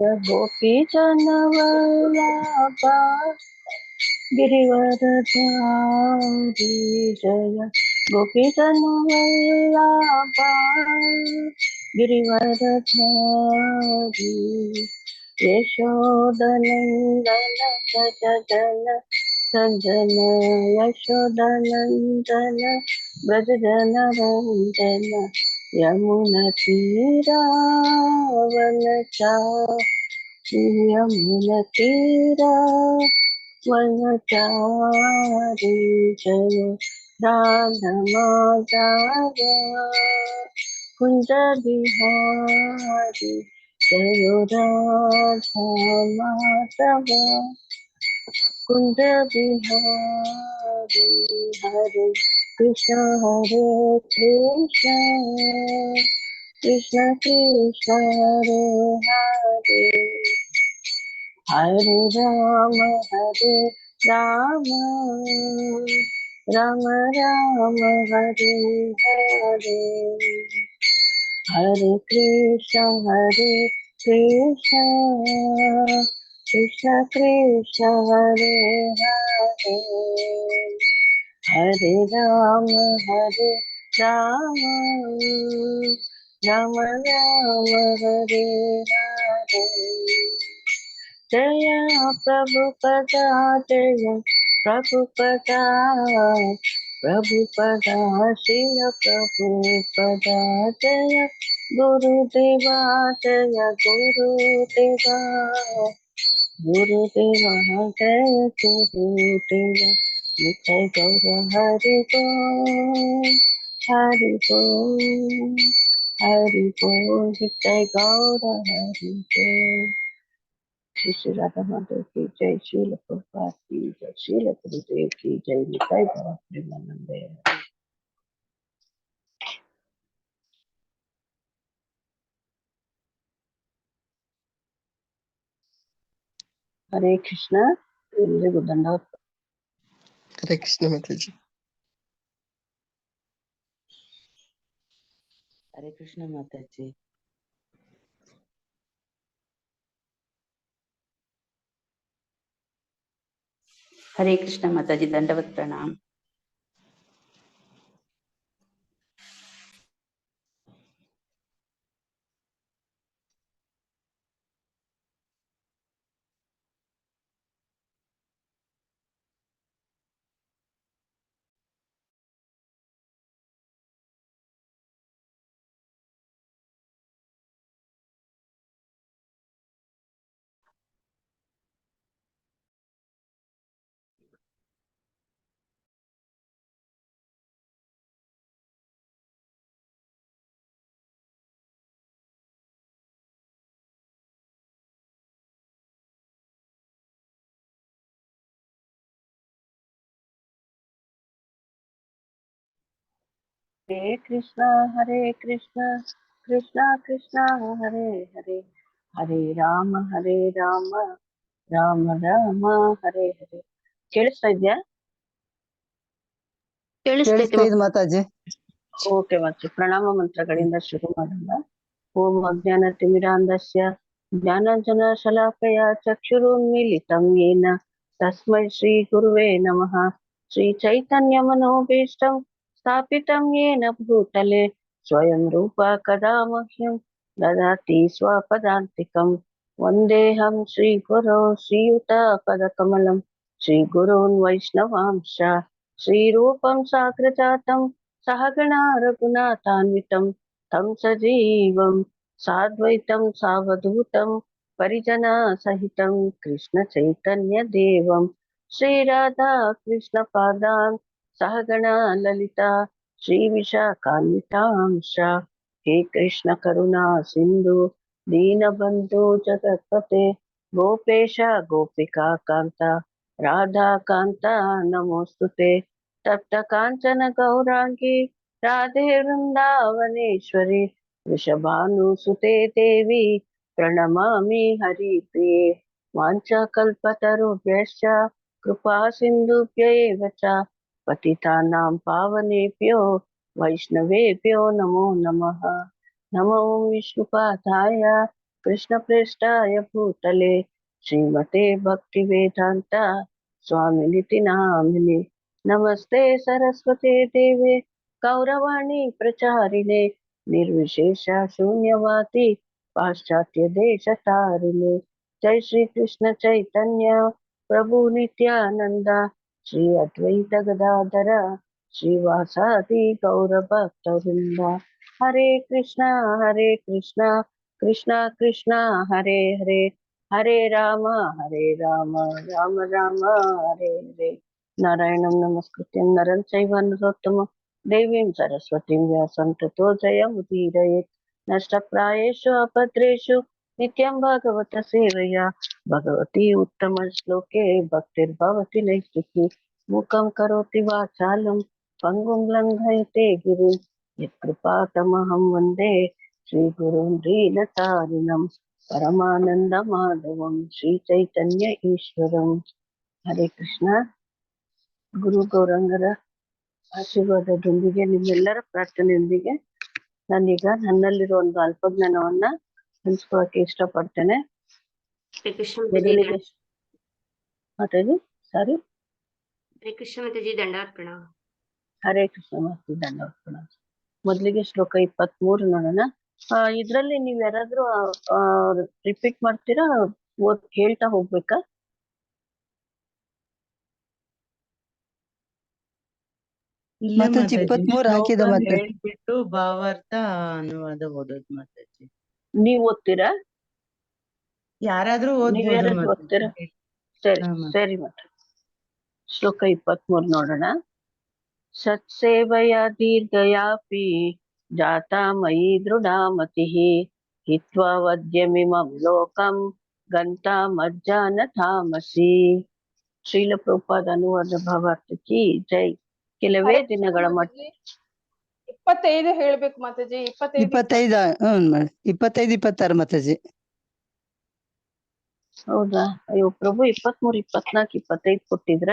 गोपी जनवल्लभा गिरिवरधारी जय गोपी जनवल्लभा गिरिवरधारी यशोदनन्दन भजन सज्जन यशोदनन्दन व्रजजन रञ्जन यमुनतीरा वनचारी जय राधमाधव कुंज बिहारी जय राधमाधव कुंज बिहारी हरे कृष्ण कृष्ण कृष्ण हरे हरे हरे राम राम राम हरे हरे हरे कृष्ण कृष्ण कृष्ण हरे हरे हरे राम राम राम हरे हरे जय प्रभुपदा जय प्रभुपदा प्रभुपदा शिल प्रभुपदा जय गुरुदेवा जय गुरुदेवा गुरुदेवा जय गुरुदेवा नित्य गौर हरि बोल हरि बोल हरि बोल नित्य गौर हरि बोल। श्री श्री राधा माधव की जय, श्रील प्रभुपाद की जय, श्रील गुरुदेव की जय, निताई गौर प्रेमानंदे। हरे कृष्ण। ಎಲ್ರಿಗೂ ದಂಡವತ್। हरे कृष्ण माताजी। हरे कृष्ण माताजी। हरे कृष्ण माताजी, दंडवत प्रणाम। हरे कृष्ण कृष्ण कृष्ण हरे हरे हरे राम ರಾಮ ರಾಮ ಹರೇ ಹರೇ. ಕೇಳಿಸ್ತಾ ಇದ್ಯಾ? ಕೇಳಿಸ್ತಾ ಇದೆ ಮಾತಾಜಿ. ಓಕೆ ಮತ್ತೆ ಪ್ರಣಾಮ ಮಂತ್ರಗಳಿಂದ ಶುರು ಮಾಡೋಣ. ಓಂ ಅಜ್ಞಾನ ತಿಮಿರಾಂಧಸ್ಯ ಜ್ಞಾನಾಂಜನ ಶಲಾಕಯ ಚಕ್ಷುರುನ್ಮಿಲಿತಂ ಯೇನ ತಸ್ಮೈ ಶ್ರೀ ಗುರುವೇ ನಮಃ. ಶ್ರೀ ಚೈತನ್ಯ ಮನೋಭೀಷ್ಟಂ ಸ್ಥಾಪಿತಂ ಯೇನ ಭೂತಲೆ ಸ್ವಯಂ ರೂಪ ಕದಾ ಮಹ್ಯಂ ದದಾತಿ ಸ್ವಪದಾಂತಿಕಂ. ವಂದೇಹಂ ಶ್ರೀ ಗುರೋ ಶ್ರೀಯುತ ಪದಕಮಲಂ ಶ್ರೀ ಗುರುನ್ ವೈಷ್ಣವಾಂಶ ಶ್ರೀರೂಪಂ ಸಾಗ್ರಜಾತಂ सहगणा रघुनाथान्वितं तं सजीवं साद्वैतं सावधूतं परिजना सहितं कृष्णचैतन्यदेवं श्रीराधा कृष्णपादान् सहगणा ललिता श्रीविशाखान्वितांश। हे कृष्ण करुणा सिन्धु दीनबन्धु जगत्पते गोपेश गोपिका कान्ता राधा कान्ता नमोस्तुते। तप्त कांचन गौरांगी राधे वृंदावनेश्वरी वृषभानुसुते देवी प्रणमामि हरिप्रिये। वाञ्छाकल्पतरुभ्यश्च कृपा सिन्धुभ्य एव च पतितानां पावनेभ्यो वैष्णवेभ्यो नमो नमः। नमो विष्णुपादाय कृष्णप्रेष्ठाय भूतले श्रीमते भक्तिवेदान्त स्वामिनिति नामिने। नमस्ते सरस्वते देवे गौरवाणी प्रचारिणे निर्विशेष शून्यवादी पाश्चात्य देश तारिणे। जय श्री कृष्ण चैतन्य प्रभु नित्यानंद श्री अद्वैत गदाधर श्रीवासादि गौर भक्तवृंद। हरे कृष्णा कृष्णा कृष्णा हरे हरे हरे राम राम राम हरे हरे। नारायणं नमस्कृत्यं नरं चैव नरोत्तमं देवीं सरस्वतीं व्यासं ततो जयमुदीरयेत्। नष्टप्रायेषु अभद्रेषु नित्यं भागवत सेवया भगवती उत्तमश्लोके भक्तिर्भवति नैष्टिकी। मूकं करोति वाचालं पङ्गुं लङ्घयते गिरिं यत्कृपातमहं वन्दे श्रीगुरुं दीनतारिणं परमानन्दमाधवं श्रीचैतन्य ईश्वरं। हरे कृष्ण। ಗುರು ಗೌರಂಗರ ಆಶೀರ್ವಾದದೊಂದಿಗೆ ನಿಮ್ಮೆಲ್ಲರ ಪ್ರಾರ್ಥನೆಯೊಂದಿಗೆ ನಾನೀಗ ನನ್ನಲ್ಲಿರೋ ಒಂದು ಅಲ್ಪಜ್ಞಾನವನ್ನ ಹಂಚ್ಕೊಳ್ಳೋಕೆ ಇಷ್ಟಪಡ್ತೇನೆ. ಹರೇ ಕೃಷ್ಣ ಮೊದಲಿಗೆ ಮಾತಾಡಿ ಸಾರಿ. ಹರೇ ಕೃಷ್ಣ ಮಾತಾಜಿ ದಂಡಾರ್ಪಣ. ಹರೇ ಕೃಷ್ಣ ಮಾತಾಜಿ ದಂಡಾರ್ಪಣ. ಮೊದಲಿಗೆ ಶ್ಲೋಕ 23 ನೋಡೋಣ. ಇದ್ರಲ್ಲಿ ನೀವ್ ಯಾರಾದ್ರೂ ರಿಪೀಟ್ ಮಾಡ್ತೀರಾ, ಹೇಳ್ತಾ ಹೋಗ್ಬೇಕಾ? ಇಲ್ಲ ಮಾತಾಜಿ ಮಾತಾಜಿ, 23 ಹಾಕಿದ ಶ್ಲೋಕ ಮತ್ತೆ ಹೇಳ್ಬಿಟ್ಟು ಭಾವಾರ್ಥ ಅನುವಾದ ಓದೋದು ಮಾತಾಜಿ. ನೀವ್ ಓದ್ತೀರಾ? ಯಾರಾದ್ರೂ ನೀವ್ ಓದ್ಬೋದು ಯಾರಾದ್ರೂ ಓದ್ತೀರಾ? ಮಾತಾಜಿ. ಸರಿ ಹಾ, ಮಾತಾಜಿ. ಸರಿ ಮಾತಾಡಿ. ಶ್ಲೋಕ 23 ನೋಡೋಣ. ಸತ್ಸೇವಯ ದೀರ್ಘಯಾಪಿ ಜಾತಾ ಮಯಿ ದೃಢಾಮತಿಃ ಹಿತ್ವಾ ವದ್ಯಮಿಮಂ ಲೋಕಂ ಗಂತಾ ಮಜ್ಜಾನ ತಾಮಸಿ. ಶ್ರೀಲ ಪ್ರಭುಪಾದ ಅನುವಾದ ಭಾವಾರ್ಥಕ್ಕೆ ಜೈ. ಕೆಲವೇ ದಿನಗಳ ಮಟ್ಟ 25 ಹೇಳ್ಬೇಕು ಮಾತಾಜಿ. 25 25 25 26 ಮಾತಾಜಿ. ಹೌದಾ? ಅಯ್ಯೋ ಪ್ರಭು, 23 24 25 ಕೊಟ್ಟಿದ್ರ?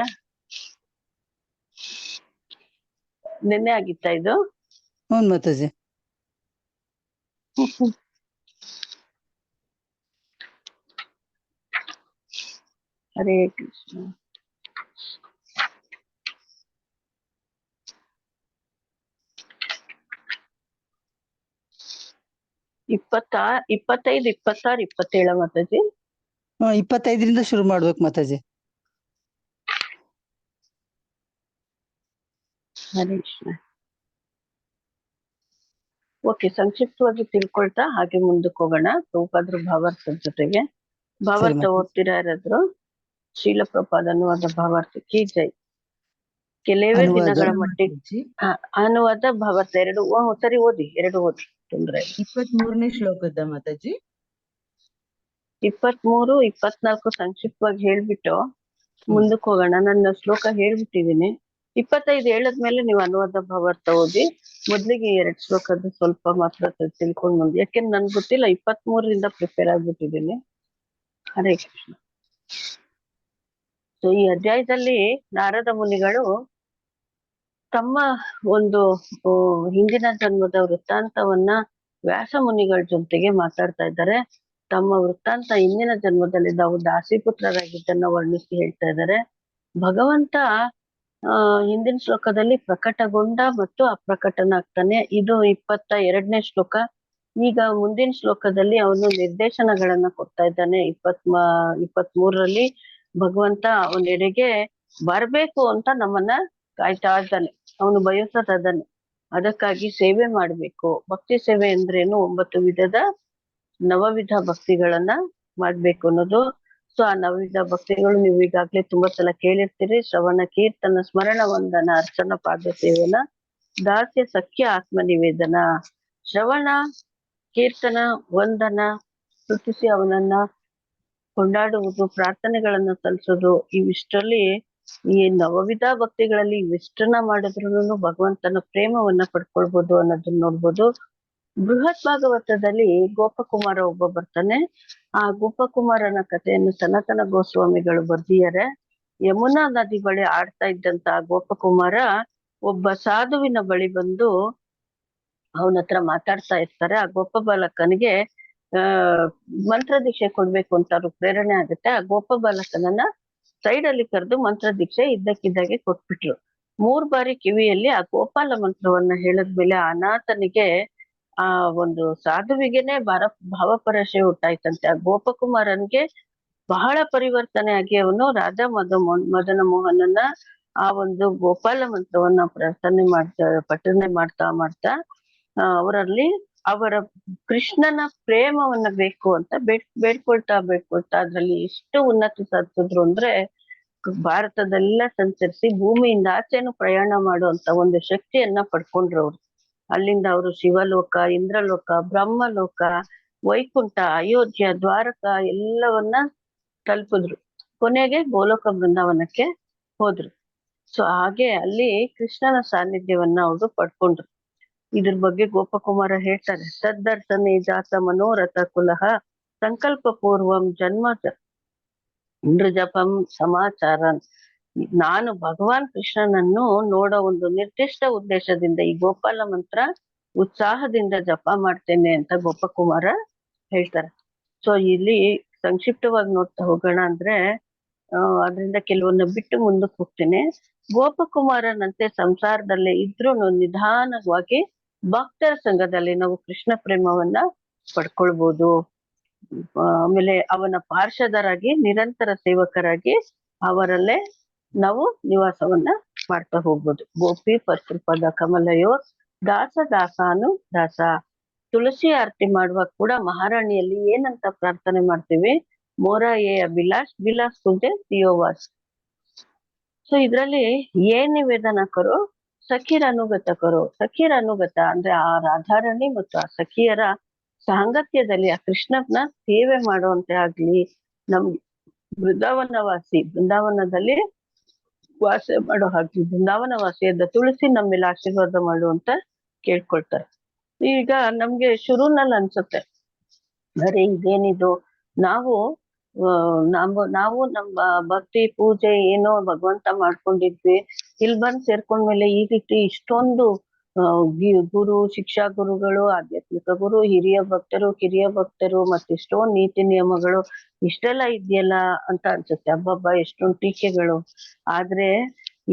ನಿನ್ನೆ ಆಗಿತ್ತಾ ಇದು? ಹ್ಮ್ ಮಾತಾಜಿ. ಹರೇ ಕೃಷ್ಣ. ಇಪ್ಪತ್ತೈದು 26 27 ಮಾತಾಜಿ. 25ರಿಂದ ಶುರು ಮಾಡ್ಬೇಕು ಮಾತಾಜಿ. ಹರೇ ಕೃಷ್ಣ. ಓಕೆ, ಸಂಕ್ಷಿಪ್ತವಾಗಿ ತಿಳ್ಕೊಳ್ತಾ ಹಾಗೆ ಮುಂದಕ್ಕೆ ಹೋಗೋಣ. ಪ್ರಭುಪಾದ್ರ ಭಾವಾರ್ಥದ ಜೊತೆಗೆ ಭಾವಾರ್ಥ ಮಾತಾಜಿ. ಓದ್ತೀರಾ ಯಾರಾದ್ರು? ಶೀಲ ಪ್ರಭುಪಾದ ಅನುವಾದ ಭಾವಾರ್ಥಕ್ಕೆ ಜೈ. ಕೆಲವೇ ಅನುವಾದ ದಿನಗಳ ಮಟ್ಟಿಗೆ ಮಾತಾಜಿ, ಅನುವಾದ ಭಾವಾರ್ಥ ಎರಡು ಸರಿ ಓದಿ, ಎರಡು ಓದಿ, ತೊಂದ್ರೆ ಇಲ್ಲ. 23ನೇ ಶ್ಲೋಕದ ಮಾತಾಜಿ. 23 24 ಸಂಕ್ಷಿಪ್ತವಾಗಿ ಹೇಳ್ಬಿಟ್ಟು ಮುಂದಕ್ಕೆ ಹೋಗೋಣ. ನನ್ನ ಶ್ಲೋಕ ಹೇಳ್ಬಿಟ್ಟಿದೀನಿ. 25 ಹೇಳದ್ಮೇಲೆ ನೀವು ಅನುವಾದ ಭಾವಾರ್ಥ ಓದಿ. ಮೊದ್ಲಿಗೆ 2 ಶ್ಲೋಕದ ಸ್ವಲ್ಪ ಮಾತ್ರ ತಿಳ್ಕೊಂಡ್ ಬಂದು, ಯಾಕೆಂದ್ರೆ ನನ್ಗೆ ಗೊತ್ತಿಲ್ಲ, 23ರಿಂದ ಪ್ರಿಪೇರ್ ಆಗ್ಬಿಟ್ಟಿದ್ದೀನಿ. ಹರೇ ಕೃಷ್ಣ. ಸೊ ಈ ಅಧ್ಯಾಯದಲ್ಲಿ ನಾರದ ಮುನಿಗಳು ತಮ್ಮ ಒಂದು ಹಿಂದಿನ ಜನ್ಮದ ವೃತ್ತಾಂತವನ್ನ ವ್ಯಾಸ ಮುನಿಗಳ ಜೊತೆಗೆ ಮಾತಾಡ್ತಾ ಇದ್ದಾರೆ. ತಮ್ಮ ವೃತ್ತಾಂತ ಹಿಂದಿನ ಜನ್ಮದಲ್ಲಿ ನಾವು ದಾಸಿಪುತ್ರರಾಗಿದ್ದನ್ನ ವರ್ಣಿಸಿ ಹೇಳ್ತಾ ಇದ್ದಾರೆ. ಭಗವಂತ ಹಿಂದಿನ ಶ್ಲೋಕದಲ್ಲಿ ಪ್ರಕಟಗೊಂಡ ಮತ್ತು ಅಪ್ರಕಟನಾಗ್ತಾನೆ. ಇದು 22ನೇ ಶ್ಲೋಕ. ಈಗ ಮುಂದಿನ ಶ್ಲೋಕದಲ್ಲಿ ಅವನು ನಿರ್ದೇಶನಗಳನ್ನ ಕೊಡ್ತಾ ಇದ್ದಾನೆ. 23ರಲ್ಲಿ ಭಗವಂತ ಅವನೆಡೆಗೆ ಬರ್ಬೇಕು ಅಂತ ನಮ್ಮನ್ನ ಕಾಯ್ತಾ ಇದ್ದಾನೆ. ಅವನು ಬಯಸ್ತಾ ಇದ್ದಾನೆ. ಅದಕ್ಕಾಗಿ ಸೇವೆ ಮಾಡ್ಬೇಕು. ಭಕ್ತಿ ಸೇವೆ ಅಂದ್ರೇನು? 9 ವಿಧದ ನವವಿಧ ಭಕ್ತಿಗಳನ್ನ ಮಾಡ್ಬೇಕು ಅನ್ನೋದು. ಸೊ ಆ ನವವಿಧ ಭಕ್ತಿಗಳು ನೀವು ಈಗಾಗ್ಲೇ ತುಂಬಾ ಸಲ ಕೇಳಿರ್ತೀರಿ. ಶ್ರವಣ, ಕೀರ್ತನ, ಸ್ಮರಣ, ವಂದನ, ಅರ್ಚನ, ಪಾದ ಸೇವನ, ದಾಸ್ಯ, ಸಖ್ಯ, ಆತ್ಮ ನಿವೇದನ. ಶ್ರವಣ, ಕೀರ್ತನ, ವಂದನ, ಸ್ತುತಿಸಿ ಅವನನ್ನ ಕೊಂಡಾಡುವುದು, ಪ್ರಾರ್ಥನೆಗಳನ್ನ ಸಲ್ಲಿಸೋದು, ಇವಿಷ್ಟರಲ್ಲಿ ಈ ನವವಿಧ ಭಕ್ತಿಗಳಲ್ಲಿ ಇವಿಷ್ಟನ್ನ ಮಾಡಿದ್ರು ಭಗವಂತನ ಪ್ರೇಮವನ್ನ ಪಡ್ಕೊಳ್ಬೋದು ಅನ್ನೋದನ್ನ ನೋಡ್ಬೋದು. ಬೃಹತ್ ಭಾಗವತದಲ್ಲಿ ಗೋಪಕುಮಾರ ಒಬ್ಬ ಬರ್ತಾನೆ. ಆ ಗೋಪಕುಮಾರನ ಕಥೆಯನ್ನು ಸನಾತನ ಗೋಸ್ವಾಮಿಗಳು ಬರ್ದಿದ್ದಾರೆ. ಯಮುನಾ ನದಿ ಬಳಿ ಆಡ್ತಾ ಇದ್ದಂತ ಗೋಪಕುಮಾರ ಒಬ್ಬ ಸಾಧುವಿನ ಬಳಿ ಬಂದು ಅವನ ಹತ್ರ ಮಾತಾಡ್ತಾ ಇರ್ತಾರೆ. ಆ ಗೋಪ ಬಾಲಕನಿಗೆ ಮಂತ್ರ ದೀಕ್ಷೆ ಕೊಡ್ಬೇಕು ಅಂತ ಅವ್ರು ಪ್ರೇರಣೆ ಆಗುತ್ತೆ. ಆ ಗೋಪ ಬಾಲಕನನ್ನ ಸೈಡ್ ಅಲ್ಲಿ ಕರೆದು ಮಂತ್ರ ದೀಕ್ಷೆ ಇದ್ದಕ್ಕಿದ್ದಾಗೆ ಕೊಟ್ಬಿಟ್ರು. 3 ಬಾರಿ ಕಿವಿಯಲ್ಲಿ ಆ ಗೋಪಾಲ ಮಂತ್ರವನ್ನ ಹೇಳಿದ್ಮೇಲೆ ಅನಾಥನಿಗೆ ಆ ಒಂದು ಸಾಧುವಿಗೆನೆ ಭಾವಪರಶೆ ಉಂಟಾಯ್ತಂತೆ. ಆ ಗೋಪಕುಮಾರನ್ಗೆ ಬಹಳ ಪರಿವರ್ತನೆ ಆಗಿ ಅವನು ರಾಧಾ ಮದನ ಮೋಹನನ್ನ ಆ ಒಂದು ಗೋಪಾಲ ಮಂತ್ರವನ್ನ ಪಠನೆ ಮಾಡ್ತಾ ಅವರಲ್ಲಿ ಅವರ ಕೃಷ್ಣನ ಪ್ರೇಮವನ್ನ ಬೇಕು ಅಂತ ಬೇಡ್ಕೊಳ್ತಾ ಅದ್ರಲ್ಲಿ ಎಷ್ಟು ಉನ್ನತಿ ಸಾಧಿಸಿದ್ರು ಅಂದ್ರೆ ಭಾರತದೆಲ್ಲ ಸಂಚರಿಸಿ ಭೂಮಿಯಿಂದ ಆಚೆನು ಪ್ರಯಾಣ ಮಾಡುವಂತ ಒಂದು ಶಕ್ತಿಯನ್ನ ಪಡ್ಕೊಂಡ್ರು ಅವ್ರು. ಅಲ್ಲಿಂದ ಅವರು ಶಿವಲೋಕ, ಇಂದ್ರಲೋಕ, ಬ್ರಹ್ಮಲೋಕ, ವೈಕುಂಠ, ಅಯೋಧ್ಯ, ದ್ವಾರಕ ಎಲ್ಲವನ್ನ ತಲುಪಿದ್ರು. ಕೊನೆಗೆ ಗೋಲೋಕ ಬೃಂದಾವನಕ್ಕೆ ಹೋದ್ರು. ಸೊ ಹಾಗೆ ಅಲ್ಲಿ ಕೃಷ್ಣನ ಸಾನ್ನಿಧ್ಯವನ್ನ ಅವರು ಪಡ್ಕೊಂಡ್ರು. ಇದ್ರ ಬಗ್ಗೆ ಗೋಪಕುಮಾರ ಹೇಳ್ತಾರೆ, ತದ್ದರ್ಶನೆ ಜಾತ ಮನೋರಥ ಕುಲಹ ಸಂಕಲ್ಪ ಪೂರ್ವಂ ಜನ್ಮ ನೃಜಪಂ ಸಮಾಚಾರನ್. ನಾನು ಭಗವಾನ್ ಕೃಷ್ಣನನ್ನು ನೋಡೋ ಒಂದು ನಿರ್ದಿಷ್ಟ ಉದ್ದೇಶದಿಂದ ಈ ಗೋಪಾಲ ಮಂತ್ರ ಉತ್ಸಾಹದಿಂದ ಜಪ ಮಾಡ್ತೇನೆ ಅಂತ ಗೋಪಕುಮಾರ ಹೇಳ್ತಾರೆ. ಸೊ ಇಲ್ಲಿ ಸಂಕ್ಷಿಪ್ತವಾಗಿ ನೋಡ್ತಾ ಹೋಗೋಣ ಅಂದ್ರೆ ಅದರಿಂದ ಕೆಲವನ್ನ ಬಿಟ್ಟು ಮುಂದಕ್ಕೆ ಹೋಗ್ತೇನೆ. ಗೋಪಕುಮಾರನಂತೆ ಸಂಸಾರದಲ್ಲೇ ಇದ್ರೂ ನಿಧಾನವಾಗಿ ಭಕ್ತರ ಸಂಘದಲ್ಲಿ ನಾವು ಕೃಷ್ಣ ಪ್ರೇಮವನ್ನ ಪಡ್ಕೊಳ್ಬಹುದು. ಆಮೇಲೆ ಅವನ ಪಾರ್ಷದರಾಗಿ ನಿರಂತರ ಸೇವಕರಾಗಿ ಅವರಲ್ಲೇ ನಾವು ನಿವಾಸವನ್ನ ಮಾಡ್ತಾ ಹೋಗ್ಬೋದು. ಗೋಪಿ ಪದ ಕಮಲಯೋ ದಾಸಾನು ದಾಸ. ತುಳಸಿ ಆರತಿ ಮಾಡುವಾಗ ಕೂಡ ಮಹಾರಾಣಿಯಲ್ಲಿ ಏನಂತ ಪ್ರಾರ್ಥನೆ ಮಾಡ್ತೀವಿ? ಮೋರ ಏ ಅಭಿಲಾಷ್ ವಿಲಾಸ್ ಕುಂಜೆ ದಿಯೋವಾಸ್. ಸೊ ಇದ್ರಲ್ಲಿ ಏನ್ ನಿವೇದನ ಕರೋ ಸಖೀರ ಅನುಗತ ಕರೋ. ಸಖೀರ ಅನುಗತ ಅಂದ್ರೆ ಆ ರಾಧಾರಾಣಿ ಮತ್ತು ಆ ಸಖಿಯರ ಸಾಂಗತ್ಯದಲ್ಲಿ ಆ ಕೃಷ್ಣನ ಸೇವೆ ಮಾಡುವಂತೆ ಆಗ್ಲಿ, ನಮ್ ಬೃಂದಾವನದಲ್ಲಿ ವಾಸ ಮಾಡೋ ಹಾಗೆ ಬೃಂದಾವನ ವಾಸಿಯಾದ ತುಳಸಿ ನಮ್ಮೆಲ್ಲ ಆಶೀರ್ವಾದ ಮಾಡುವಂತ ಕೇಳ್ಕೊಳ್ತಾರೆ. ಈಗ ನಮ್ಗೆ ಶುರುನಲ್ಲಿ ಅನ್ಸುತ್ತೆ, ಅರೆ ಇದೇನಿದು, ನಾವು ನಮ್ಮ ಭಕ್ತಿ ಪೂಜೆ ಏನೋ ಭಗವಂತ ಮಾಡ್ಕೊಂಡಿದ್ವಿ, ಇಲ್ಲಿ ಬಂದ್ ಸೇರ್ಕೊಂಡ್ಮೇಲೆ ಈ ರೀತಿ ಇಷ್ಟೊಂದು ಗುರು, ಶಿಕ್ಷಾ ಗುರುಗಳು, ಆಧ್ಯಾತ್ಮಿಕ ಗುರು, ಹಿರಿಯ ಭಕ್ತರು, ಕಿರಿಯ ಭಕ್ತರು, ಮತ್ತಿಷ್ಟೊಂದು ನೀತಿ ನಿಯಮಗಳು ಇಷ್ಟೆಲ್ಲ ಇದೆಯಲ್ಲ ಅಂತ ಅನ್ಸುತ್ತೆ. ಹಬ್ಬಬ್ಬ ಎಷ್ಟೊಂದು ಟೀಕೆಗಳು. ಆದ್ರೆ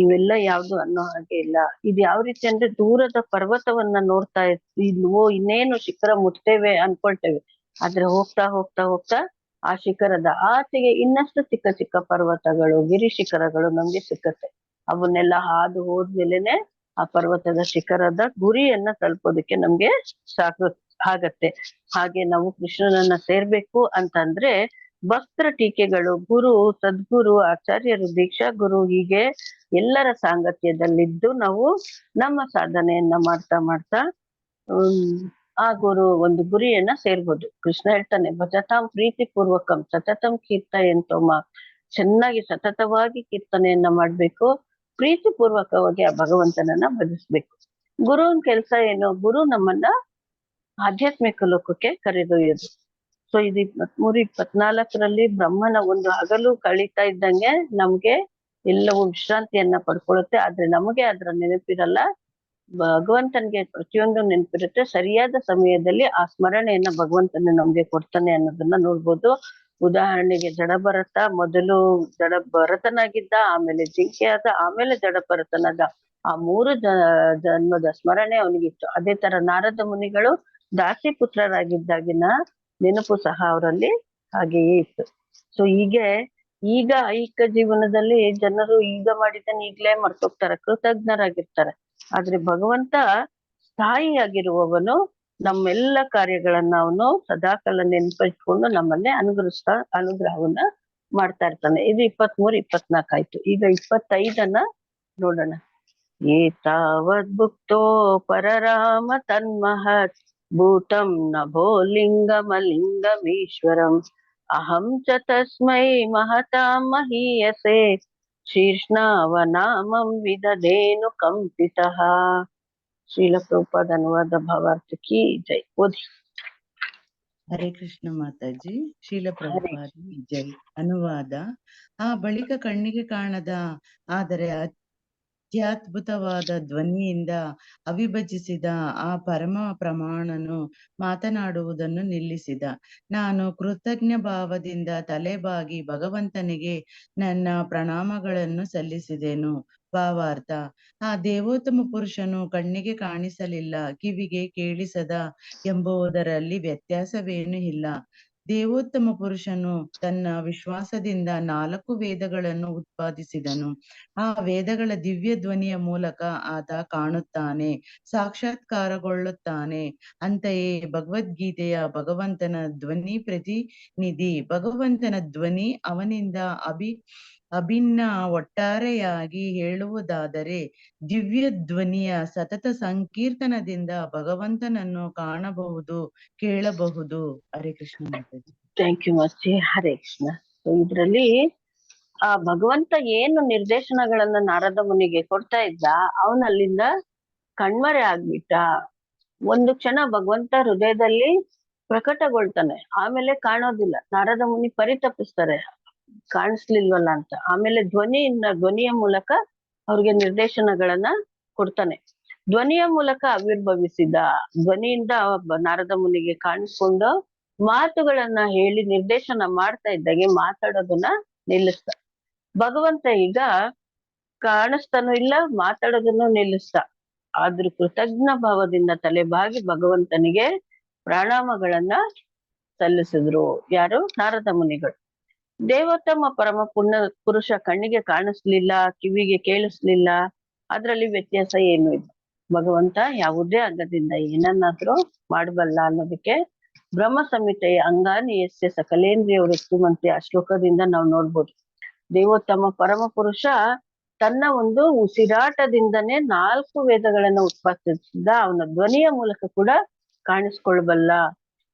ಇವೆಲ್ಲ ಯಾವ್ದು ಅನ್ನೋ ಹಾಗೆ ಇಲ್ಲ. ಇದು ಯಾವ ರೀತಿ ಅಂದ್ರೆ ದೂರದ ಪರ್ವತವನ್ನ ನೋಡ್ತಾ ಇಲ್ವೋ ಇನ್ನೇನು ಶಿಖರ ಮುಟ್ತೇವೆ ಅನ್ಕೊಳ್ತೇವೆ. ಆದ್ರೆ ಹೋಗ್ತಾ ಹೋಗ್ತಾ ಹೋಗ್ತಾ ಆ ಶಿಖರದ ಆಚೆಗೆ ಇನ್ನಷ್ಟು ಚಿಕ್ಕ ಚಿಕ್ಕ ಪರ್ವತಗಳು, ಗಿರಿ ಶಿಖರಗಳು ನಮ್ಗೆ ಸಿಕ್ಕತ್ತೆ. ಅವನ್ನೆಲ್ಲ ಹಾದು ಹೋದ್ಮೇಲೆನೆ ಆ ಪರ್ವತದ ಶಿಖರದ ಗುರಿಯನ್ನ ತಲುಪೋದಕ್ಕೆ ನಮ್ಗೆ ಆಗತ್ತೆ. ಹಾಗೆ ನಾವು ಕೃಷ್ಣನನ್ನ ಸೇರ್ಬೇಕು ಅಂತಂದ್ರೆ ಭಕ್ತರ ಟೀಕೆಗಳು, ಗುರು, ಸದ್ಗುರು, ಆಚಾರ್ಯರು, ದೀಕ್ಷಾ ಗುರು, ಹೀಗೆ ಎಲ್ಲರ ಸಾಂಗತ್ಯದಲ್ಲಿದ್ದು ನಾವು ನಮ್ಮ ಸಾಧನೆಯನ್ನ ಮಾಡ್ತಾ ಆ ಒಂದು ಗುರಿಯನ್ನ ಸೇರ್ಬೋದು. ಕೃಷ್ಣ ಹೇಳ್ತಾನೆ, ಭಜತಾಂ ಪ್ರೀತಿ ಪೂರ್ವಕಂ ಸತತಂ ಕೀರ್ತಯಂತೋಮ. ಚೆನ್ನಾಗಿ ಸತತವಾಗಿ ಕೀರ್ತನೆಯನ್ನ ಮಾಡ್ಬೇಕು, ಪ್ರೀತಿ ಪೂರ್ವಕವಾಗಿ ಆ ಭಗವಂತನನ್ನ ಭಜಿಸ್ಬೇಕು. ಗುರುವಿನ ಕೆಲಸ ಏನು? ಗುರು ನಮ್ಮನ್ನ ಆಧ್ಯಾತ್ಮಿಕ ಲೋಕಕ್ಕೆ ಕರೆದೊಯ್ಯೋದು. ಸೊ ಇದು 23-24ರಲ್ಲಿ ಬ್ರಹ್ಮನ ಒಂದು ಹಗಲು ಕಳೀತಾ ಇದ್ದಂಗೆ ನಮ್ಗೆ ಎಲ್ಲವೂ ವಿಶ್ರಾಂತಿಯನ್ನ ಪಡ್ಕೊಳ್ಳುತ್ತೆ. ಆದ್ರೆ ನಮಗೆ ಅದ್ರ ನೆನಪಿರಲ್ಲ. ಭಗವಂತನ್ಗೆ ಪ್ರತಿಯೊಂದು ನೆನಪಿರುತ್ತೆ. ಸರಿಯಾದ ಸಮಯದಲ್ಲಿ ಆ ಸ್ಮರಣೆಯನ್ನ ಭಗವಂತನ ನಮ್ಗೆ ಕೊಡ್ತಾನೆ ಅನ್ನೋದನ್ನ ನೋಡ್ಬೋದು. ಉದಾಹರಣೆಗೆ ಜಡಭರತ ಮೊದಲು ಜಡಭರತನಾಗಿದ್ದ, ಆಮೇಲೆ ಜಿಂಕೆ ಆದ, ಆಮೇಲೆ ಜಡಭರತನಾದ. ಆ 3 ಜನ್ಮದ ಸ್ಮರಣೆ ಅವನಿಗಿತ್ತು. ಅದೇ ತರ ನಾರದ ಮುನಿಗಳು ದಾಸಿ ಪುತ್ರರಾಗಿದ್ದಾಗಿನ ನೆನಪು ಸಹ ಅವರಲ್ಲಿ ಹಾಗೆಯೇ ಇತ್ತು. ಸೊ ಈಗ ಐಕ ಜೀವನದಲ್ಲಿ ಜನರು ಈಗ ಮಾಡಿದ್ದನ್ನು ಈಗ್ಲೇ ಮರ್ತೋಗ್ತಾರೆ, ಕೃತಜ್ಞರಾಗಿರ್ತಾರೆ. ಆದ್ರೆ ಭಗವಂತ ಸ್ಥಾಯಿಯಾಗಿರುವವನು ನಮ್ಮೆಲ್ಲ ಕಾರ್ಯಗಳನ್ನ ಅವನು ಸದಾಕಾಲ ನೆನಪಿಟ್ಕೊಂಡು ನಮ್ಮನ್ನೇ ಅನುಗ್ರಹವನ್ನ ಮಾಡ್ತಾ ಇರ್ತಾನೆ. ಇದು 23-24 ಆಯ್ತು. ಈಗ 25 ನೋಡೋಣ. ಏತಾವದ್ಭುಕ್ತೋ ಪರರಾಮ ತನ್ಮಹತ್ ಭೂತಂ ನಭೋ ಲಿಂಗಮಲಿಂಗಮೀಶ್ವರಂ ಅಹಂ ಚ ತಸ್ಮೈ ಮಹತಾಂ ಮಹೀಯಸೆ ಶೀರ್ಷ್ಣಾವನಾಮಂ ವಿದಧೇನು ಕಂಪಿತಃ. ಶ್ರೀಲ ಪ್ರಭುಪಾದ ಅನುವಾದ ಭಾವಾರ್ಥ ಕಿ ಜೈ. ಓದಿ. ಹರೇ ಕೃಷ್ಣ ಮಾತಾಜಿ. ಶೀಲ ಪ್ರಭುಪಾದ ಜೈ. ಅನುವಾದ. ಆ ಬಳಿಕ ಕಣ್ಣಿಗೆ ಕಾಣದ ಆದರೆ ಅತ್ಯದ್ಭುತವಾದ ಧ್ವನಿಯಿಂದ ಅವಿಭಜಿಸಿದ ಆ ಪರಮ ಪ್ರಮಾಣನು ಮಾತನಾಡುವುದನ್ನು ನಿಲ್ಲಿಸಿದ. ನಾನು ಕೃತಜ್ಞ ಭಾವದಿಂದ ತಲೆಬಾಗಿ ಭಗವಂತನಿಗೆ ನನ್ನ ಪ್ರಣಾಮಗಳನ್ನು ಸಲ್ಲಿಸಿದೆನು. ಭಾವಾರ್ಥ: ಆ ದೇವೋತ್ತಮ ಪುರುಷನು ಕಣ್ಣಿಗೆ ಕಾಣಿಸಲಿಲ್ಲ, ಕಿವಿಗೆ ಕೇಳಿಸದ ಎಂಬುದರಲ್ಲಿ ವ್ಯತ್ಯಾಸವೇನೂ ಇಲ್ಲ. ದೇವೋತ್ತಮ ಪುರುಷನು ತನ್ನ ವಿಶ್ವಾಸದಿಂದ 4 ವೇದಗಳನ್ನು ಉತ್ಪಾದಿಸಿದನು. ಆ ವೇದಗಳ ದಿವ್ಯ ಧ್ವನಿಯ ಮೂಲಕ ಆತ ಕಾಣುತ್ತಾನೆ, ಸಾಕ್ಷಾತ್ಕಾರಗೊಳ್ಳುತ್ತಾನೆ. ಅಂತೆಯೇ ಭಗವದ್ಗೀತೆಯ ಭಗವಂತನ ಧ್ವನಿ ಪ್ರತಿನಿಧಿ. ಭಗವಂತನ ಧ್ವನಿ ಅವನಿಂದ ಅಭಿನ್ನ. ಒಟ್ಟಾರೆಯಾಗಿ ಹೇಳುವುದಾದರೆ ದಿವ್ಯ ಧ್ವನಿಯ ಸತತ ಸಂಕೀರ್ತನದಿಂದ ಭಗವಂತನನ್ನು ಕಾಣಬಹುದು, ಕೇಳಬಹುದು. ಹರೇ ಕೃಷ್ಣ ಮಾತಾಜಿ. ಥ್ಯಾಂಕ್ ಯು ಮಾಸ್ತಿ. ಹರೇ ಕೃಷ್ಣ. ಸೊ ಇದ್ರಲ್ಲಿ ಆ ಭಗವಂತ ಏನು ನಿರ್ದೇಶನಗಳನ್ನ ನಾರದ ಮುನಿಗೆ ಕೊಡ್ತಾ ಇದ್ದ, ಅವನಲ್ಲಿಂದ ಕಣ್ಮರೆ ಆಗ್ಬಿಟ್ಟ. ಒಂದು ಕ್ಷಣ ಭಗವಂತ ಹೃದಯದಲ್ಲಿ ಪ್ರಕಟಗೊಳ್ತಾನೆ, ಆಮೇಲೆ ಕಾಣೋದಿಲ್ಲ. ನಾರದ ಮುನಿ ಪರಿತಪಿಸ್ತಾರೆ, ಕಾಣಿಸ್ಲಿಲ್ವಲ್ಲ ಅಂತ. ಆಮೇಲೆ ಧ್ವನಿಯ ಮೂಲಕ ಅವ್ರಿಗೆ ನಿರ್ದೇಶನಗಳನ್ನ ಕೊಡ್ತಾನೆ. ಧ್ವನಿಯ ಮೂಲಕ ಆವಿರ್ಭವಿಸಿದ. ಧ್ವನಿಯಿಂದ ನಾರದ ಮುನಿಗೆ ಕಾಣಿಸ್ಕೊಂಡು ಮಾತುಗಳನ್ನ ಹೇಳಿ ನಿರ್ದೇಶನ ಮಾಡ್ತಾ ಇದ್ದಾಗೆ ಮಾತಾಡೋದನ್ನ ನಿಲ್ಲಿಸ್ತ. ಭಗವಂತ ಈಗ ಕಾಣಿಸ್ತಾನೂ ಇಲ್ಲ, ಮಾತಾಡೋದನ್ನು ನಿಲ್ಲಿಸ್ತ. ಆದ್ರೂ ಕೃತಜ್ಞ ಭಾವದಿಂದ ತಲೆಬಾಗಿ ಭಗವಂತನಿಗೆ ಪ್ರಣಾಮಗಳನ್ನ ಸಲ್ಲಿಸಿದ್ರು. ಯಾರು? ನಾರದ ಮುನಿಗಳು. ದೇವೋತ್ತಮ ಪರಮ ಪುರುಷ ಕಣ್ಣಿಗೆ ಕಾಣಿಸ್ಲಿಲ್ಲ, ಕಿವಿಗೆ ಕೇಳಿಸ್ಲಿಲ್ಲ, ಅದ್ರಲ್ಲಿ ವ್ಯತ್ಯಾಸ ಏನು ಇಲ್ಲ. ಭಗವಂತ ಯಾವುದೇ ಅಂಗದಿಂದ ಏನನ್ನಾದ್ರೂ ಮಾಡಬಲ್ಲ ಅನ್ನೋದಕ್ಕೆ ಬ್ರಹ್ಮ ಸಂಹಿತೆಯ ಅಂಗಾನಿ ಯಸ್ಯ ಸಕಲೇಂದ್ರಿಯ ವೃತ್ತಿಮಂತೆ ಆ ಶ್ಲೋಕದಿಂದ ನಾವು ನೋಡ್ಬೋದು. ದೇವೋತ್ತಮ ಪರಮ ಪುರುಷ ತನ್ನ ಒಂದು ಉಸಿರಾಟದಿಂದನೇ 4 ವೇದಗಳನ್ನ ಉತ್ಪಾದಿಸಿದ. ಅವನ ಧ್ವನಿಯ ಮೂಲಕ ಕೂಡ ಕಾಣಿಸ್ಕೊಳ್ಬಲ್ಲ.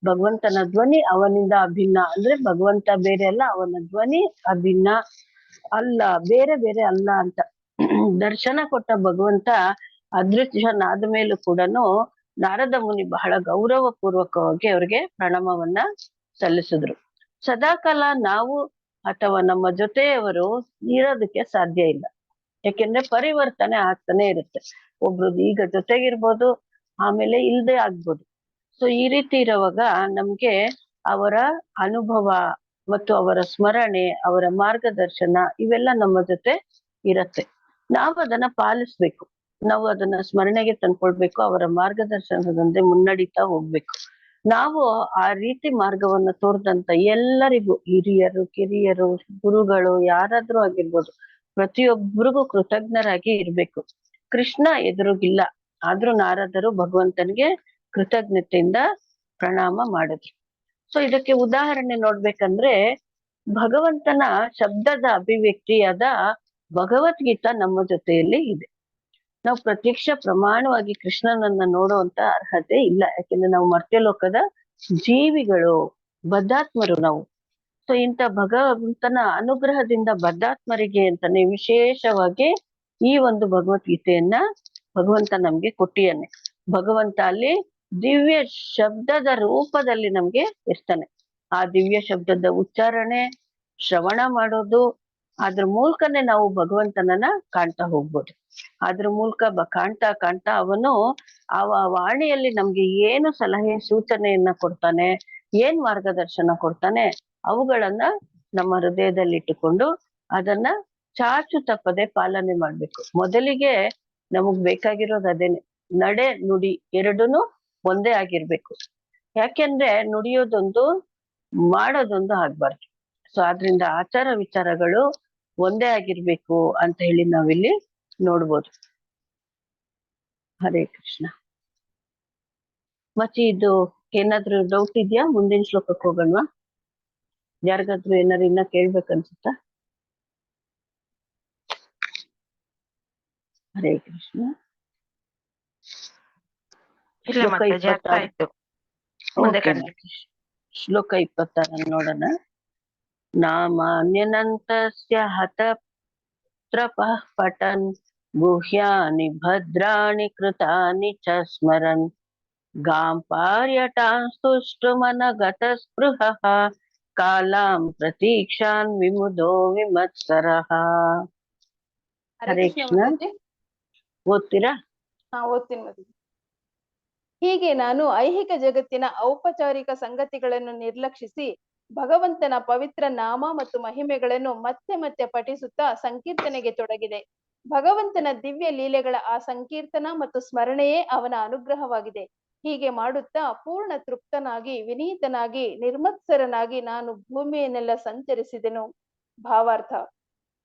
ಭಗವಂತನ ಧ್ವನಿ ಅವನಿಂದ ಅಭಿನ್ನ. ಅಂದ್ರೆ ಭಗವಂತ ಬೇರೆ ಅಲ್ಲ, ಅವನ ಧ್ವನಿ ಅಭಿನ್ನ ಅಲ್ಲ, ಬೇರೆ ಬೇರೆ ಅಲ್ಲ ಅಂತ ದರ್ಶನ ಕೊಟ್ಟ ಭಗವಂತ ಅದೃಶ್ಯನಾದ ಮೇಲೂ ಕೂಡ ನಾರದ ಮುನಿ ಬಹಳ ಗೌರವ ಪೂರ್ವಕವಾಗಿ ಅವ್ರಿಗೆ ಪ್ರಣಾಮವನ್ನ ಸಲ್ಲಿಸಿದ್ರು. ಸದಾಕಾಲ ನಾವು ಅಥವಾ ನಮ್ಮ ಜೊತೆಯವರು ಇರೋದಕ್ಕೆ ಸಾಧ್ಯ ಇಲ್ಲ. ಯಾಕೆಂದ್ರೆ ಪರಿವರ್ತನೆ ಆಗ್ತಾನೆ ಇರುತ್ತೆ. ಒಬ್ರು ಈಗ ಜೊತೆಗಿರ್ಬೋದು, ಆಮೇಲೆ ಇಲ್ದೆ ಆಗ್ಬೋದು. ಸೊ ಈ ರೀತಿ ಇರುವಾಗ ನಮ್ಗೆ ಅವರ ಅನುಭವ ಮತ್ತು ಅವರ ಸ್ಮರಣೆ, ಅವರ ಮಾರ್ಗದರ್ಶನ ಇವೆಲ್ಲ ನಮ್ಮ ಜೊತೆ ಇರತ್ತೆ. ನಾವು ಅದನ್ನ ಪಾಲಿಸ್ಬೇಕು, ನಾವು ಅದನ್ನ ಸ್ಮರಣೆಗೆ ತಂದ್ಕೊಳ್ಬೇಕು, ಅವರ ಮಾರ್ಗದರ್ಶನದಂತೆ ಮುನ್ನಡೀತಾ ಹೋಗ್ಬೇಕು. ನಾವು ಆ ರೀತಿ ಮಾರ್ಗವನ್ನ ತೋರ್ದಂತ ಎಲ್ಲರಿಗೂ, ಹಿರಿಯರು, ಕಿರಿಯರು, ಗುರುಗಳು ಯಾರಾದ್ರೂ ಆಗಿರ್ಬೋದು, ಪ್ರತಿಯೊಬ್ಬರಿಗೂ ಕೃತಜ್ಞರಾಗಿ ಇರ್ಬೇಕು. ಕೃಷ್ಣ ಎದುರುಗಿಲ್ಲ, ಆದ್ರೂ ನಾರದರು ಭಗವಂತನಿಗೆ ಕೃತಜ್ಞತೆಯಿಂದ ಪ್ರಣಾಮ ಮಾಡಿದ್ರು. ಸೊ ಇದಕ್ಕೆ ಉದಾಹರಣೆ ನೋಡ್ಬೇಕಂದ್ರೆ ಭಗವಂತನ ಶಬ್ದದ ಅಭಿವ್ಯಕ್ತಿಯಾದ ಭಗವದ್ಗೀತಾ ನಮ್ಮ ಜೊತೆಯಲ್ಲಿ ಇದೆ. ನಾವು ಪ್ರತ್ಯಕ್ಷ ಪ್ರಮಾಣವಾಗಿ ಕೃಷ್ಣನನ್ನ ನೋಡುವಂತ ಅರ್ಹತೆ ಇಲ್ಲ, ಯಾಕೆಂದ್ರೆ ನಾವು ಮರ್ತ್ಯಲೋಕದ ಜೀವಿಗಳು, ಬದ್ಧಾತ್ಮರು ನಾವು. ಸೊ ಇಂಥ ಭಗವಂತನ ಅನುಗ್ರಹದಿಂದ ಬದ್ಧಾತ್ಮರಿಗೆ ಅಂತಾನೆ ವಿಶೇಷವಾಗಿ ಈ ಒಂದು ಭಗವದ್ಗೀತೆಯನ್ನ ಭಗವಂತ ನಮ್ಗೆ ಕೊಟ್ಟಿಯಾನೆ. ಭಗವಂತ ಅಲ್ಲಿ ದಿವ್ಯ ಶಬ್ದದ ರೂಪದಲ್ಲಿ ನಮ್ಗೆ ಇರ್ತಾನೆ. ಆ ದಿವ್ಯ ಶಬ್ದದ ಉಚ್ಚಾರಣೆ, ಶ್ರವಣ ಮಾಡೋದು, ಅದ್ರ ಮೂಲಕನೇ ನಾವು ಭಗವಂತನನ್ನ ಕಾಣ್ತಾ ಹೋಗ್ಬೋದು. ಅದ್ರ ಮೂಲಕ ಕಾಣ್ತಾ ಕಾಣ್ತಾ ಅವನು ಆ ವಾಣಿಯಲ್ಲಿ ನಮ್ಗೆ ಏನು ಸಲಹೆ ಸೂಚನೆಯನ್ನ ಕೊಡ್ತಾನೆ, ಏನ್ ಮಾರ್ಗದರ್ಶನ ಕೊಡ್ತಾನೆ, ಅವುಗಳನ್ನ ನಮ್ಮ ಹೃದಯದಲ್ಲಿ ಇಟ್ಟುಕೊಂಡು ಅದನ್ನ ಚಾಚು ತಪ್ಪದೆ ಪಾಲನೆ ಮಾಡ್ಬೇಕು. ಮೊದಲಿಗೆ ನಮಗ್ ಬೇಕಾಗಿರೋದು ಅದೇನೆ, ನಡೆ ನುಡಿ ಎರಡೂನು ಒಂದೇ ಆಗಿರ್ಬೇಕು. ಯಾಕೆಂದ್ರೆ ನುಡಿಯೋದೊಂದು, ಮಾಡೋದೊಂದು ಆಗ್ಬಾರ್ದು. ಸೊ ಆದ್ರಿಂದ ಆಚಾರ ವಿಚಾರಗಳು ಒಂದೇ ಆಗಿರ್ಬೇಕು ಅಂತ ಹೇಳಿ ನಾವಿಲ್ಲಿ ನೋಡ್ಬೋದು. ಹರೇ ಕೃಷ್ಣ. ಮತ್ತೆ ಇದು ಏನಾದ್ರೂ ಡೌಟ್ ಇದೆಯಾ? ಮುಂದಿನ ಶ್ಲೋಕಕ್ಕೆ ಹೋಗೋಣವಾ? ಯಾರಿಗಾದ್ರೂ ಏನಾದ್ರು ಇನ್ನ ಕೇಳ್ಬೇಕನ್ಸುತ್ತಾ? ಹರೇ ಕೃಷ್ಣ. ಇಲ್ಲ ಶ್ಲೋಕ ಮಾತಾಜಿ, ಅರ್ಥ 26. ಆಯ್ತು. ಮುಂದೆ Okay, ಕಂಟಿನ್ಯೂ. ಶ್ಲೋಕ 26 ನೋಡೋಣ. ನಾಮಾನ್ಯನಂತಸ್ಯ ಹತತ್ರಪಃ ಪಠನ್ ಗುಹ್ಯಾನಿ ಭದ್ರಾಣಿ ಕೃತಾನಿ ಚ ಸ್ಮರನ್ ಗಾಂಪಾರ್ಯಟಾನ್ ಸ್ತುಷ್ಟುಮನಗತ ಸ್ಪೃಹಃ ಕಾಲಾಂ ಪ್ರತೀಕ್ಷಾನ್ ವಿಮುದೋ ವಿಮತ್ಸರಃ. ಹರೇ ಕೃಷ್ಣ. ಓದ್ತೀರಾ? ಹಾ, ಓದ್ತೀನಿ ಮಾತಾಜಿ. ಹೀಗೆ ನಾನು ಐಹಿಕ ಜಗತ್ತಿನ ಔಪಚಾರಿಕ ಸಂಗತಿಗಳನ್ನು ನಿರ್ಲಕ್ಷಿಸಿ ಭಗವಂತನ ಪವಿತ್ರ ನಾಮ ಮತ್ತು ಮಹಿಮೆಗಳನ್ನು ಮತ್ತೆ ಮತ್ತೆ ಪಠಿಸುತ್ತಾ ಸಂಕೀರ್ತನೆಗೆ ತೊಡಗಿದೆ. ಭಗವಂತನ ದಿವ್ಯ ಲೀಲೆಗಳ ಆ ಸಂಕೀರ್ತನ ಮತ್ತು ಸ್ಮರಣೆಯೇ ಅವನ ಅನುಗ್ರಹವಾಗಿದೆ. ಹೀಗೆ ಮಾಡುತ್ತಾ ಪೂರ್ಣ ತೃಪ್ತನಾಗಿ ವಿನೀತನಾಗಿ ನಿರ್ಮತ್ಸರನಾಗಿ ನಾನು ಭೂಮಿಯನ್ನೆಲ್ಲ ಸಂಚರಿಸಿದೆನು. ಭಾವಾರ್ಥ: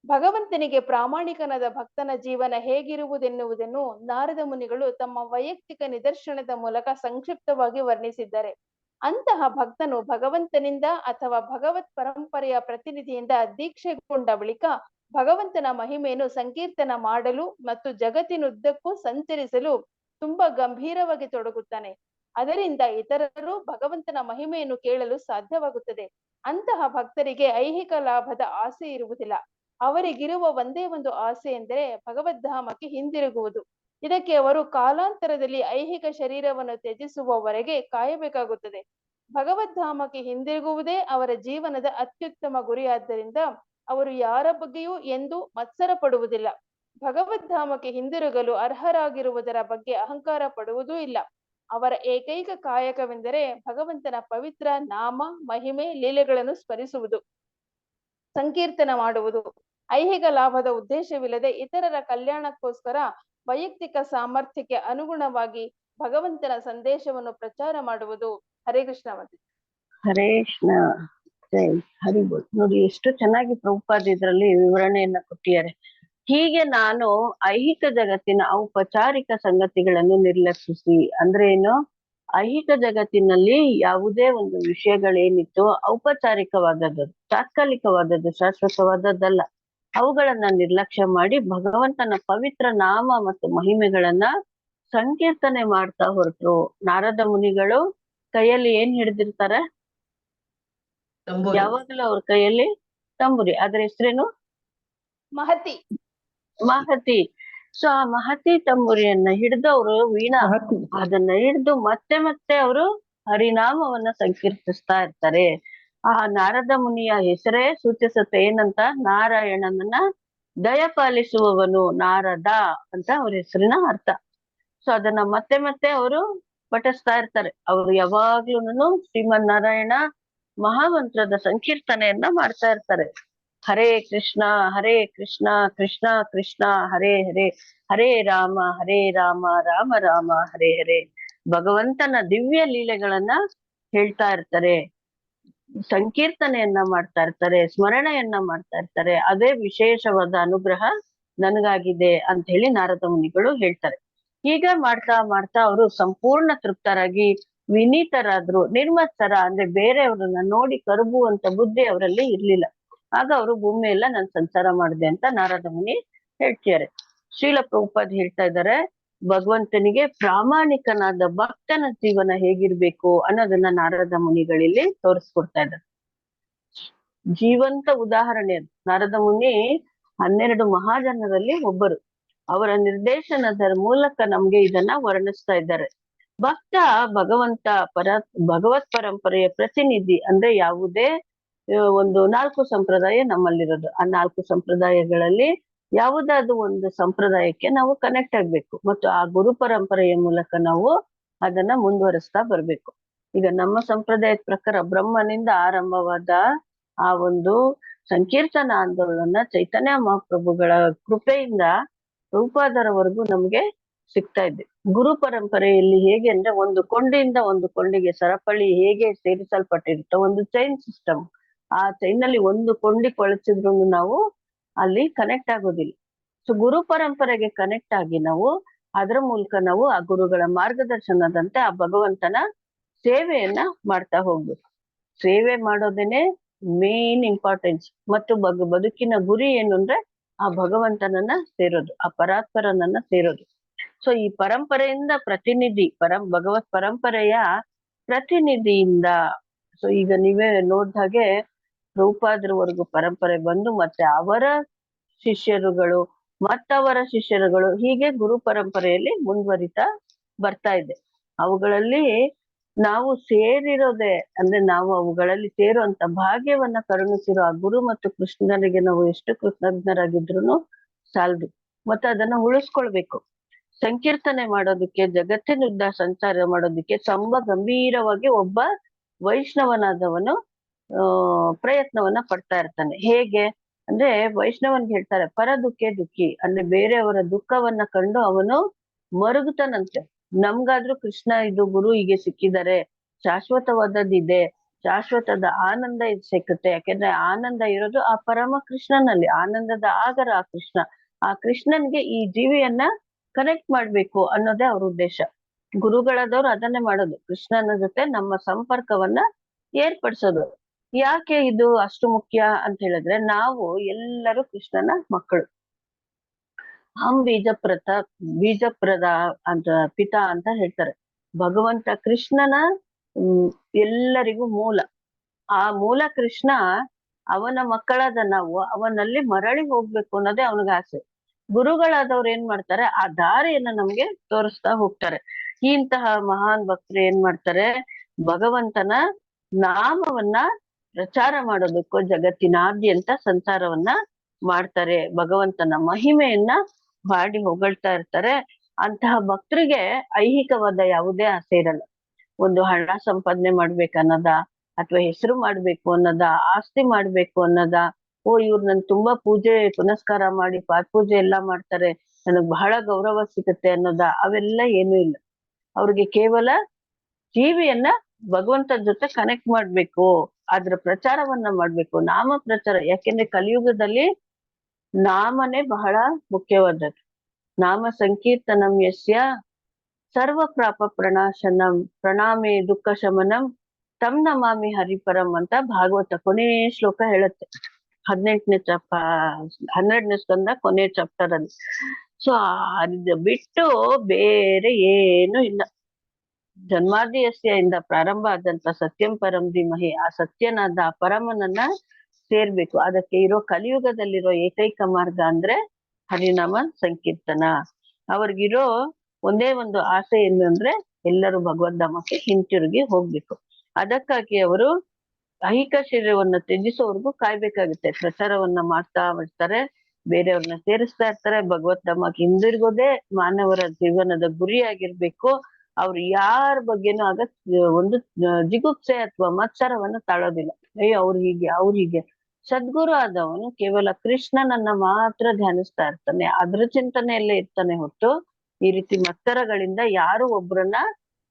ಭಗವಂತನಿಗೆ ಪ್ರಾಮಾಣಿಕನಾದ ಭಕ್ತನ ಜೀವನ ಹೇಗಿರುವುದೆನ್ನುವುದನ್ನು ನಾರದ ಮುನಿಗಳು ತಮ್ಮ ವೈಯಕ್ತಿಕ ನಿದರ್ಶನದ ಮೂಲಕ ಸಂಕ್ಷಿಪ್ತವಾಗಿ ವರ್ಣಿಸಿದ್ದಾರೆ. ಅಂತಹ ಭಕ್ತನು ಭಗವಂತನಿಂದ ಅಥವಾ ಭಗವತ್ ಪರಂಪರೆಯ ಪ್ರತಿನಿಧಿಯಿಂದ ದೀಕ್ಷೆಗೊಂಡ ಬಳಿಕ ಭಗವಂತನ ಮಹಿಮೆಯನ್ನು ಸಂಕೀರ್ತನ ಮಾಡಲು ಮತ್ತು ಜಗತ್ತಿನುದ್ದಕ್ಕೂ ಸಂಚರಿಸಲು ತುಂಬಾ ಗಂಭೀರವಾಗಿ ತೊಡಗುತ್ತಾನೆ. ಅದರಿಂದ ಇತರರು ಭಗವಂತನ ಮಹಿಮೆಯನ್ನು ಕೇಳಲು ಸಾಧ್ಯವಾಗುತ್ತದೆ. ಅಂತಹ ಭಕ್ತರಿಗೆ ಐಹಿಕ ಲಾಭದ ಆಸೆ ಇರುವುದಿಲ್ಲ. ಅವರಿಗಿರುವ ಒಂದೇ ಒಂದು ಆಸೆ ಎಂದರೆ ಭಗವದ್ಧಾಮಕ್ಕೆ ಹಿಂದಿರುಗುವುದು. ಇದಕ್ಕೆ ಅವರು ಕಾಲಾಂತರದಲ್ಲಿ ಐಹಿಕ ಶರೀರವನ್ನು ತ್ಯಜಿಸುವವರೆಗೆ ಕಾಯಬೇಕಾಗುತ್ತದೆ. ಭಗವದ್ಧಾಮಕ್ಕೆ ಹಿಂದಿರುಗುವುದೇ ಅವರ ಜೀವನದ ಅತ್ಯುತ್ತಮ ಗುರಿಯಾದ್ದರಿಂದ ಅವರು ಯಾರ ಬಗ್ಗೆಯೂ ಎಂದೂ ಮತ್ಸರ ಪಡುವುದಿಲ್ಲ. ಭಗವದ್ಧಾಮಕ್ಕೆ ಹಿಂದಿರುಗಲು ಅರ್ಹರಾಗಿರುವುದರ ಬಗ್ಗೆ ಅಹಂಕಾರ ಪಡುವುದೂ ಇಲ್ಲ. ಅವರ ಏಕೈಕ ಕಾಯಕವೆಂದರೆ ಭಗವಂತನ ಪವಿತ್ರ ನಾಮ ಮಹಿಮೆ ಲೀಲೆಗಳನ್ನು ಸ್ಮರಿಸುವುದು, ಸಂಕೀರ್ತನ ಮಾಡುವುದು. ಐಹಿಕ ಲಾಭದ ಉದ್ದೇಶವಿಲ್ಲದೆ ಇತರರ ಕಲ್ಯಾಣಕ್ಕೋಸ್ಕರ ವೈಯಕ್ತಿಕ ಸಾಮರ್ಥ್ಯಕ್ಕೆ ಅನುಗುಣವಾಗಿ ಭಗವಂತನ ಸಂದೇಶವನ್ನು ಪ್ರಚಾರ ಮಾಡುವುದು. ಹರೇ ಕೃಷ್ಣ ಮಾತೆ. ಹರೇ ಕೃಷ್ಣ. ಜೈ ಹರಿ ಬೋಲ್. ನೋಡಿ ಎಷ್ಟು ಚೆನ್ನಾಗಿ ಪ್ರಭುಪಾದ ಇದ್ರಲ್ಲಿ ವಿವರಣೆಯನ್ನ ಕೊಟ್ಟಿದ್ದಾರೆ. ಹೀಗೆ ನಾನು ಐಹಿಕ ಜಗತ್ತಿನ ಔಪಚಾರಿಕ ಸಂಗತಿಗಳನ್ನು ನಿರ್ಲಕ್ಷಿಸಿ ಅಂದ್ರೆ ಏನು, ಐಹಿಕ ಜಗತ್ತಿನಲ್ಲಿ ಯಾವುದೇ ಒಂದು ವಿಷಯಗಳೇನಿತ್ತು ಔಪಚಾರಿಕವಾದದ್ದು, ತಾತ್ಕಾಲಿಕವಾದದ್ದು, ಶಾಶ್ವತವಾದದ್ದಲ್ಲ, ಅವುಗಳನ್ನ ನಿರ್ಲಕ್ಷ್ಯ ಮಾಡಿ ಭಗವಂತನ ಪವಿತ್ರ ನಾಮ ಮತ್ತು ಮಹಿಮೆಗಳನ್ನ ಸಂಕೀರ್ತನೆ ಮಾಡ್ತಾ ಹೊರಟ್ರು. ನಾರದ ಮುನಿಗಳು ಕೈಯಲ್ಲಿ ಏನ್ ಹಿಡಿದಿರ್ತಾರೆ? ತಂಬೂರಿ. ಯಾವಾಗ್ಲೂ ಅವ್ರ ಕೈಯಲ್ಲಿ ತಂಬುರಿ. ಅದ್ರ ಹೆಸರೇನು? ಮಹತಿ. ಮಹತಿ. ಸೊ ಆ ಮಹತಿ ತಂಬುರಿಯನ್ನ ಹಿಡಿದು ಅವರು ವೀಣಾ ಅದನ್ನ ಹಿಡಿದು ಮತ್ತೆ ಮತ್ತೆ ಅವರು ಹರಿನಾಮವನ್ನ ಸಂಕೀರ್ತಿಸ್ತಾ ಇರ್ತಾರೆ. ಆ ನಾರದ ಮುನಿಯ ಹೆಸರೇ ಸೂಚಿಸುತ್ತೆ ಏನಂತ? ನಾರಾಯಣನನ್ನ ದಯಪಾಲಿಸುವವನು ನಾರದ ಅಂತ ಅವ್ರ ಹೆಸರಿನ ಅರ್ಥ. ಸೊ ಅದನ್ನ ಮತ್ತೆ ಮತ್ತೆ ಅವರು ಪಠಿಸ್ತಾ ಇರ್ತಾರೆ. ಅವರು ಯಾವಾಗ್ಲೂನು ಶ್ರೀಮನ್ನಾರಾಯಣ ಮಹಾಮಂತ್ರದ ಸಂಕೀರ್ತನೆಯನ್ನ ಮಾಡ್ತಾ ಇರ್ತಾರೆ. ಹರೇ ಕೃಷ್ಣ ಕೃಷ್ಣ ಕೃಷ್ಣ ಹರೇ ಹರೇ, ಹರೇ ರಾಮ ರಾಮ ರಾಮ ಹರೇ ಹರೇ. ಭಗವಂತನ ದಿವ್ಯ ಲೀಲೆಗಳನ್ನ ಹೇಳ್ತಾ ಇರ್ತಾರೆ, ಸಂಕೀರ್ತನೆಯನ್ನ ಮಾಡ್ತಾ ಇರ್ತಾರೆ, ಸ್ಮರಣೆಯನ್ನ ಮಾಡ್ತಾ ಇರ್ತಾರೆ. ಅದೇ ವಿಶೇಷವಾದ ಅನುಗ್ರಹ ನನಗಾಗಿದೆ ಅಂತ ಹೇಳಿ ನಾರದ ಮುನಿಗಳು ಹೇಳ್ತಾರೆ. ಹೀಗ ಮಾಡ್ತಾ ಮಾಡ್ತಾ ಅವರು ಸಂಪೂರ್ಣ ತೃಪ್ತರಾಗಿ ವಿನೀತರಾದ್ರು. ನಿರ್ಮತ್ಸರ ಅಂದ್ರೆ ಬೇರೆಯವ್ರನ್ನ ನೋಡಿ ಕರುಬುವಂತ ಬುದ್ಧಿ ಅವರಲ್ಲಿ ಇರ್ಲಿಲ್ಲ. ಆಗ ಅವರು ಭೂಮಿಯೆಲ್ಲ ನಾನು ಸಂಚಾರ ಮಾಡಿದೆ ಅಂತ ನಾರದ ಮುನಿ ಹೇಳ್ತಿದ್ದಾರೆ. ಶ್ರೀಲ ಪ್ರಭುಪಾದ್ ಹೇಳ್ತಾ ಇದ್ದಾರೆ, ಭಗವಂತನಿಗೆ ಪ್ರಾಮಾಣಿಕನಾದ ಭಕ್ತನ ಜೀವನ ಹೇಗಿರ್ಬೇಕು ಅನ್ನೋದನ್ನ ನಾರದ ಮುನಿಗಳಲ್ಲಿ ತೋರಿಸ್ಕೊಡ್ತಾ ಇದ್ದಾರೆ. ಜೀವಂತ ಉದಾಹರಣೆ ಅದು. ನಾರದ ಮುನಿ 12 ಮಹಾಜನರಲ್ಲಿ ಒಬ್ಬರು. ಅವರ ನಿರ್ದೇಶನದ ಮೂಲಕ ನಮ್ಗೆ ಇದನ್ನ ವರ್ಣಿಸ್ತಾ ಇದ್ದಾರೆ. ಭಕ್ತ ಭಗವತ್ ಪರಂಪರೆಯ ಪ್ರತಿನಿಧಿ ಅಂದ್ರೆ ಯಾವುದೇ ಒಂದು 4 ಸಂಪ್ರದಾಯ ನಮ್ಮಲ್ಲಿರೋದು. ಆ 4 ಸಂಪ್ರದಾಯಗಳಲ್ಲಿ ಯಾವುದಾದ್ರು ಒಂದು ಸಂಪ್ರದಾಯಕ್ಕೆ ನಾವು ಕನೆಕ್ಟ್ ಆಗ್ಬೇಕು ಮತ್ತು ಆ ಗುರು ಪರಂಪರೆಯ ಮೂಲಕ ನಾವು ಅದನ್ನ ಮುಂದುವರಿಸ್ತಾ ಬರ್ಬೇಕು. ಈಗ ನಮ್ಮ ಸಂಪ್ರದಾಯದ ಪ್ರಕಾರ ಬ್ರಹ್ಮನಿಂದ ಆರಂಭವಾದ ಆ ಒಂದು ಸಂಕೀರ್ತನ ಆಂದೋಲನ ಚೈತನ್ಯ ಮಹಾಪ್ರಭುಗಳ ಕೃಪೆಯಿಂದ ರೂಪಾದರವರೆಗೂ ನಮ್ಗೆ ಸಿಗ್ತಾ ಇದೆ. ಗುರು ಪರಂಪರೆಯಲ್ಲಿ ಹೇಗೆ ಅಂದ್ರೆ ಒಂದು ಕೊಂಡಿಯಿಂದ ಒಂದು ಕೊಂಡಿಗೆ ಸರಪಳಿ ಹೇಗೆ ಸೇರಿಸಲ್ಪಟ್ಟಿರುತ್ತೋ ಒಂದು ಚೈನ್ ಸಿಸ್ಟಮ್, ಆ ಚೈನ್ ಅಲ್ಲಿ ಒಂದು ಕೊಂಡಿ ಕೊಳಚಿದ್ರು ನಾವು ಅಲ್ಲಿ ಕನೆಕ್ಟ್ ಆಗೋದಿಲ್ಲ. ಸೊ ಗುರು ಪರಂಪರೆಗೆ ಕನೆಕ್ಟ್ ಆಗಿ ನಾವು ಅದರ ಮೂಲಕ ನಾವು ಆ ಗುರುಗಳ ಮಾರ್ಗದರ್ಶನದಂತೆ ಆ ಭಗವಂತನ ಸೇವೆಯನ್ನ ಮಾಡ್ತಾ ಹೋಗ್ಬೇಕು. ಸೇವೆ ಮಾಡೋದೇನೆ ಮೇನ್ ಇಂಪಾರ್ಟೆನ್ಸ್. ಮತ್ತು ಬದುಕಿನ ಗುರಿ ಏನು ಅಂದ್ರೆ ಆ ಭಗವಂತನನ್ನ ಸೇರೋದು, ಆ ಪರಾತ್ಪರನನ್ನ ಸೇರೋದು. ಸೊ ಈ ಪರಂಪರೆಯಿಂದ ಭಗವತ್ ಪರಂಪರೆಯ ಪ್ರತಿನಿಧಿಯಿಂದ, ಸೊ ಈಗ ನೀವೇ ನೋಡ್ದ ಹಾಗೆ ರೂಪಾದ್ರವರೆಗೂ ಪರಂಪರೆ ಬಂದು ಮತ್ತೆ ಅವರ ಶಿಷ್ಯರುಗಳು ಮತ್ತವರ ಶಿಷ್ಯರುಗಳು ಹೀಗೆ ಗುರು ಪರಂಪರೆಯಲ್ಲಿ ಮುಂದುವರಿತಾ ಬರ್ತಾ ಇದೆ. ಅವುಗಳಲ್ಲಿ ನಾವು ಸೇರಿರೋದೆ ಅಂದ್ರೆ ನಾವು ಅವುಗಳಲ್ಲಿ ಸೇರುವಂತ ಭಾಗ್ಯವನ್ನ ಕರುಣಿಸಿರೋ ಆ ಗುರು ಮತ್ತು ಕೃಷ್ಣನಿಗೆ ನಾವು ಎಷ್ಟು ಕೃತಜ್ಞರಾಗಿದ್ರು ಸಾಲದು. ಮತ್ತೆ ಅದನ್ನ ಉಳಿಸ್ಕೊಳ್ಬೇಕು. ಸಂಕೀರ್ತನೆ ಮಾಡೋದಕ್ಕೆ, ಜಗತ್ತಿನುದ್ದ ಸಂಚಾರ ಮಾಡೋದಕ್ಕೆ ತುಂಬಾ ಗಂಭೀರವಾಗಿ ಒಬ್ಬ ವೈಷ್ಣವನಾದವನು ಪ್ರಯತ್ನವನ್ನ ಪಡ್ತಾ ಇರ್ತಾನೆ. ಹೇಗೆ ಅಂದ್ರೆ ವೈಷ್ಣವನ್ಗೆ ಹೇಳ್ತಾರೆ ಪರ ದುಃಖೆ ದುಃಖಿ, ಅಂದ್ರೆ ಬೇರೆಯವರ ದುಃಖವನ್ನ ಕಂಡು ಅವನು ಮರುಗುತ್ತಾನಂತೆ. ನಮ್ಗಾದ್ರೂ ಕೃಷ್ಣ ಇದು ಗುರು ಹೀಗೆ ಸಿಕ್ಕಿದ್ದಾರೆ, ಶಾಶ್ವತವಾದದ್ದಿದೆ, ಶಾಶ್ವತದ ಆನಂದ ಇದು ಸಿಕ್ಕುತ್ತೆ. ಯಾಕೆಂದ್ರೆ ಆನಂದ ಇರೋದು ಆ ಪರಮ ಕೃಷ್ಣನಲ್ಲಿ, ಆನಂದದ ಆಗರ ಆ ಕೃಷ್ಣ. ಆ ಕೃಷ್ಣನ್ಗೆ ಈ ಜೀವಿಯನ್ನ ಕನೆಕ್ಟ್ ಮಾಡ್ಬೇಕು ಅನ್ನೋದೇ ಅವ್ರ ಉದ್ದೇಶ. ಗುರುಗಳಾದವ್ರು ಅದನ್ನೇ ಮಾಡೋದು, ಕೃಷ್ಣನ ಜೊತೆ ನಮ್ಮ ಸಂಪರ್ಕವನ್ನ ಏರ್ಪಡಿಸೋದು. ಯಾಕೆ ಇದು ಅಷ್ಟು ಮುಖ್ಯ ಅಂತ ಹೇಳಿದ್ರೆ, ನಾವು ಎಲ್ಲರೂ ಕೃಷ್ಣನ ಮಕ್ಕಳು. ಬೀಜಪ್ರದ ಅಂತ ಪಿತಾ ಅಂತ ಹೇಳ್ತಾರೆ. ಭಗವಂತ ಕೃಷ್ಣನ ಎಲ್ಲರಿಗೂ ಮೂಲ. ಆ ಮೂಲ ಕೃಷ್ಣ ಅವನ ಮಕ್ಕಳಾದ ನಾವು ಅವನಲ್ಲಿ ಮರಳಿ ಹೋಗ್ಬೇಕು ಅನ್ನೋದೇ ಅವನಿಗೆ ಆಸೆ. ಗುರುಗಳಾದವ್ರು ಏನ್ ಮಾಡ್ತಾರೆ, ಆ ದಾರಿಯನ್ನ ನಮ್ಗೆ ತೋರಿಸ್ತಾ ಹೋಗ್ತಾರೆ. ಇಂತಹ ಮಹಾನ್ ಭಕ್ತರು ಏನ್ ಮಾಡ್ತಾರೆ, ಭಗವಂತನ ನಾಮವನ್ನ ಪ್ರಚಾರ ಮಾಡೋದಕ್ಕೂ ಜಗತ್ತಿನಾದ್ಯಂತ ಸಂಚಾರವನ್ನ ಮಾಡ್ತಾರೆ, ಭಗವಂತನ ಮಹಿಮೆಯನ್ನ ಹಾಡಿ ಹೊಗಳ್ತಾ ಇರ್ತಾರೆ. ಅಂತಹ ಭಕ್ತರಿಗೆ ಐಹಿಕವಾದ ಯಾವುದೇ ಆಸೆ ಇರಲ್ಲ. ಒಂದು ಹಣ ಸಂಪಾದನೆ ಮಾಡ್ಬೇಕನ್ನೋದ, ಅಥವಾ ಹೆಸರು ಮಾಡ್ಬೇಕು ಅನ್ನೋದ, ಆಸ್ತಿ ಮಾಡ್ಬೇಕು ಅನ್ನೋದ, ಇವ್ರು ನನ್ ತುಂಬಾ ಪೂಜೆ ಪುನಸ್ಕಾರ ಮಾಡಿ ಪಾತ್ಪೂಜೆ ಎಲ್ಲಾ ಮಾಡ್ತಾರೆ, ನನಗ್ ಬಹಳ ಗೌರವ ಸಿಗುತ್ತೆ ಅನ್ನೋದ, ಅವೆಲ್ಲ ಏನೂ ಇಲ್ಲ. ಅವ್ರಿಗೆ ಕೇವಲ ಜೀವಿಯನ್ನ ಭಗವಂತನ ಜೊತೆ ಕನೆಕ್ಟ್ ಮಾಡ್ಬೇಕು, ಅದ್ರ ಪ್ರಚಾರವನ್ನ ಮಾಡ್ಬೇಕು, ನಾಮ ಪ್ರಚಾರ. ಯಾಕೆಂದ್ರೆ ಕಲಿಯುಗದಲ್ಲಿ ನಾಮನೇ ಬಹಳ ಮುಖ್ಯವಾದದ್ದು. ನಾಮ ಸಂಕೀರ್ತನಂ ಯಸ್ಯ ಸರ್ವ ಪಾಪ ಪ್ರಣಾಶನಂ ಪ್ರಣಾಮೇ ದುಃಖ ಶಮನಂ ತಮ್ ನಮಾಮಿ ಹರಿಪರಂ ಅಂತ ಭಾಗವತ ಕೊನೆ ಶ್ಲೋಕ ಹೇಳುತ್ತೆ. 12ನೇ ಸ್ಕಂದ ಕೊನೆ ಚಾಪ್ಟರ್ ಅಲ್ಲಿ. ಸೊ ಅದ್ ಬಿಟ್ಟು ಬೇರೆ ಏನು ಇಲ್ಲ. ಜನ್ಮಾದ್ಯಸ್ಯ ಇಂದ ಪ್ರಾರಂಭ ಆದಂತ ಸತ್ಯಂ ಪರಂ ಧೀಮಹಿ, ಆ ಸತ್ಯನಾದ ಆ ಪರಮನನ್ನ ಸೇರ್ಬೇಕು. ಅದಕ್ಕೆ ಇರೋ ಕಲಿಯುಗದಲ್ಲಿರೋ ಏಕೈಕ ಮಾರ್ಗ ಅಂದ್ರೆ ಹರಿನಾಮ ಸಂಕೀರ್ತನ. ಅವ್ರಿಗಿರೋ ಒಂದೇ ಒಂದು ಆಸೆ ಏನು ಅಂದ್ರೆ ಎಲ್ಲರೂ ಭಗವದ್ಧಾಮಕ್ಕೆ ಹಿಂತಿರುಗಿ ಹೋಗ್ಬೇಕು. ಅದಕ್ಕಾಗಿ ಅವರು ಐಹಿಕ ಶರೀರವನ್ನ ತ್ಯಜಿಸೋವರೆಗೂ ಕಾಯ್ಬೇಕಾಗುತ್ತೆ. ಪ್ರಚಾರವನ್ನ ಮಾಡ್ತಾ ಬರ್ತಾರೆ, ಬೇರೆಯವ್ರನ್ನ ಸೇರಿಸ್ತಾ ಇರ್ತಾರೆ. ಭಗವದ್ಧಾಮಕ್ಕೆ ಹಿಂದಿರುಗೋದೇ ಮಾನವರ ಜೀವನದ ಗುರಿಯಾಗಿರ್ಬೇಕು. ಅವ್ರು ಯಾರ ಬಗ್ಗೆನೂ ಆಗ ಒಂದು ಜಿಗುಪ್ಸೆ ಅಥವಾ ಮತ್ಸರವನ್ನ ತಾಳೋದಿಲ್ಲ. ಅವ್ರು ಹೀಗೆ. ಸದ್ಗುರು ಆದವನು ಕೇವಲ ಕೃಷ್ಣನನ್ನ ಮಾತ್ರ ಧ್ಯಾನಿಸ್ತಾ ಇರ್ತಾನೆ, ಅದ್ರ ಚಿಂತನೆಯಲ್ಲೇ ಇರ್ತಾನೆ ಹೊತ್ತು ಈ ರೀತಿ ಮತ್ಸರಗಳಿಂದ ಯಾರು ಒಬ್ರನ್ನ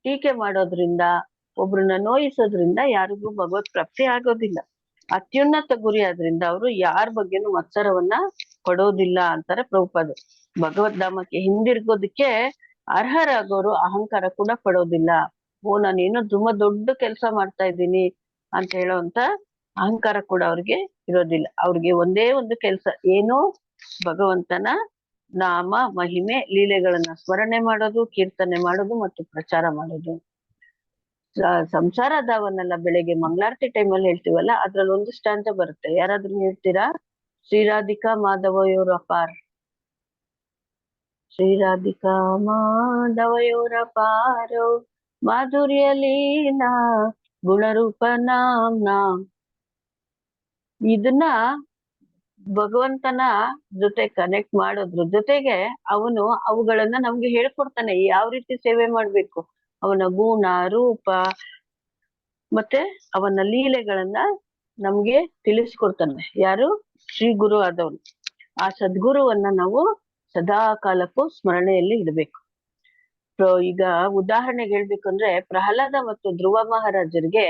ಟೀಕೆ ಮಾಡೋದ್ರಿಂದ, ಒಬ್ರನ್ನ ನೋಯಿಸೋದ್ರಿಂದ ಯಾರಿಗೂ ಭಗವತ್ ಪ್ರಾಪ್ತಿ ಆಗೋದಿಲ್ಲ. ಅತ್ಯುನ್ನತ ಗುರಿ ಆದ್ರಿಂದ ಅವರು ಯಾರ ಬಗ್ಗೆನೂ ಮತ್ಸರವನ್ನ ಪಡೋದಿಲ್ಲ ಅಂತಾರೆ ಪ್ರಭುಪಾದರು. ಭಗವದ್ಧಾಮಕ್ಕೆ ಹಿಂದಿರ್ಗೋದಕ್ಕೆ ಅರ್ಹರಾಗೋರು ಅಹಂಕಾರ ಕೂಡ ಪಡೋದಿಲ್ಲ. ನಾನೇನೋ ತುಂಬಾ ದೊಡ್ಡ ಕೆಲಸ ಮಾಡ್ತಾ ಇದ್ದೀನಿ ಅಂತ ಹೇಳೋಂತ ಅಹಂಕಾರ ಕೂಡ ಅವ್ರಿಗೆ ಇರೋದಿಲ್ಲ. ಅವ್ರಿಗೆ ಒಂದೇ ಒಂದು ಕೆಲಸ ಏನು, ಭಗವಂತನ ನಾಮ ಮಹಿಮೆ ಲೀಲೆಗಳನ್ನ ಸ್ಮರಣೆ ಮಾಡೋದು, ಕೀರ್ತನೆ ಮಾಡೋದು ಮತ್ತು ಪ್ರಚಾರ ಮಾಡೋದು. ಸಂಸಾರದವನ್ನೆಲ್ಲ ಬೆಳಿಗ್ಗೆ ಮಂಗಳಾರತಿ ಟೈಮಲ್ಲಿ ಹೇಳ್ತೀವಲ್ಲ, ಅದ್ರಲ್ಲಿ ಒಂದು ಸ್ಟಾಂಜ ಬರುತ್ತೆ. ಯಾರಾದ್ರೂ ಹೇಳ್ತೀರಾ? ಶ್ರೀರಾಧಿಕಾ ಮಾಧವಯೋರ ಅಪಾರ್, ಶ್ರೀರಾಧಿಕಾ ಮಾಧವಯೋರಪಾರೋ ಮಾಧುರ್ಯ ಲೀಲಾ ಗುಣರೂಪ ನಾಮ್ನ. ಇದನ್ನ ಭಗವಂತನ ಜೊತೆ ಕನೆಕ್ಟ್ ಮಾಡೋದ್ರ ಜೊತೆಗೆ ಅವನು ಅವುಗಳನ್ನ ನಮ್ಗೆ ಹೇಳ್ಕೊಡ್ತಾನೆ, ಯಾವ ರೀತಿ ಸೇವೆ ಮಾಡ್ಬೇಕು. ಅವನ ಗುಣ ರೂಪ ಮತ್ತೆ ಅವನ ಲೀಲೆಗಳನ್ನ ನಮ್ಗೆ ತಿಳಿಸ್ಕೊಡ್ತಾನೆ. ಯಾರು? ಶ್ರೀ ಗುರು ಆದವನು. ಆ ಸದ್ಗುರುವನ್ನ ನಾವು ಸದಾ ಕಾಲಕ್ಕೂ ಸ್ಮರಣೆಯಲ್ಲಿ ಇಡಬೇಕು. ಈಗ ಉದಾಹರಣೆಗೆ ಹೇಳ್ಬೇಕಂದ್ರೆ, ಪ್ರಹ್ಲಾದ ಮತ್ತು ಧ್ರುವ ಮಹಾರಾಜರಿಗೆ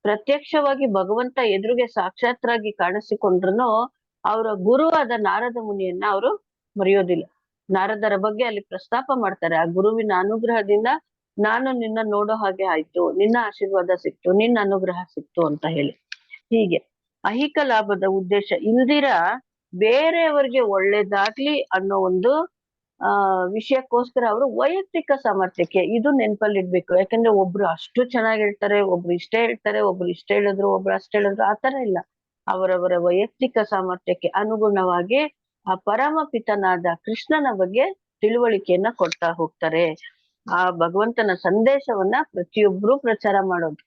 ಪ್ರತ್ಯಕ್ಷವಾಗಿ ಭಗವಂತ ಎದುರಿಗೆ ಸಾಕ್ಷಾತ್ರಾಗಿ ಕಾಣಿಸಿಕೊಂಡ್ರು ಅವರ ಗುರು ಆದ ನಾರದ ಮುನಿಯನ್ನ ಅವರು ಮರೆಯೋದಿಲ್ಲ. ನಾರದರ ಬಗ್ಗೆ ಅಲ್ಲಿ ಪ್ರಸ್ತಾಪ ಮಾಡ್ತಾರೆ. ಆ ಗುರುವಿನ ಅನುಗ್ರಹದಿಂದ ನಾನು ನಿನ್ನ ನೋಡೋ ಹಾಗೆ ಆಯ್ತು, ನಿನ್ನ ಆಶೀರ್ವಾದ ಸಿಕ್ತು, ನಿನ್ನ ಅನುಗ್ರಹ ಸಿಕ್ತು ಅಂತ ಹೇಳಿ. ಹೀಗೆ ಐಹಿಕ ಲಾಭದ ಉದ್ದೇಶ ಇಲ್ದಿರ ಬೇರೆಯವರಿಗೆ ಒಳ್ಳೇದಾಗ್ಲಿ ಅನ್ನೋ ಒಂದು ವಿಷಯಕ್ಕೋಸ್ಕರ ಅವರು ವೈಯಕ್ತಿಕ ಸಾಮರ್ಥ್ಯಕ್ಕೆ, ಇದು ನೆನ್ಪಲ್ಲಿಡ್ಬೇಕು. ಯಾಕಂದ್ರೆ ಒಬ್ರು ಅಷ್ಟು ಚೆನ್ನಾಗಿ ಹೇಳ್ತಾರೆ, ಒಬ್ರು ಇಷ್ಟೇ ಹೇಳ್ತಾರೆ, ಒಬ್ರು ಇಷ್ಟ ಹೇಳಿದ್ರು, ಒಬ್ರು ಅಷ್ಟ ಹೇಳಿದ್ರು, ಆತರ ಇಲ್ಲ. ಅವರವರ ವೈಯಕ್ತಿಕ ಸಾಮರ್ಥ್ಯಕ್ಕೆ ಅನುಗುಣವಾಗಿ ಆ ಪರಮ ಪಿತನಾದ ಕೃಷ್ಣನ ಬಗ್ಗೆ ತಿಳುವಳಿಕೆಯನ್ನ ಕೊಡ್ತಾ ಹೋಗ್ತಾರೆ. ಆ ಭಗವಂತನ ಸಂದೇಶವನ್ನ ಪ್ರತಿಯೊಬ್ರು ಪ್ರಚಾರ ಮಾಡೋದು.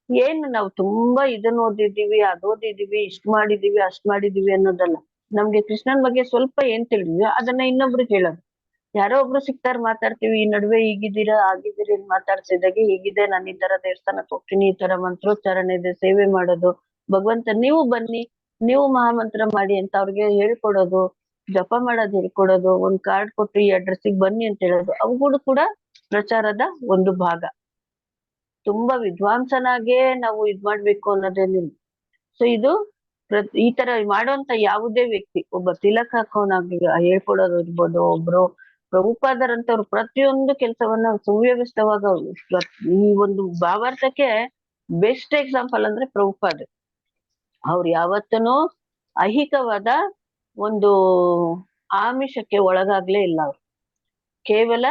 ಏನು ನಾವು ತುಂಬಾ ಇದನ್ನ ಓದಿದೀವಿ, ಅದ್ ಓದಿದೀವಿ, ಇಷ್ಟ್ ಮಾಡಿದೀವಿ, ಅಷ್ಟ್ ಮಾಡಿದೀವಿ ಅನ್ನೋದಲ್ಲ. ನಮ್ಗೆ ಕೃಷ್ಣನ್ ಬಗ್ಗೆ ಸ್ವಲ್ಪ ಏನ್ ತಿಳಿದ್ವಿ ಅದನ್ನ ಇನ್ನೊಬ್ರಿಗೆ ಹೇಳೋದು. ಯಾರೋ ಒಬ್ರು ಸಿಗ್ತಾರ, ಮಾತಾಡ್ತೀವಿ, ಈ ನಡುವೆ ಹೀಗಿದ್ದೀರಾ ಆಗಿದ್ದೀರಿ ಅಂತ ಮಾತಾಡ್ತಿದ್ದಾಗೆ, ಹೀಗಿದೆ, ನಾನು ಈ ತರ ದೇವಸ್ಥಾನಕ್ಕೆ ಹೋಗ್ತೀನಿ, ಈ ತರ ಮಂತ್ರೋಚ್ಚಾರಣೆ ಇದೆ, ಸೇವೆ ಮಾಡೋದು, ಭಗವಂತ ನೀವು ಬನ್ನಿ, ನೀವು ಮಹಾಮಂತ್ರ ಮಾಡಿ ಅಂತ ಅವ್ರಿಗೆ ಹೇಳ್ಕೊಡೋದು, ಜಪ ಮಾಡೋದು ಹೇಳ್ಕೊಡೋದು, ಒಂದ್ ಕಾರ್ಡ್ ಕೊಟ್ಟು ಈ ಅಡ್ರೆಸ್ಸಿಗೆ ಬನ್ನಿ ಅಂತ ಹೇಳೋದು, ಅವುಗಳು ಕೂಡ ಪ್ರಚಾರದ ಒಂದು ಭಾಗ. ತುಂಬಾ ವಿದ್ವಾಂಸನಾಗೇ ನಾವು ಇದ್ ಮಾಡ್ಬೇಕು ಅನ್ನೋದೇನಿಲ್ಲ. ಸೊ ಇದು ಈ ತರ ಮಾಡುವಂತ ಯಾವುದೇ ವ್ಯಕ್ತಿ, ಒಬ್ಬ ತಿಲಕ್ ಹಾಕೋನಾಗಿ ಹೇಳ್ಕೊಡೋದು ಇರ್ಬೋದು, ಒಬ್ರು ಪ್ರಭುಪಾದರಂತವ್ರು ಪ್ರತಿಯೊಂದು ಕೆಲಸವನ್ನ ಸುವ್ಯವಸ್ಥಿತವಾಗ ಈ ಒಂದು ಭಾವಾರ್ಥಕ್ಕೆ ಬೆಸ್ಟ್ ಎಕ್ಸಾಂಪಲ್ ಅಂದ್ರೆ ಪ್ರಭುಪಾದ. ಅವ್ರು ಯಾವತ್ತೂ ಐಹಿಕವಾದ ಒಂದು ಆಮಿಷಕ್ಕೆ ಒಳಗಾಗ್ಲೇ ಇಲ್ಲ. ಅವ್ರು ಕೇವಲ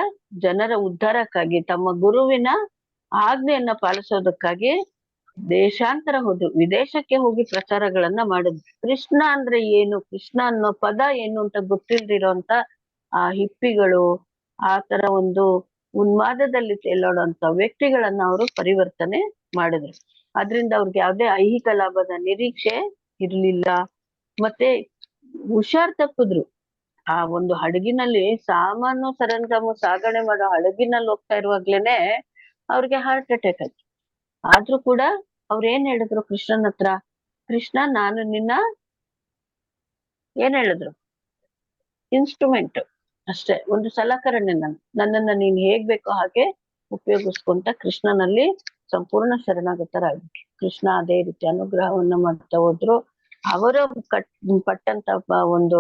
ಜನರ ಉದ್ಧಾರಕ್ಕಾಗಿ, ತಮ್ಮ ಗುರುವಿನ ಆಜ್ಞೆಯನ್ನ ಪಾಲಿಸೋದಕ್ಕಾಗಿ ದೇಶಾಂತರ ಹೋದ್ರು, ವಿದೇಶಕ್ಕೆ ಹೋಗಿ ಪ್ರಚಾರಗಳನ್ನ ಮಾಡಿದ್ರು. ಕೃಷ್ಣ ಅಂದ್ರೆ ಏನು, ಕೃಷ್ಣ ಅನ್ನೋ ಪದ ಏನು ಅಂತ ಗೊತ್ತಿಲ್ದಿರೋಂತ ಆ ಹಿಪ್ಪಿಗಳು, ಆ ತರ ಒಂದು ಉನ್ಮಾದದಲ್ಲಿ ತೇಲಾಡುವಂತ ವ್ಯಕ್ತಿಗಳನ್ನ ಅವರು ಪರಿವರ್ತನೆ ಮಾಡಿದ್ರು. ಅದ್ರಿಂದ ಅವ್ರಿಗೆ ಯಾವ್ದೇ ಐಹಿಕ ಲಾಭದ ನಿರೀಕ್ಷೆ ಇರ್ಲಿಲ್ಲ. ಮತ್ತೆ ಹುಷಾರ್ ತಪ್ಪಿದ್ರು. ಆ ಒಂದು ಹಡಗಿನಲ್ಲಿ ಸಾಮಾನು ಸರಂಜಾಮು ಸಾಗಣೆ ಮಾಡೋ ಹಡಗಿನಲ್ಲಿ ಹೋಗ್ತಾ ಇರುವಾಗ್ಲೇನೆ ಅವ್ರಿಗೆ ಹಾರ್ಟ್ ಅಟ್ಯಾಕ್ ಆಯ್ತು. ಆದ್ರೂ ಕೂಡ ಅವ್ರ ಏನ್ ಹೇಳಿದ್ರು ಕೃಷ್ಣನ್ ಹತ್ರ, ಕೃಷ್ಣ ನಾನು ನಿನ್ನ ಏನ್ ಹೇಳಿದ್ರು, ಇನ್ಸ್ಟ್ರೂಮೆಂಟ್ ಅಷ್ಟೇ, ಒಂದು ಸಲಕರಣೆ, ನನ್ನನ್ನ ನೀನ್ ಹೇಗ್ ಬೇಕೋ ಹಾಗೆ ಉಪಯೋಗಿಸ್ಕೊಂತ ಕೃಷ್ಣನಲ್ಲಿ ಸಂಪೂರ್ಣ ಶರಣಾಗತರಾಗ್ಬಿಟ್ರು. ಕೃಷ್ಣ ಅದೇ ರೀತಿ ಅನುಗ್ರಹವನ್ನ ಮಾಡ್ತಾ ಹೋದ್ರು. ಅವರ ಪಟ್ಟಂತ ಒಂದು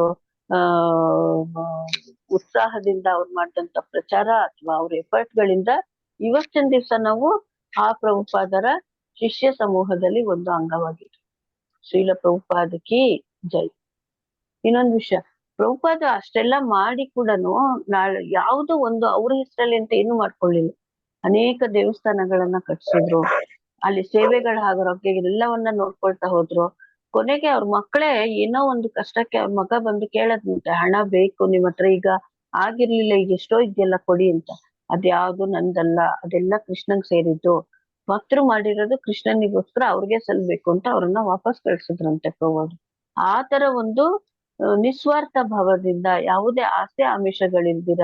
ಉತ್ಸಾಹದಿಂದ ಅವ್ರು ಮಾಡಿದಂತ ಪ್ರಚಾರ ಅಥವಾ ಅವ್ರ ಎಫರ್ಟ್ ಗಳಿಂದ ಇವತ್ತಿನ ದಿವಸ ನಾವು ಆ ಪ್ರಭುಪಾದರ ಶಿಷ್ಯ ಸಮೂಹದಲ್ಲಿ ಒಂದು ಅಂಗವಾಗಿದ್ರು. ಶ್ರೀಲ ಪ್ರಭುಪಾದಕಿ ಜೈ. ಇನ್ನೊಂದು ವಿಷಯ, ಪ್ರಭುಪಾದ ಅಷ್ಟೆಲ್ಲ ಮಾಡಿ ಕೂಡನು ನಾಳೆ ಯಾವ್ದೋ ಒಂದು ಅವ್ರ ಹೆಸರಲ್ಲಿ ಅಂತ ಏನು ಮಾಡ್ಕೊಳ್ಳಿಲ್ಲ. ಅನೇಕ ದೇವಸ್ಥಾನಗಳನ್ನ ಕಟ್ಸಿದ್ರು, ಅಲ್ಲಿ ಸೇವೆಗಳ ಆಗೋಕೆ ಎಲ್ಲವನ್ನ ನೋಡ್ಕೊಳ್ತಾ ಹೋದ್ರು. ಕೊನೆಗೆ ಅವ್ರ ಮಕ್ಕಳೇ ಏನೋ ಒಂದು ಕಷ್ಟಕ್ಕೆ ಅವ್ರ ಮಗ ಬಂದು ಕೇಳದ್ನಂತೆ, ಹಣ ಬೇಕು ನಿಮ್ ಹತ್ರ, ಈಗ ಆಗಿರ್ಲಿಲ್ಲ, ಈಗ ಎಷ್ಟೋ ಇದೆಯಲ್ಲ ಕೊಡಿ ಅಂತ. ಅದ್ಯಾವ್ದು ನಂದಲ್ಲ, ಅದೆಲ್ಲ ಕೃಷ್ಣಂಗ್ ಸೇರಿದ್ದು, ಭಕ್ತರು ಮಾಡಿರೋದು ಕೃಷ್ಣನಿಗೋಸ್ಕರ ಅವ್ರಿಗೆ ಸಲ್ಬೇಕು ಅಂತ ಅವ್ರನ್ನ ವಾಪಸ್ ಕಳ್ಸಿದ್ರಂತೆ ಪ್ರಭುಪಾದರು. ಆ ತರ ಒಂದು ನಿಸ್ವಾರ್ಥ ಭಾವದಿಂದ, ಯಾವುದೇ ಆಸೆ ಆಮಿಷಗಳಿಲ್ದಿರ,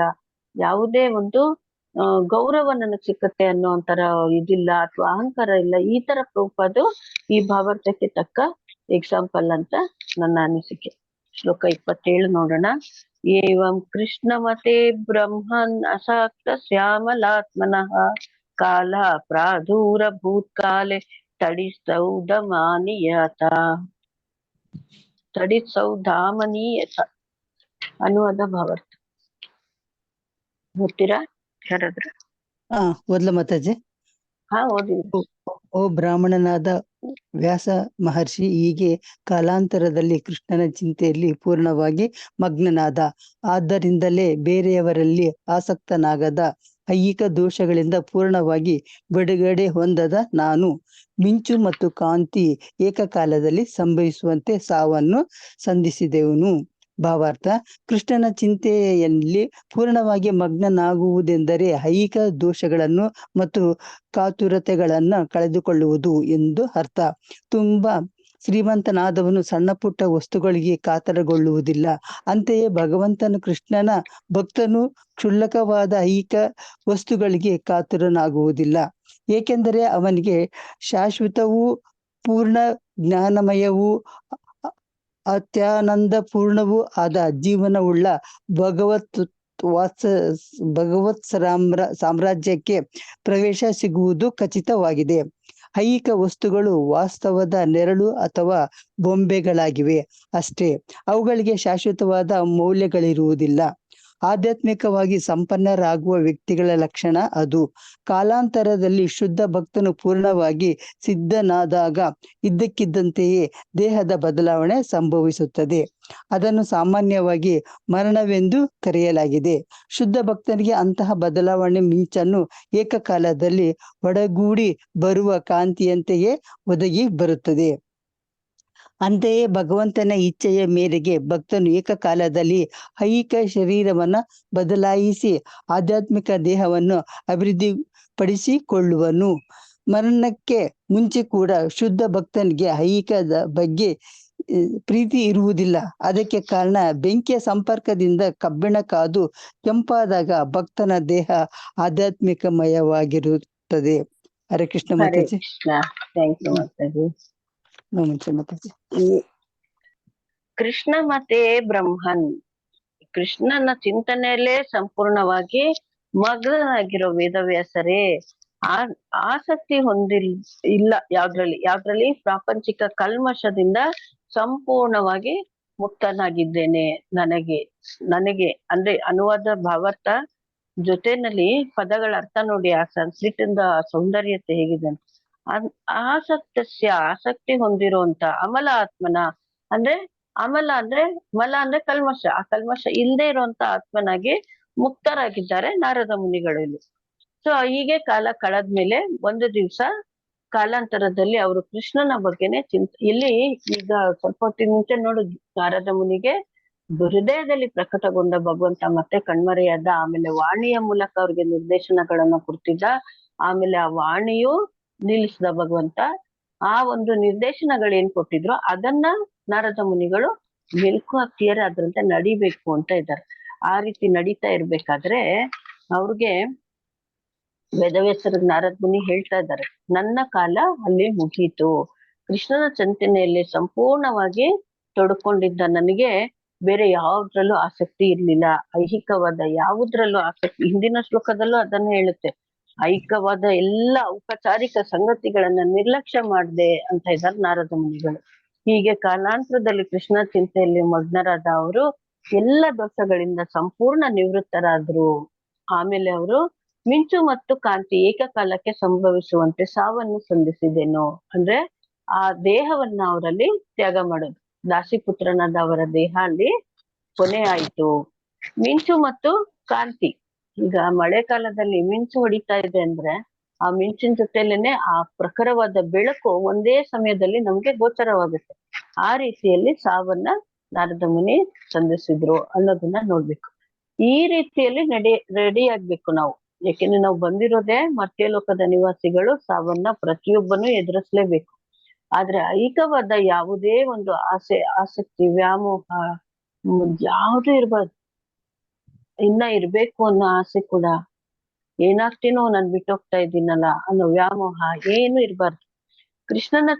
ಯಾವುದೇ ಒಂದು ಗೌರವ ನನಗ್ ಸಿಕ್ಕತ್ತೆ ಅನ್ನೋ ಒಂಥರ ಇದಿಲ್ಲ ಅಥವಾ ಅಹಂಕಾರ ಇಲ್ಲ. ಈ ತರ ಪ್ರಭುಪಾದರು ಈ ಭಾವಾರ್ಥಕ್ಕೆ ತಕ್ಕ ಎಕ್ಸಾಂಪಲ್ ಅಂತ ನನ್ನ ಅನಿಸಿಕೆ. ಶ್ಲೋಕ 27 ನೋಡೋಣ. ಏವಂ ಕೃಷ್ಣಮತೆ ಬ್ರಹ್ಮನ್ ಅಸಾಕ್ತ ಶ್ಯಾಮಲಾತ್ಮನಃ ಕಾಲ ಪ್ರಾಧೂರ ಭೂತ್ಕಾಲೆ ತಡಿಸೌಧಮಾನಿಯತ ತಡಿಸೌಧಾಮನೀಯತ ಅನ್ನುವುದ ಭಾವಾರ್ಥ. ಗೊತ್ತೀರಾ ಯಾರಾದ್ರು? ಓದ್ಲ ಮಾತಾಜಿ. ಓದಿ. ಓ ಬ್ರಾಹ್ಮಣನಾದ ವ್ಯಾಸ ಮಹರ್ಷಿ ಹೀಗೆ ಕಾಲಾಂತರದಲ್ಲಿ ಕೃಷ್ಣನ ಚಿಂತೆಯಲ್ಲಿ ಪೂರ್ಣವಾಗಿ ಮಗ್ನನಾದ. ಆದ್ದರಿಂದಲೇ ಬೇರೆಯವರಲ್ಲಿ ಆಸಕ್ತನಾಗದ, ಐಹಿಕ ದೋಷಗಳಿಂದ ಪೂರ್ಣವಾಗಿ ಬಿಡುಗಡೆ ಹೊಂದದ ನಾನು ಮಿಂಚು ಮತ್ತು ಕಾಂತಿ ಏಕಕಾಲದಲ್ಲಿ ಸಂಭವಿಸುವಂತೆ ಸಾವನ್ನು ಸಂಧಿಸಿದೆವನು. ಭಾವಾರ್ಥ: ಕೃಷ್ಣನ ಚಿಂತೆಯಲ್ಲಿ ಪೂರ್ಣವಾಗಿ ಮಗ್ನನಾಗುವುದೆಂದರೆ ಐಹಿಕ ದೋಷಗಳನ್ನು ಮತ್ತು ಕಾತುರತೆಗಳನ್ನ ಕಳೆದುಕೊಳ್ಳುವುದು ಎಂದು ಅರ್ಥ. ತುಂಬಾ ಶ್ರೀಮಂತನಾದವನು ಸಣ್ಣ ಪುಟ್ಟ ವಸ್ತುಗಳಿಗೆ ಕಾತರಗೊಳ್ಳುವುದಿಲ್ಲ. ಅಂತೆಯೇ ಭಗವಂತನು ಕೃಷ್ಣನ ಭಕ್ತನು ಕ್ಷುಲ್ಲಕವಾದ ಐಹಿಕ ವಸ್ತುಗಳಿಗೆ ಕಾತುರನಾಗುವುದಿಲ್ಲ. ಏಕೆಂದರೆ ಅವನಿಗೆ ಶಾಶ್ವತವೂ ಪೂರ್ಣ ಜ್ಞಾನಮಯವೂ ಅತ್ಯಾನಂದ ಪೂರ್ಣವೂ ಆದ ಜೀವನವುಳ್ಳ ಭಗವತ್ ಸಾಮ್ರಾಜ್ಯಕ್ಕೆ ಪ್ರವೇಶ ಸಿಗುವುದು ಖಚಿತವಾಗಿದೆ. ಐಹಿಕ ವಸ್ತುಗಳು ವಾಸ್ತವದ ನೆರಳು ಅಥವಾ ಬೊಂಬೆಗಳಾಗಿವೆ ಅಷ್ಟೇ. ಅವುಗಳಿಗೆ ಶಾಶ್ವತವಾದ ಮೌಲ್ಯಗಳಿರುವುದಿಲ್ಲ. ಆಧ್ಯಾತ್ಮಿಕವಾಗಿ ಸಂಪನ್ನರಾಗುವ ವ್ಯಕ್ತಿಗಳ ಲಕ್ಷಣ ಅದು. ಕಾಲಾಂತರದಲ್ಲಿ ಶುದ್ಧ ಭಕ್ತನು ಪೂರ್ಣವಾಗಿ ಸಿದ್ಧನಾದಾಗ ಇದ್ದಕ್ಕಿದ್ದಂತೆಯೇ ದೇಹದ ಬದಲಾವಣೆ ಸಂಭವಿಸುತ್ತದೆ. ಅದನ್ನು ಸಾಮಾನ್ಯವಾಗಿ ಮರಣವೆಂದು ಕರೆಯಲಾಗಿದೆ. ಶುದ್ಧ ಭಕ್ತನಿಗೆ ಅಂತಹ ಬದಲಾವಣೆ ಮಿಂಚನ್ನು ಏಕಕಾಲದಲ್ಲಿ ಒಡಗೂಡಿ ಬರುವ ಕಾಂತಿಯಂತೆಯೇ ಒದಗಿ ಬರುತ್ತದೆ. ಅಂತೆಯೇ ಭಗವಂತನ ಇಚ್ಛೆಯ ಮೇರೆಗೆ ಭಕ್ತನು ಏಕಕಾಲದಲ್ಲಿ ಐಹಿಕ ಶರೀರವನ್ನ ಬದಲಾಯಿಸಿ ಆಧ್ಯಾತ್ಮಿಕ ದೇಹವನ್ನು ಅಭಿವೃದ್ಧಿಪಡಿಸಿಕೊಳ್ಳುವನು. ಮರಣಕ್ಕೆ ಮುಂಚೆ ಕೂಡ ಶುದ್ಧ ಭಕ್ತನಿಗೆ ಐಹಿಕದ ಬಗ್ಗೆ ಪ್ರೀತಿ ಇರುವುದಿಲ್ಲ. ಅದಕ್ಕೆ ಕಾರಣ ಬೆಂಕಿಯ ಸಂಪರ್ಕದಿಂದ ಕಬ್ಬಿಣ ಕಾದು ಕೆಂಪಾದಾಗ ಭಕ್ತನ ದೇಹ ಆಧ್ಯಾತ್ಮಿಕಮಯವಾಗಿರುತ್ತದೆ. ಹರೇ ಕೃಷ್ಣ ಹರೇ ಮಾತಾಜಿ. ಕೃಷ್ಣ. ಥ್ಯಾಂಕ್ ಯು ಮಾತಾಜಿ. ನಮಸ್ತೆ ಮಾತಾಜಿ. ಈ ಕೃಷ್ಣ ಮತ್ತೆ ಬ್ರಹ್ಮನ್, ಕೃಷ್ಣನ ಚಿಂತನೆಯಲ್ಲೇ ಸಂಪೂರ್ಣವಾಗಿ ಮಗ್ನರಾಗಿರೋ ವೇದವ್ಯಾಸರೇ ಆಸಕ್ತಿ ಇಲ್ಲ ಯಾವ್ದ್ರಲ್ಲಿ ಪ್ರಾಪಂಚಿಕ ಕಲ್ಮಶದಿಂದ ಸಂಪೂರ್ಣವಾಗಿ ಮುಕ್ತನಾಗಿದ್ದೇನೆ. ನನಗೆ ಅಂದ್ರೆ ಅನುವಾದ ಭಾವಾರ್ಥ ಜೊತೆನಲ್ಲಿ ಪದಗಳ ಅರ್ಥ ನೋಡಿ ಆ ಸಂಸ್ಕೃತ ಸೌಂದರ್ಯತೆ ಹೇಗಿದೆ ಅಂತ. ಆಸಕ್ತಿ ಹೊಂದಿರುವಂತ ಅಮಲ ಆತ್ಮನ ಅಂದ್ರೆ ಅಮಲ ಅಂದ್ರೆ ಮಲ ಅಂದ್ರೆ ಕಲ್ಮಶ, ಆ ಕಲ್ಮಶ ಇಲ್ಲದೆ ಇರುವಂತ ಆತ್ಮನಾಗಿ ಮುಕ್ತರಾಗಿದ್ದಾರೆ ನಾರದ ಮುನಿಗಳಲ್ಲಿ. ಸೊ ಹೀಗೆ ಕಾಲ ಕಳೆದ್ಮೇಲೆ ಒಂದು ದಿವ್ಸ ಕಾಲಾಂತರದಲ್ಲಿ ಅವರು ಕೃಷ್ಣನ ಬಗ್ಗೆನೆ ಇಲ್ಲಿ ಈಗ ಸ್ವಲ್ಪ ಹೊತ್ತಿನ ಮುಂಚೆ ನೋಡಿದ್ವಿ, ನಾರದ ಮುನಿಗೆ ಹೃದಯದಲ್ಲಿ ಪ್ರಕಟಗೊಂಡ ಭಗವಂತ ಮತ್ತೆ ಕಣ್ಮರೆಯಾದ, ಆಮೇಲೆ ವಾಣಿಯ ಮೂಲಕ ಅವ್ರಿಗೆ ನಿರ್ದೇಶನಗಳನ್ನ ಕೊಡ್ತಿದ್ದ, ಆಮೇಲೆ ಆ ವಾಣಿಯು ನಿಲ್ಲಿಸಿದ ಭಗವಂತ. ಆ ಒಂದು ನಿರ್ದೇಶನಗಳು ಏನ್ ಕೊಟ್ಟಿದ್ರು ಅದನ್ನ ನಾರದ ಮುನಿಗಳು ಮೆಲ್ಕು ಹಾಕ್ತಿಯಾರೆ, ಅದ್ರಂತೆ ನಡಿಬೇಕು ಅಂತ ಇದ್ದಾರೆ. ಆ ರೀತಿ ನಡೀತಾ ಇರ್ಬೇಕಾದ್ರೆ ಅವ್ರಿಗೆ ವೇದವ್ಯಾಸರ ನಾರದ ಮುನಿ ಹೇಳ್ತಾ ಇದ್ದಾರೆ, ನನ್ನ ಕಾಲ ಅಲ್ಲಿ ಮುಗೀತು. ಕೃಷ್ಣನ ಚಿಂತನೆಯಲ್ಲಿ ಸಂಪೂರ್ಣವಾಗಿ ತೊಡ್ಕೊಂಡಿದ್ದ ನನಗೆ ಬೇರೆ ಯಾವ್ದ್ರಲ್ಲೂ ಆಸಕ್ತಿ ಇರ್ಲಿಲ್ಲ. ಐಹಿಕವಾದ ಯಾವುದ್ರಲ್ಲೂ ಆಸಕ್ತಿ, ಹಿಂದಿನ ಶ್ಲೋಕದಲ್ಲೂ ಅದನ್ನ ಹೇಳುತ್ತೆ, ಐಹಿಕವಾದ ಎಲ್ಲ ಔಪಚಾರಿಕ ಸಂಗತಿಗಳನ್ನ ನಿರ್ಲಕ್ಷ್ಯ ಮಾಡ್ದೆ ಅಂತ ಇದ್ದಾರೆ ನಾರದ ಮುನಿಗಳು. ಹೀಗೆ ಕಾಲಾಂತರದಲ್ಲಿ ಕೃಷ್ಣ ಚಿಂತೆಯಲ್ಲಿ ಮಗ್ನರಾದ ಅವರು ಎಲ್ಲ ದೋಷಗಳಿಂದ ಸಂಪೂರ್ಣ ನಿವೃತ್ತರಾದ್ರು. ಆಮೇಲೆ ಅವರು ಮಿಂಚು ಮತ್ತು ಕಾಂತಿ ಏಕಕಾಲಕ್ಕೆ ಸಂಭವಿಸುವಂತೆ ಸಾವನ್ನು ಸಂಧಿಸಿದೆನು, ಅಂದ್ರೆ ಆ ದೇಹವನ್ನ ಅವರಲ್ಲಿ ತ್ಯಾಗ ಮಾಡೋದು. ದಾಸಿಪುತ್ರನಾದ ಅವರ ದೇಹ ಅಲ್ಲಿ ಕೊನೆ ಆಯ್ತು. ಮಿಂಚು ಮತ್ತು ಕಾಂತಿ, ಈಗ ಮಳೆಗಾಲದಲ್ಲಿ ಮಿಂಚು ಹೊಡಿತಾ ಇದೆ ಅಂದ್ರೆ ಆ ಮಿಂಚಿನ ಜೊತೆಲೇನೆ ಆ ಪ್ರಖರವಾದ ಬೆಳಕು ಒಂದೇ ಸಮಯದಲ್ಲಿ ನಮ್ಗೆ ಗೋಚರವಾಗುತ್ತೆ. ಆ ರೀತಿಯಲ್ಲಿ ಸಾವನ್ನ ನಾರದ ಮುನಿ ಸಂಧಿಸಿದ್ರು ಅನ್ನೋದನ್ನ ನೋಡ್ಬೇಕು. ಈ ರೀತಿಯಲ್ಲಿ ರೆಡಿ ಆಗ್ಬೇಕು ನಾವು, ಯಾಕೆಂದ್ರೆ ನಾವು ಬಂದಿರೋದೇ ಮರ್ತ್ಯಲೋಕದ ನಿವಾಸಿಗಳು, ಸಾವನ್ನ ಪ್ರತಿಯೊಬ್ಬನು ಎದುರಿಸ್ಲೇಬೇಕು. ಆದ್ರೆ ಐಹಿಕವಾದ ಯಾವುದೇ ಒಂದು ಆಸಕ್ತಿ ವ್ಯಾಮೋಹ ಯಾವುದು ಇರ್ಬಾರ್ದು. ಇನ್ನ ಇರ್ಬೇಕು ಅನ್ನೋ ಆಸೆ ಕೂಡ, ಏನಾಗ್ತೀನೋ ನಾನ್ ಬಿಟ್ಟೋಗ್ತಾ ಇದ್ದೀನಲ್ಲ ಅನ್ನೋ ವ್ಯಾಮೋಹ ಏನು ಇರ್ಬಾರ್ದು. ಕೃಷ್ಣನ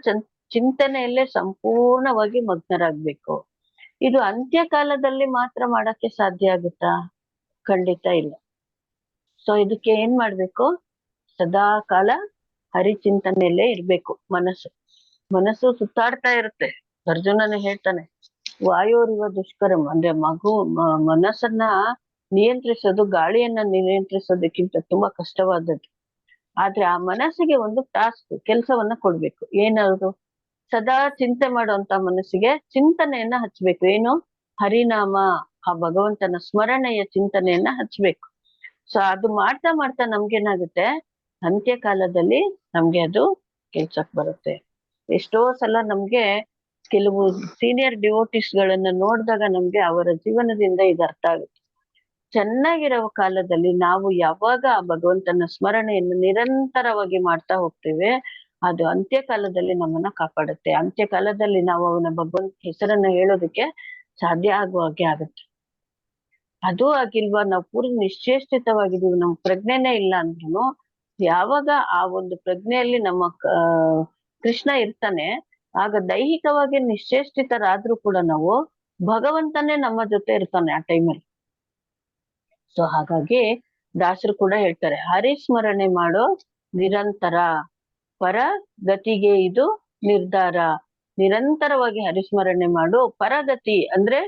ಚಿಂತನೆಯಲ್ಲೇ ಸಂಪೂರ್ಣವಾಗಿ ಮಗ್ನರಾಗ್ಬೇಕು. ಇದು ಅಂತ್ಯಕಾಲದಲ್ಲಿ ಮಾತ್ರ ಮಾಡಕ್ಕೆ ಸಾಧ್ಯ ಆಗುತ್ತಾ? ಖಂಡಿತ ಇಲ್ಲ. ಸೊ ಇದಕ್ಕೆ ಏನ್ ಮಾಡ್ಬೇಕು? ಸದಾ ಕಾಲ ಹರಿಚಿಂತನೆಯಲ್ಲೇ ಇರ್ಬೇಕು. ಮನಸ್ಸು ಸುತ್ತಾಡ್ತಾ ಇರುತ್ತೆ. ಅರ್ಜುನನೇ ಹೇಳ್ತಾನೆ, ವಾಯೋರಿವ ದುಷ್ಕರಂ, ಅಂದ್ರೆ ಮನಸ್ಸನ್ನ ನಿಯಂತ್ರಿಸೋದು ಗಾಳಿಯನ್ನ ನಿಯಂತ್ರಿಸೋದಕ್ಕಿಂತ ತುಂಬಾ ಕಷ್ಟವಾದದ್ದು. ಆದ್ರೆ ಆ ಮನಸ್ಸಿಗೆ ಒಂದು ಟಾಸ್ಕ್, ಕೆಲಸವನ್ನ ಕೊಡ್ಬೇಕು. ಏನದು? ಸದಾ ಚಿಂತೆ ಮಾಡುವಂತ ಮನಸ್ಸಿಗೆ ಚಿಂತನೆಯನ್ನ ಹಚ್ಬೇಕು. ಏನು? ಹರಿನಾಮ, ಆ ಭಗವಂತನ ಸ್ಮರಣೆಯ ಚಿಂತನೆಯನ್ನ ಹಚ್ಬೇಕು. ಸೊ ಅದು ಮಾಡ್ತಾ ಮಾಡ್ತಾ ನಮ್ಗೇನಾಗುತ್ತೆ, ಅಂತ್ಯಕಾಲದಲ್ಲಿ ನಮ್ಗೆ ಅದು ಕೆಲ್ಸಕ್ ಬರುತ್ತೆ. ಎಷ್ಟೋ ಸಲ ನಮ್ಗೆ ಕೆಲವು ಸೀನಿಯರ್ ಡಿವೋಟಿಸ್ ಗಳನ್ನ ನೋಡಿದಾಗ ನಮ್ಗೆ ಅವರ ಜೀವನದಿಂದ ಇದು ಅರ್ಥ ಆಗುತ್ತೆ. ಚೆನ್ನಾಗಿರೋ ಕಾಲದಲ್ಲಿ ನಾವು ಯಾವಾಗ ಆ ಭಗವಂತನ ಸ್ಮರಣೆಯನ್ನು ನಿರಂತರವಾಗಿ ಮಾಡ್ತಾ ಹೋಗ್ತೇವೆ, ಅದು ಅಂತ್ಯಕಾಲದಲ್ಲಿ ನಮ್ಮನ್ನ ಕಾಪಾಡುತ್ತೆ. ಅಂತ್ಯಕಾಲದಲ್ಲಿ ನಾವು ಅವನ ಭಗವಂತ ಹೆಸರನ್ನ ಹೇಳೋದಕ್ಕೆ ಸಾಧ್ಯ ಆಗುವ ಹಾಗೆ ಆಗುತ್ತೆ. ಅದು ಆಗಿಲ್ವಾ, ನಾವು ಪೂರ್ತಿ ನಿಶ್ಚೇಷ್ಟಿತವಾಗಿದೀವಿ, ನಮ್ ಪ್ರಜ್ಞೆನೇ ಇಲ್ಲ ಅಂದ್ರೂ ಯಾವಾಗ ಆ ಒಂದು ಪ್ರಜ್ಞೆಯಲ್ಲಿ ನಮ್ಮ ಕೃಷ್ಣ ಇರ್ತಾನೆ, ಆಗ ದೈಹಿಕವಾಗಿ ನಿಶ್ಚೇಷ್ಟಿತರಾದ್ರೂ ಕೂಡ ನಾವು ಭಗವಂತನೇ ನಮ್ಮ ಜೊತೆ ಇರ್ತಾನೆ ಆ ಟೈಮಲ್ಲಿ. ಸೊ ಹಾಗಾಗಿ ದಾಸರು ಕೂಡ ಹೇಳ್ತಾರೆ, ಹರಿಸ್ಮರಣೆ ಮಾಡೋ ನಿರಂತರ, ಪರ ಗತಿಗೆ ಇದು ನಿರ್ಧಾರ. ನಿರಂತರವಾಗಿ ಹರಿಸ್ಮರಣೆ ಮಾಡು. ಪರಗತಿ ಅಂದ್ರೆ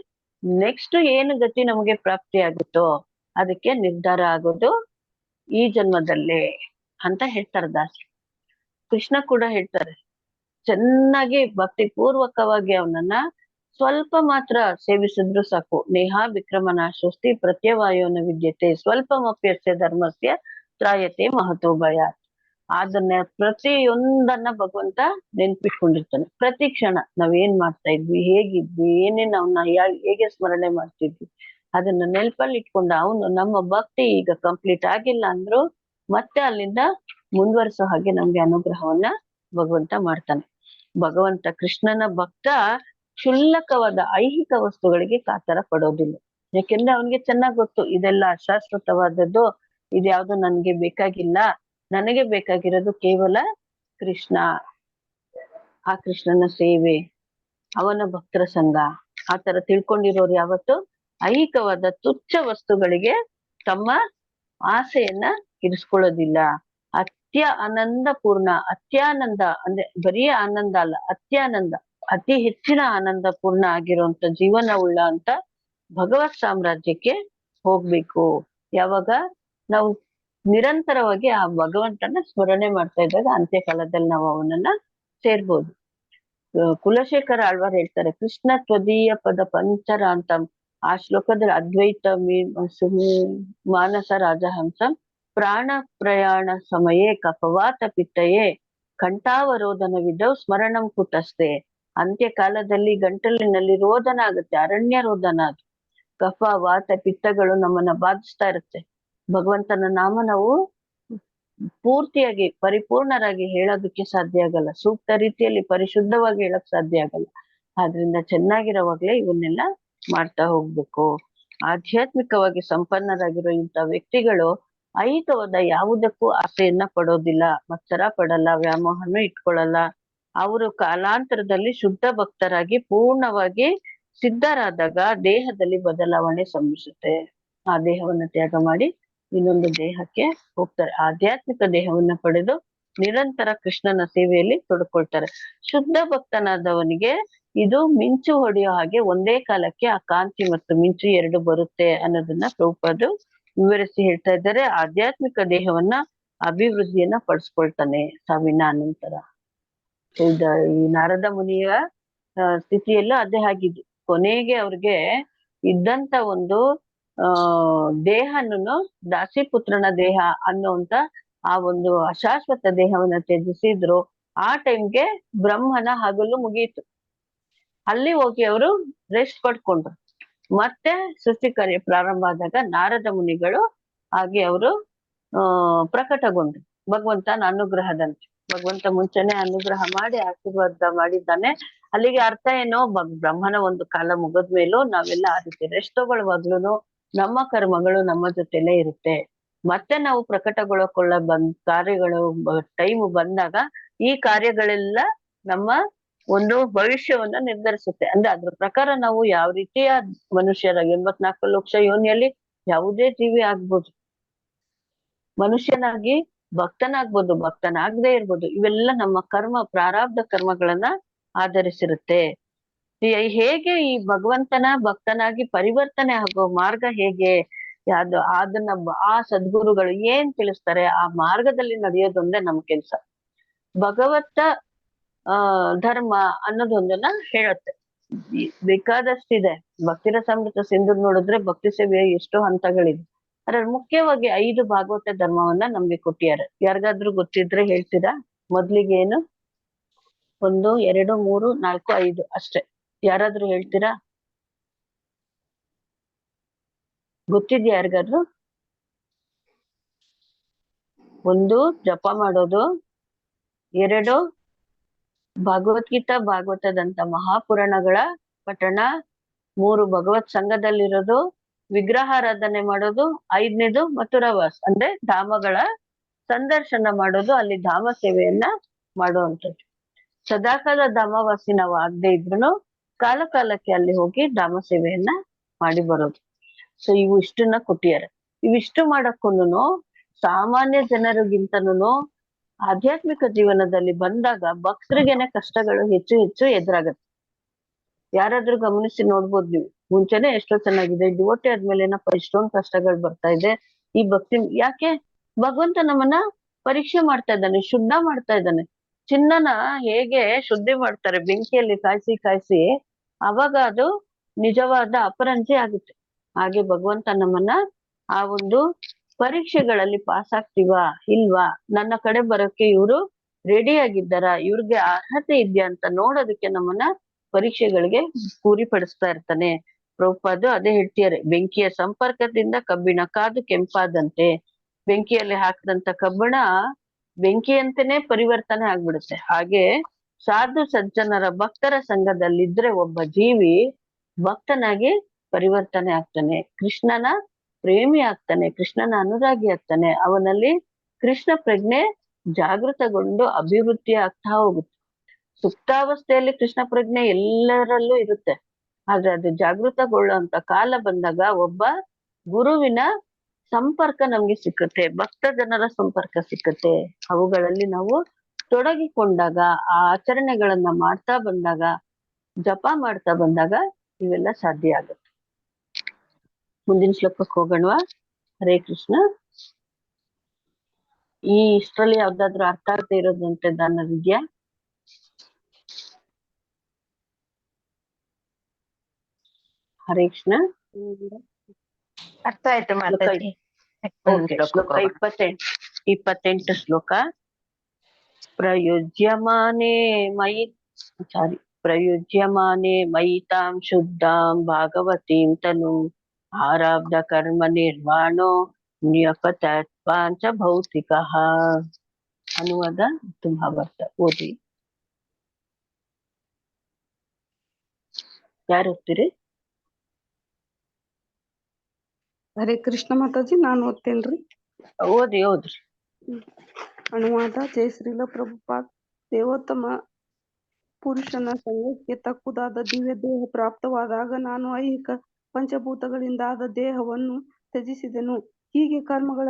ನೆಕ್ಸ್ಟ್ ಏನು ಗತಿ ನಮಗೆ ಪ್ರಾಪ್ತಿ ಆಗುತ್ತೋ ಅದಕ್ಕೆ ನಿರ್ಧಾರ ಆಗೋದು ಈ ಜನ್ಮದಲ್ಲೇ ಅಂತ ಹೇಳ್ತಾರೆ ದಾಸರು. ಕೃಷ್ಣ ಕೂಡ ಹೇಳ್ತಾರೆ, ಚೆನ್ನಾಗಿ ಭಕ್ತಿ ಪೂರ್ವಕವಾಗಿ ಅವನನ್ನ ಸ್ವಲ್ಪ ಮಾತ್ರ ಸೇವಿಸಿದ್ರು ಸಾಕು. ನೇಹಾ ವಿಕ್ರಮನಾಶೋಸ್ತಿ ಪ್ರತ್ಯವಾಯೋನ ವಿದ್ಯತೆ ಸ್ವಲ್ಪಮಪ್ಯಸ್ಯ ಧರ್ಮಸ್ಯ ತ್ರಾಯತೆ ಮಹತೋ ಭಯ. ಅದನ್ನ ಪ್ರತಿಯೊಂದನ್ನ ಭಗವಂತ ನೆನ್ಪಿಟ್ಕೊಂಡಿರ್ತಾನೆ. ಪ್ರತಿ ಕ್ಷಣ ನಾವೇನ್ ಮಾಡ್ತಾ ಇದ್ವಿ, ಹೇಗಿದ್ವಿ, ಏನೇನ್ ಅವನ್ನ ಹೇಗೆ ಸ್ಮರಣೆ ಮಾಡ್ತಿದ್ವಿ ಅದನ್ನ ನೆನಪಲ್ಲಿ ಇಟ್ಕೊಂಡ ಅವನು ನಮ್ಮ ಭಕ್ತಿ ಈಗ ಕಂಪ್ಲೀಟ್ ಆಗಿಲ್ಲ ಅಂದ್ರು ಮತ್ತೆ ಅಲ್ಲಿಂದ ಮುಂದುವರಿಸೋ ಹಾಗೆ ನಮ್ಗೆ ಅನುಗ್ರಹವನ್ನ ಭಗವಂತ ಮಾಡ್ತಾನೆ. ಭಗವಂತ ಕೃಷ್ಣನ ಭಕ್ತ ಕ್ಷುಲ್ಲಕವಾದ ಐಹಿಕ ವಸ್ತುಗಳಿಗೆ ಕಾತರ ಪಡೋದಿಲ್ಲ. ಯಾಕೆಂದ್ರೆ ಅವನಿಗೆ ಚೆನ್ನಾಗ್ ಗೊತ್ತು ಇದೆಲ್ಲ ಅಶಾಶ್ವತವಾದದ್ದು, ಇದ್ಯಾವ್ದು ನನ್ಗೆ ಬೇಕಾಗಿಲ್ಲ, ನನಗೆ ಬೇಕಾಗಿರೋದು ಕೇವಲ ಕೃಷ್ಣ, ಆ ಕೃಷ್ಣನ ಸೇವೆ, ಅವನ ಭಕ್ತರ ಸಂಘ. ಆ ತರ ತಿಳ್ಕೊಂಡಿರೋರು ಯಾವತ್ತು ಐಹಿಕವಾದ ತುಚ್ಛ ವಸ್ತುಗಳಿಗೆ ತಮ್ಮ ಆಸೆಯನ್ನ ಇರಿಸ್ಕೊಳ್ಳೋದಿಲ್ಲ. ಆನಂದ ಪೂರ್ಣ, ಅತ್ಯಾನಂದ ಅಂದ್ರೆ ಬರೀ ಆನಂದ ಅಲ್ಲ, ಅತ್ಯಾನಂದ, ಅತಿ ಹೆಚ್ಚಿನ ಆನಂದ ಪೂರ್ಣ ಆಗಿರುವಂತ ಜೀವನ ಉಳ್ಳ ಅಂತ ಭಗವತ್ ಸಾಮ್ರಾಜ್ಯಕ್ಕೆ ಹೋಗ್ಬೇಕು. ಯಾವಾಗ ನಾವು ನಿರಂತರವಾಗಿ ಆ ಭಗವಂತನ ಸ್ಮರಣೆ ಮಾಡ್ತಾ ಇದ್ದಾಗ ಅಂತ್ಯಕಾಲದಲ್ಲಿ ನಾವು ಅವನನ್ನ ಸೇರ್ಬೋದು. ಕುಲಶೇಖರ ಆಳ್ವಾರ್ ಹೇಳ್ತಾರೆ, ಕೃಷ್ಣ ತ್ವದೀಯ ಪದ ಪಂಚರ ಅಂತ ಆ ಶ್ಲೋಕದಲ್ಲಿ ಅದ್ವೈತ ಮಾನಸ ರಾಜಹಂಸಂ ಪ್ರಾಣ ಪ್ರಯಾಣ ಸಮಯೇ ಕಫವಾತ ಪಿತ್ತಯೇ ಕಂಠಾವರೋಧನ ವಿಧವ್ ಸ್ಮರಣಂ ಕುತಸ್ತೆ. ಅಂತ್ಯಕಾಲದಲ್ಲಿ ಗಂಟಲಿನಲ್ಲಿ ರೋದನ ಆಗುತ್ತೆ, ಅರಣ್ಯ ರೋದನ. ಅದು ಕಫ ವಾತ ಪಿತ್ತಗಳು ನಮ್ಮನ್ನ ಬಾಧಿಸ್ತಾ ಇರುತ್ತೆ. ಭಗವಂತನ ನಾಮ ನಾವು ಪೂರ್ತಿಯಾಗಿ ಪರಿಪೂರ್ಣರಾಗಿ ಹೇಳೋದಕ್ಕೆ ಸಾಧ್ಯ ಆಗಲ್ಲ, ಸೂಕ್ತ ರೀತಿಯಲ್ಲಿ ಪರಿಶುದ್ಧವಾಗಿ ಹೇಳಕ್ ಸಾಧ್ಯ ಆಗಲ್ಲ. ಆದ್ರಿಂದ ಚೆನ್ನಾಗಿರೋವಾಗ್ಲೇ ಇವನ್ನೆಲ್ಲ ಮಾಡ್ತಾ ಹೋಗ್ಬೇಕು. ಆಧ್ಯಾತ್ಮಿಕವಾಗಿ ಸಂಪನ್ನರಾಗಿರೋ ಇಂಥ ವ್ಯಕ್ತಿಗಳು ಐಹಿಕವಾದ ಯಾವುದಕ್ಕೂ ಆಸೆಯನ್ನ ಪಡೋದಿಲ್ಲ, ಮತ್ಸರ ಪಡಲ್ಲ, ವ್ಯಾಮೋಹನೂ ಇಟ್ಕೊಳ್ಳಲ್ಲ. ಅವರು ಕಾಲಾಂತರದಲ್ಲಿ ಶುದ್ಧ ಭಕ್ತರಾಗಿ ಪೂರ್ಣವಾಗಿ ಸಿದ್ಧರಾದಾಗ ದೇಹದಲ್ಲಿ ಬದಲಾವಣೆ ಸಂಭವಿಸುತ್ತೆ. ಆ ದೇಹವನ್ನ ತ್ಯಾಗ ಮಾಡಿ ಇನ್ನೊಂದು ದೇಹಕ್ಕೆ ಹೋಗ್ತಾರೆ. ಆಧ್ಯಾತ್ಮಿಕ ದೇಹವನ್ನ ಪಡೆದು ನಿರಂತರ ಕೃಷ್ಣನ ಸೇವೆಯಲ್ಲಿ ತೊಡ್ಕೊಳ್ತಾರೆ. ಶುದ್ಧ ಭಕ್ತನಾದವನಿಗೆ ಇದು ಮಿಂಚು ಹೊಡೆಯೋ ಹಾಗೆ ಒಂದೇ ಕಾಲಕ್ಕೆ ಆ ಕಾಂತಿ ಮತ್ತು ಮಿಂಚು ಎರಡು ಬರುತ್ತೆ ಅನ್ನೋದನ್ನ ಪ್ರಭುಪಾದರು ವಿವರಿಸಿ ಹೇಳ್ತಾ ಇದ್ದಾರೆ. ಆಧ್ಯಾತ್ಮಿಕ ದೇಹವನ್ನ ಅಭಿವೃದ್ಧಿಯನ್ನ ಪಡಿಸ್ಕೊಳ್ತಾನೆ ಸಾವಿನ ಅನಂತರ. ಈ ನಾರದ ಮುನಿಯ ಸ್ಥಿತಿಯಲ್ಲೂ ಅದೇ ಆಗಿದ್ದು. ಕೊನೆಗೆ ಅವ್ರಿಗೆ ಇದ್ದಂತ ಒಂದು ದೇಹನು ದಾಸಿಪುತ್ರನ ದೇಹ ಅನ್ನುವಂತ ಆ ಒಂದು ಅಶಾಶ್ವತ ದೇಹವನ್ನ ತ್ಯಜಿಸಿದ್ರು. ಆ ಟೈಮ್ಗೆ ಬ್ರಹ್ಮನ ಹಗಲು ಮುಗಿಯಿತು. ಅಲ್ಲಿ ಹೋಗಿ ಅವರು ರೆಸ್ಟ್ ಪಡ್ಕೊಂಡ್ರು. ಮತ್ತೆ ಸೃಷ್ಟಿ ಕಾರ್ಯ ಪ್ರಾರಂಭ ಆದಾಗ ನಾರದ ಮುನಿಗಳು ಹಾಗೆ ಅವರು ಪ್ರಕಟಗೊಂಡ್ರು ಭಗವಂತನ ಅನುಗ್ರಹದಂತೆ. ಭಗವಂತ ಮುಂಚೆನೆ ಅನುಗ್ರಹ ಮಾಡಿ ಆಶೀರ್ವಾದ ಮಾಡಿದ್ದಾನೆ. ಅಲ್ಲಿಗೆ ಅರ್ಥ ಏನೋ, ಬ್ರಹ್ಮನ ಒಂದು ಕಾಲ ಮುಗಿದ್ಮೇಲೂ ನಾವೆಲ್ಲ ಆ ರೀತಿ ರೆಸ್ಟ್ ತಗೊಳ್ಳುವಾಗ್ಲೂ ನಮ್ಮ ಕರ್ಮಗಳು ನಮ್ಮ ಜೊತೆಲೇ ಇರುತ್ತೆ. ಮತ್ತೆ ನಾವು ಪ್ರಕಟಗೊಳ್ಳಕೊಳ್ಳ ಕಾರ್ಯಗಳು ಟೈಮ್ ಬಂದಾಗ ಈ ಕಾರ್ಯಗಳೆಲ್ಲ ನಮ್ಮ ಒಂದು ಭವಿಷ್ಯವನ್ನ ನಿರ್ಧರಿಸುತ್ತೆ. ಅಂದ್ರೆ ಅದ್ರ ಪ್ರಕಾರ ನಾವು ಯಾವ ರೀತಿಯ ಮನುಷ್ಯರ 84 ಲಕ್ಷ ಯೋನಿಯಲ್ಲಿ ಯಾವುದೇ ಜೀವಿ ಆಗ್ಬೋದು, ಮನುಷ್ಯನಾಗಿ ಭಕ್ತನಾಗ್ಬೋದು, ಭಕ್ತನಾಗದೇ ಇರ್ಬೋದು. ಇವೆಲ್ಲ ನಮ್ಮ ಕರ್ಮ, ಪ್ರಾರಬ್ಧ ಕರ್ಮಗಳನ್ನ ಆಧರಿಸಿರುತ್ತೆ. ಹೇಗೆ ಈ ಭಗವಂತನ ಭಕ್ತನಾಗಿ ಪರಿವರ್ತನೆ ಆಗೋ ಮಾರ್ಗ ಹೇಗೆ, ಅದನ್ನ ಆ ಸದ್ಗುರುಗಳು ಏನ್ ತಿಳಿಸ್ತಾರೆ ಆ ಮಾರ್ಗದಲ್ಲಿ ನಡೆಯೋದೊಂದೇ ನಮ್ ಕೆಲ್ಸ. ಭಗವತ ಧರ್ಮ ಅನ್ನೋದೊಂದನ್ನ ಹೇಳುತ್ತೆ. ಬೇಕಾದಷ್ಟಿದೆ. ಭಕ್ತಿರಸಾಮೃತ ಸಿಂಧು ನೋಡಿದ್ರೆ ಭಕ್ತಿ ಸೇವೆಯ ಎಷ್ಟೋ ಹಂತಗಳಿದೆ. ಅದ್ರಲ್ಲಿ ಮುಖ್ಯವಾಗಿ 5 ಭಾಗವತ ಧರ್ಮವನ್ನ ನಮ್ಗೆ ಕೊಟ್ಟಿದ್ದಾರೆ. ಯಾರಿಗಾದ್ರೂ ಗೊತ್ತಿದ್ರೆ ಹೇಳ್ತೀರಾ? ಮೊದ್ಲಿಗೆ ಏನು? 1, 2, 3, 4, 5 ಅಷ್ಟೇ. ಯಾರಾದ್ರೂ ಹೇಳ್ತೀರಾ? ಗೊತ್ತಿದ್ಯಾ ಯಾರಿಗಾದ್ರೂ? 1 ಜಪ ಮಾಡೋದು, 2 ಭಗವದ್ಗೀತಾ ಭಾಗವತದಂತ ಮಹಾಪುರಾಣಗಳ ಪಠಣ, 3 ಭಗವತ್ ಸಂಘದಲ್ಲಿರೋದು, ವಿಗ್ರಹಾರಾಧನೆ ಮಾಡೋದು, 5ನೇದು ಮಥುರಾವಾಸ ಅಂದ್ರೆ ಧಾಮಗಳ ಸಂದರ್ಶನ ಮಾಡೋದು, ಅಲ್ಲಿ ಧಾಮ ಸೇವೆಯನ್ನ ಮಾಡುವಂಥದ್ದು. ಸದಾಕಾಲ ಧಾಮವಾಸಿ ನಾವು ಆಗದೆ ಇದ್ರು ಕಾಲ ಕಾಲಕ್ಕೆ ಅಲ್ಲಿ ಹೋಗಿ ಧಾಮ ಸೇವೆಯನ್ನ ಮಾಡಿ ಬರೋದು. ಸೊ ಇವು ಇಷ್ಟನ್ನ ಕೊಟ್ಟಿದ್ದಾರೆ. ಇವಿಷ್ಟು ಮಾಡಕ್ಕೂನು ಸಾಮಾನ್ಯ ಜನರಿಗಿಂತನೂ ಆಧ್ಯಾತ್ಮಿಕ ಜೀವನದಲ್ಲಿ ಬಂದಾಗ ಭಕ್ತರಿಗೇನೆ ಕಷ್ಟಗಳು ಹೆಚ್ಚು ಹೆಚ್ಚು ಎದುರಾಗತ್ತೆ. ಯಾರಾದ್ರೂ ಗಮನಿಸಿ ನೋಡ್ಬೋದು ನೀವು. ಮುಂಚೆನೆ ಎಷ್ಟೋ ಚೆನ್ನಾಗಿದೆ, ಡಿವೋಟಿ ಆದ್ಮೇಲೆ ಏನಪ್ಪ ಇಷ್ಟೊಂದು ಕಷ್ಟಗಳು ಬರ್ತಾ ಇದೆ. ಈ ಭಕ್ತಿ ಯಾಕೆ? ಭಗವಂತ ನಮ್ಮನ್ನ ಪರೀಕ್ಷೆ ಮಾಡ್ತಾ ಇದ್ದಾನೆ, ಶುದ್ಧ ಮಾಡ್ತಾ ಇದ್ದಾನೆ. ಚಿನ್ನನ ಹೇಗೆ ಶುದ್ಧಿ ಮಾಡ್ತಾರೆ ಬೆಂಕಿಯಲ್ಲಿ ಕಾಯಿಸಿ ಕಾಯಿಸಿ, ಅವಾಗ ಅದು ನಿಜವಾದ ಅಪರಂಜಿ ಆಗುತ್ತೆ. ಹಾಗೆ ಭಗವಂತ ನಮ್ಮನ್ನ ಆ ಒಂದು ಪರೀಕ್ಷೆಗಳಲ್ಲಿ ಪಾಸ್ ಆಗ್ತೀವಾ ಇಲ್ವಾ, ನನ್ನ ಕಡೆ ಬರೋಕೆ ಇವ್ರು ರೆಡಿ ಆಗಿದ್ದಾರಾ, ಇವ್ರಿಗೆ ಅರ್ಹತೆ ಇದೆಯಾ ಅಂತ ನೋಡೋದಕ್ಕೆ ನಮ್ಮನ್ನ ಪರೀಕ್ಷೆಗಳಿಗೆ ಗುರಿಪಡಿಸ್ತಾ ಇರ್ತಾನೆ. ಪ್ರಭುಪಾದರು ಅದೇ ಹೇಳ್ತಿದ್ದಾರೆ, ಬೆಂಕಿಯ ಸಂಪರ್ಕದಿಂದ ಕಬ್ಬಿಣ ಕಾದು ಕೆಂಪಾದಂತೆ. ಬೆಂಕಿಯಲ್ಲಿ ಹಾಕಿದಂತ ಕಬ್ಬಿಣ ಬೆಂಕಿಯಂತೆನೆ ಪರಿವರ್ತನೆ ಆಗ್ಬಿಡುತ್ತೆ. ಹಾಗೆ ಸಾಧು ಸಜ್ಜನರ ಭಕ್ತರ ಸಂಘದಲ್ಲಿದ್ರೆ ಒಬ್ಬ ಜೀವಿ ಭಕ್ತನಾಗಿ ಪರಿವರ್ತನೆ ಆಗ್ತಾನೆ, ಕೃಷ್ಣನ ಪ್ರೇಮಿ ಆಗ್ತಾನೆ, ಕೃಷ್ಣನ ಅನುರಾಗಿ ಆಗ್ತಾನೆ. ಅವನಲ್ಲಿ ಕೃಷ್ಣ ಪ್ರಜ್ಞೆ ಜಾಗೃತಗೊಂಡು ಅಭಿವೃದ್ಧಿ ಆಗ್ತಾ ಹೋಗುತ್ತೆ. ಸುಪ್ತಾವಸ್ಥೆಯಲ್ಲಿ ಕೃಷ್ಣ ಪ್ರಜ್ಞೆ ಎಲ್ಲರಲ್ಲೂ ಇರುತ್ತೆ, ಆದ್ರೆ ಅದು ಜಾಗೃತಗೊಳ್ಳುವಂತ ಕಾಲ ಬಂದಾಗ ಒಬ್ಬ ಗುರುವಿನ ಸಂಪರ್ಕ ನಮ್ಗೆ ಸಿಕ್ಕುತ್ತೆ, ಭಕ್ತ ಜನರ ಸಂಪರ್ಕ ಸಿಕ್ಕುತ್ತೆ. ಅವುಗಳಲ್ಲಿ ನಾವು ತೊಡಗಿಕೊಂಡಾಗ, ಆ ಆಚರಣೆಗಳನ್ನ ಮಾಡ್ತಾ ಬಂದಾಗ, ಜಪ ಮಾಡ್ತಾ ಬಂದಾಗ ಇವೆಲ್ಲ ಸಾಧ್ಯ ಆಗುತ್ತೆ. ಮುಂದಿನ ಶ್ಲೋಕಕ್ಕೆ ಹೋಗೋಣವಾ? ಹರೇ ಕೃಷ್ಣ. ಈ ಇಷ್ಟರಲ್ಲಿ ಯಾವ್ದಾದ್ರು ಅರ್ಥ ಆಗದೆ ಇರೋದಂತೆ ದಾನವಿದ್ಯಾ? ಹರೇ ಕೃಷ್ಣ. ಅರ್ಥ ಆಯ್ತು ಮಾತಾಜಿ. ಶ್ಲೋಕ 28 ಶ್ಲೋಕ. ಪ್ರಯುಜ್ಯಮಾನೆ ಮಯಿ ತಾಂ ಶುದ್ಧಾಂ ಭಾಗವತೀಂ ತನು ಆರಾಬ್ಧ ಕರ್ಮ ನಿರ್ವಾಣೋ ನ್ಯಪತತ್ ಪಾಂಚ ಭೌತಿಕಃ. ಅನುವಾದ ಭಾವಾರ್ಥ ಓದಿ. ಯಾರು ಓದ್ತೀರಿ? ಹರೇ ಕೃಷ್ಣ ಮಾತಾಜಿ, ನಾನು ಓದ್ತೇನ್ರಿ. ಓದ್ರಿ. ಅನುವಾದ. ಜೈ ಶ್ರೀಲ ಪ್ರಭುಪಾದ್. ದೇವೋತ್ತಮ ಪುರುಷನ ಸಂಘಕ್ಕೆ ತಕ್ಕುದಾದ ದಿವ್ಯ ದೇಹ ಪ್ರಾಪ್ತವಾದಾಗ ನಾನು ಐಹಿಕ ಪಂಚಭೂತಗಳಿಂದಾದ ದೇಹವನ್ನು ತ್ಯಜಿಸಿದೆನು. ಹೀಗೆ ಕರ್ಮಗಳ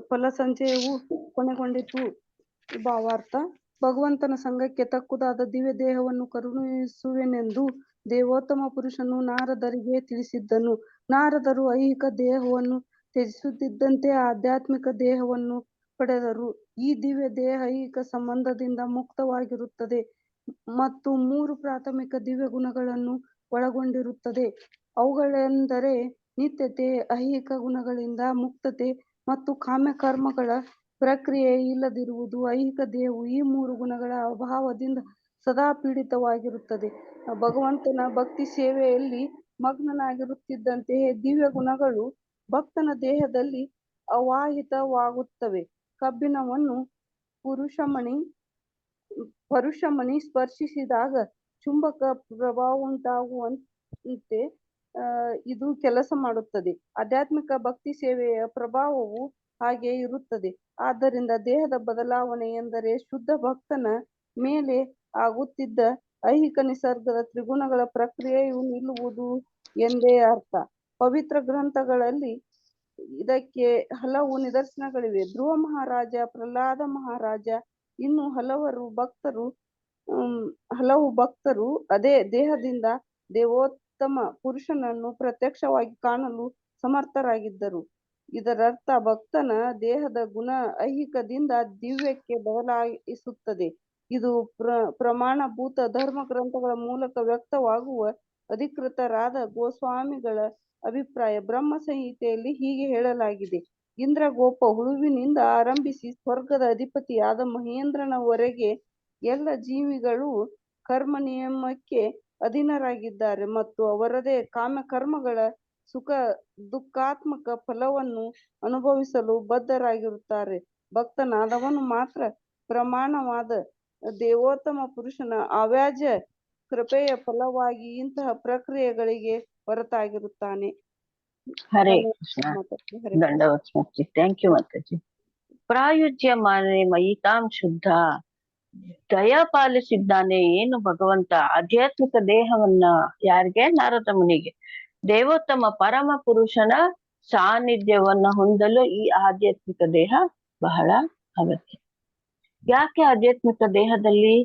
ಫಲಸಂಚಯವು ಕೊನೆಗೊಂಡಿತು. ಭಾವಾರ್ಥ. ಭಗವಂತನ ಸಂಘಕ್ಕೆ ತಕ್ಕುದಾದ ದಿವ್ಯ ದೇಹವನ್ನು ಕರುಣಿಸುವೆನೆಂದು ದೇವೋತ್ತಮ ಪುರುಷನು ನಾರದರಿಗೆ ತಿಳಿಸಿದ್ದನು. ನಾರದರು ಐಹಿಕ ದೇಹವನ್ನು ತ್ಯಜಿಸುತ್ತಿದ್ದಂತೆ ಆಧ್ಯಾತ್ಮಿಕ ದೇಹವನ್ನು ಪಡೆದರು. ಈ ದಿವ್ಯ ದೇಹ ಐಹಿಕ ಸಂಬಂಧದಿಂದ ಮುಕ್ತವಾಗಿರುತ್ತದೆ ಮತ್ತು 3 ಪ್ರಾಥಮಿಕ ದಿವ್ಯ ಗುಣಗಳನ್ನು ಒಳಗೊಂಡಿರುತ್ತದೆ. ಅವುಗಳೆಂದರೆ ನಿತ್ಯತೆ, ಐಹಿಕ ಗುಣಗಳಿಂದ ಮುಕ್ತತೆ ಮತ್ತು ಕಾಮ್ಯ ಕರ್ಮಗಳ ಪ್ರಕ್ರಿಯೆ ಇಲ್ಲದಿರುವುದು. ಐಹಿಕ ದೇಹವು ಈ 3 ಗುಣಗಳ ಅಭಾವದಿಂದ ಸದಾ ಪೀಡಿತವಾಗಿರುತ್ತದೆ. ಭಗವಂತನ ಭಕ್ತಿ ಸೇವೆಯಲ್ಲಿ ಮಗ್ನನಾಗಿರುತ್ತಿದ್ದಂತೆಯೇ ದಿವ್ಯ ಗುಣಗಳು ಭಕ್ತನ ದೇಹದಲ್ಲಿ ಅವಾಹಿತವಾಗುತ್ತವೆ. ಕಬ್ಬಿಣವನ್ನು ಪರುಷಮಣಿ ಸ್ಪರ್ಶಿಸಿದಾಗ ಚುಂಬಕ ಪ್ರಭಾವ ಉಂಟಾಗುವಂತೆ ಇದು ಕೆಲಸ ಮಾಡುತ್ತದೆ. ಆಧ್ಯಾತ್ಮಿಕ ಭಕ್ತಿ ಸೇವೆಯ ಪ್ರಭಾವವು ಹಾಗೆ ಇರುತ್ತದೆ. ಆದ್ದರಿಂದ ದೇಹದ ಬದಲಾವಣೆ ಎಂದರೆ ಶುದ್ಧ ಭಕ್ತನ ಮೇಲೆ ಆಗುತ್ತಿದ್ದ ಐಹಿಕ ನಿಸರ್ಗದ ತ್ರಿಗುಣಗಳ ಪ್ರಕ್ರಿಯೆಯು ನಿಲ್ಲುವುದು ಎಂದೇ ಅರ್ಥ. ಪವಿತ್ರ ಗ್ರಂಥಗಳಲ್ಲಿ ಇದಕ್ಕೆ ಹಲವು ನಿದರ್ಶನಗಳಿವೆ. ಧ್ರುವ ಮಹಾರಾಜ, ಪ್ರಹ್ಲಾದ ಮಹಾರಾಜ, ಇನ್ನು ಹಲವು ಭಕ್ತರು ಅದೇ ದೇಹದಿಂದ ದೇವೋತ್ತಮ ಪುರುಷನನ್ನು ಪ್ರತ್ಯಕ್ಷವಾಗಿ ಕಾಣಲು ಸಮರ್ಥರಾಗಿದ್ದರು. ಇದರರ್ಥ ಭಕ್ತನ ದೇಹದ ಗುಣ ಐಹಿಕದಿಂದ ದಿವ್ಯಕ್ಕೆ ಬದಲಾಯಿಸುತ್ತದೆ. ಇದು ಪ್ರಮಾಣಭೂತ ಧರ್ಮ ಗ್ರಂಥಗಳ ಮೂಲಕ ವ್ಯಕ್ತವಾಗುವ ಅಧಿಕೃತರಾದ ಗೋಸ್ವಾಮಿಗಳ ಅಭಿಪ್ರಾಯ. ಬ್ರಹ್ಮ ಸಂಹಿತೆಯಲ್ಲಿ ಹೀಗೆ ಹೇಳಲಾಗಿದೆ: ಇಂದ್ರಗೋಪ ಹುಳುವಿನಿಂದ ಆರಂಭಿಸಿ ಸ್ವರ್ಗದ ಅಧಿಪತಿಯಾದ ಮಹೇಂದ್ರನವರೆಗೆ ಎಲ್ಲ ಜೀವಿಗಳು ಕರ್ಮ ನಿಯಮಕ್ಕೆ ಅಧೀನರಾಗಿದ್ದಾರೆ ಮತ್ತು ಅವರದೇ ಕಾಮ್ಯ ಕರ್ಮಗಳ ಸುಖ ದುಃಖಾತ್ಮಕ ಫಲವನ್ನು ಅನುಭವಿಸಲು ಬದ್ಧರಾಗಿರುತ್ತಾರೆ. ಭಕ್ತನಾದವನು ಮಾತ್ರ ಪ್ರಮಾಣವಾದ ದೇವೋತ್ತಮ ಪುರುಷನ ಅವ್ಯಾಜ್ಯ ಕೃಪೆಯ ಫಲವಾಗಿ ಇಂತಹ ಪ್ರಕ್ರಿಯೆಗಳಿಗೆ ಹೊರತಾಗಿರುತ್ತಾನೆ. ಹರೇ ಕೃಷ್ಣ. ದಂಡವತ್ ಮಾತಾಜಿ. ಥ್ಯಾಂಕ್ ಯು ಮಾತಾಜಿ. ಪ್ರಾಯುಜ್ಯ ಮಾನೆ ಮಯಿತಾಂ ಶುದ್ಧ. ದಯ ಪಾಲಿಸಿದ್ದಾನೆ ಏನು ಭಗವಂತ ಆಧ್ಯಾತ್ಮಿಕ ದೇಹವನ್ನ ಯಾರಿಗೆ? ನಾರದ ಮುನಿಗೆ. ದೇವೋತ್ತಮ ಪರಮ ಪುರುಷನ ಸಾನ್ನಿಧ್ಯವನ್ನ ಹೊಂದಲು ಈ ಆಧ್ಯಾತ್ಮಿಕ ದೇಹ ಬಹಳ ಅಗತ್ಯ. ಯಾಕೆ ಆಧ್ಯಾತ್ಮಿಕ ದೇಹದಲ್ಲಿ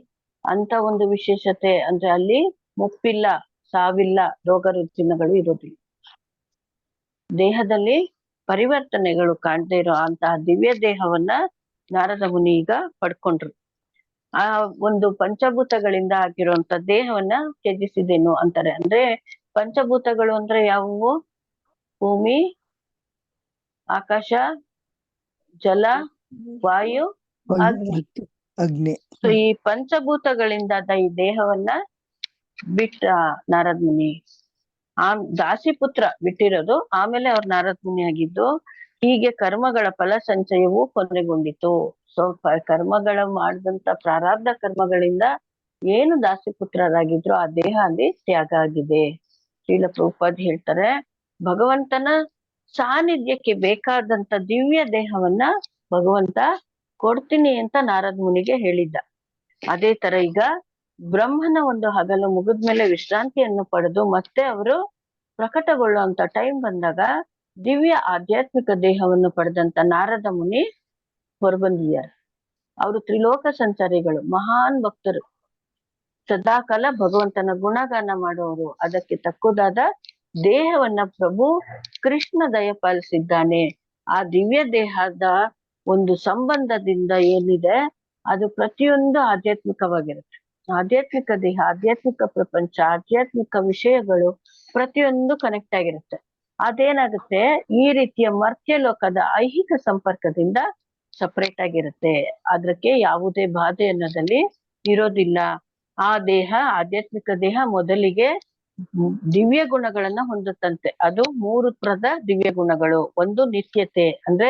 ಅಂತ ಒಂದು ವಿಶೇಷತೆ ಅಂದ್ರೆ ಅಲ್ಲಿ ಮುಪ್ಪಿಲ್ಲ, ಸಾವಿಲ್ಲ, ರೋಗ ರುಜಿನಗಳು ಇರೋದಿಲ್ಲ. ದೇಹದಲ್ಲಿ ಪರಿವರ್ತನೆಗಳು ಕಾಣದೇ ಇರೋ ಅಂತಹ ದಿವ್ಯ ದೇಹವನ್ನ ನಾರದ ಮುನಿ ಈಗ ಪಡ್ಕೊಂಡ್ರು. ಆ ಒಂದು ಪಂಚಭೂತಗಳಿಂದ ಆಗಿರುವಂತ ದೇಹವನ್ನ ತ್ಯಜಿಸಿದೇನು ಅಂತಾರೆ. ಅಂದ್ರೆ ಪಂಚಭೂತಗಳು ಅಂದ್ರೆ ಯಾವುವು? ಭೂಮಿ, ಆಕಾಶ, ಜಲ, ವಾಯು, ಅಗ್ನಿ. ಸೊ ಈ ಪಂಚಭೂತಗಳಿಂದಾದ ಈ ದೇಹವನ್ನ ಬಿಟ್ಟ ನಾರದ್ ಮುನಿ. ದಾಸಿಪುತ್ರ ಬಿಟ್ಟಿರೋದು, ಆಮೇಲೆ ಅವ್ರು ನಾರದ್ ಮುನಿ ಆಗಿದ್ದು. ಹೀಗೆ ಕರ್ಮಗಳ ಫಲ ಸಂಚಯವು ಕೊನೆಗೊಂಡಿತು. ಸೊ ಕರ್ಮಗಳ ಮಾಡಿದಂತ ಪ್ರಾರಬ್ಧ ಕರ್ಮಗಳಿಂದ ಏನು ದಾಸಿಪುತ್ರರಾಗಿದ್ರು ಆ ದೇಹ ಅಲ್ಲಿ ತ್ಯಾಗ ಆಗಿದೆ. ಶ್ರೀಲ ಪ್ರಭುಪಾದ್ ಹೇಳ್ತಾರೆ, ಭಗವಂತನ ಸಾನ್ನಿಧ್ಯಕ್ಕೆ ಬೇಕಾದಂತ ದಿವ್ಯ ದೇಹವನ್ನ ಭಗವಂತ ಕೊಡ್ತೀನಿ ಅಂತ ನಾರದ್ ಮುನಿಗೆ ಹೇಳಿದ್ದ. ಅದೇ ತರ ಈಗ ಬ್ರಹ್ಮನ ಒಂದು ಹಗಲು ಮುಗಿದ್ಮೇಲೆ ವಿಶ್ರಾಂತಿಯನ್ನು ಪಡೆದು ಮತ್ತೆ ಅವರು ಪ್ರಕಟಗೊಳ್ಳುವಂತ ಟೈಮ್ ಬಂದಾಗ ದಿವ್ಯ ಆಧ್ಯಾತ್ಮಿಕ ದೇಹವನ್ನು ಪಡೆದಂತ ನಾರದ ಮುನಿ ಹೊರಬಂದಿದ್ದಾರೆ. ಅವರು ತ್ರಿಲೋಕ ಸಂಚಾರಿಗಳು, ಮಹಾನ್ ಭಕ್ತರು, ಸದಾಕಾಲ ಭಗವಂತನ ಗುಣಗಾನ ಮಾಡುವವರು. ಅದಕ್ಕೆ ತಕ್ಕುದಾದ ದೇಹವನ್ನ ಪ್ರಭು ಕೃಷ್ಣ ದಯಪಾಲಿಸಿದ್ದಾನೆ. ಆ ದಿವ್ಯ ದೇಹದ ಒಂದು ಸಂಬಂಧದಿಂದ ಏನಿದೆ ಅದು ಪ್ರತಿಯೊಂದು ಆಧ್ಯಾತ್ಮಿಕವಾಗಿರುತ್ತೆ. ಆಧ್ಯಾತ್ಮಿಕ ದೇಹ, ಆಧ್ಯಾತ್ಮಿಕ ಪ್ರಪಂಚ, ಆಧ್ಯಾತ್ಮಿಕ ವಿಷಯಗಳು ಪ್ರತಿಯೊಂದು ಕನೆಕ್ಟ್ ಆಗಿರುತ್ತೆ. ಅದೇನಾಗುತ್ತೆ, ಈ ರೀತಿಯ ಮರ್ತ್ಯ ಲೋಕದ ಐಹಿಕ ಸಂಪರ್ಕದಿಂದ ಸಪರೇಟ್ ಆಗಿರುತ್ತೆ. ಅದಕ್ಕೆ ಯಾವುದೇ ಬಾಧೆ ಅನ್ನೋದಲ್ಲಿ ಇರೋದಿಲ್ಲ. ಆ ದೇಹ, ಆಧ್ಯಾತ್ಮಿಕ ದೇಹ ಮೊದಲಿಗೆ ದಿವ್ಯ ಗುಣಗಳನ್ನ ಹೊಂದುತ್ತಂತೆ. ಅದು 3 ದಿವ್ಯ ಗುಣಗಳು. ಒಂದು ನಿತ್ಯತೆ, ಅಂದ್ರೆ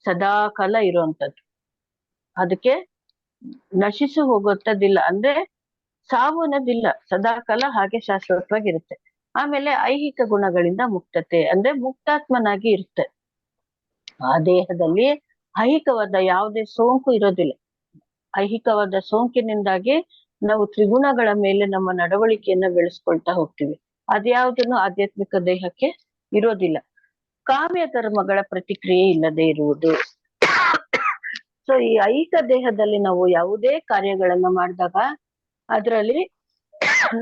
ಸದಾ ಕಾಲ ಇರುವಂತದ್ದು, ಅದಕ್ಕೆ ನಶಿಸಿ ಹೋಗುವಂತದ್ದಿಲ್ಲ, ಅಂದ್ರೆ ಸಾವು ಅನ್ನೋದಿಲ್ಲ, ಸದಾ ಕಾಲ ಹಾಗೆ ಶಾಶ್ವತವಾಗಿರುತ್ತೆ. ಆಮೇಲೆ ಐಹಿಕ ಗುಣಗಳಿಂದ ಮುಕ್ತತೆ, ಅಂದ್ರೆ ಮುಕ್ತಾತ್ಮನಾಗಿ ಇರುತ್ತೆ. ಆ ದೇಹದಲ್ಲಿ ಐಹಿಕವಾದ ಯಾವುದೇ ಸೋಂಕು ಇರೋದಿಲ್ಲ. ಐಹಿಕವಾದ ಸೋಂಕಿನಿಂದಾಗಿ ನಾವು ತ್ರಿಗುಣಗಳ ಮೇಲೆ ನಮ್ಮ ನಡವಳಿಕೆಯನ್ನ ಬೆಳೆಸ್ಕೊಳ್ತಾ ಹೋಗ್ತೀವಿ. ಅದ್ಯಾವುದನ್ನು ಆಧ್ಯಾತ್ಮಿಕ ದೇಹಕ್ಕೆ ಇರೋದಿಲ್ಲ. ಕಾಮ್ಯ ಕರ್ಮಗಳ ಪ್ರತಿಕ್ರಿಯೆ ಇಲ್ಲದೆ ಇರುವುದು. ಸೊ ಈ ಐಹಿಕ ದೇಹದಲ್ಲಿ ನಾವು ಯಾವುದೇ ಕಾರ್ಯಗಳನ್ನ ಮಾಡಿದಾಗ ಅದರಲ್ಲಿ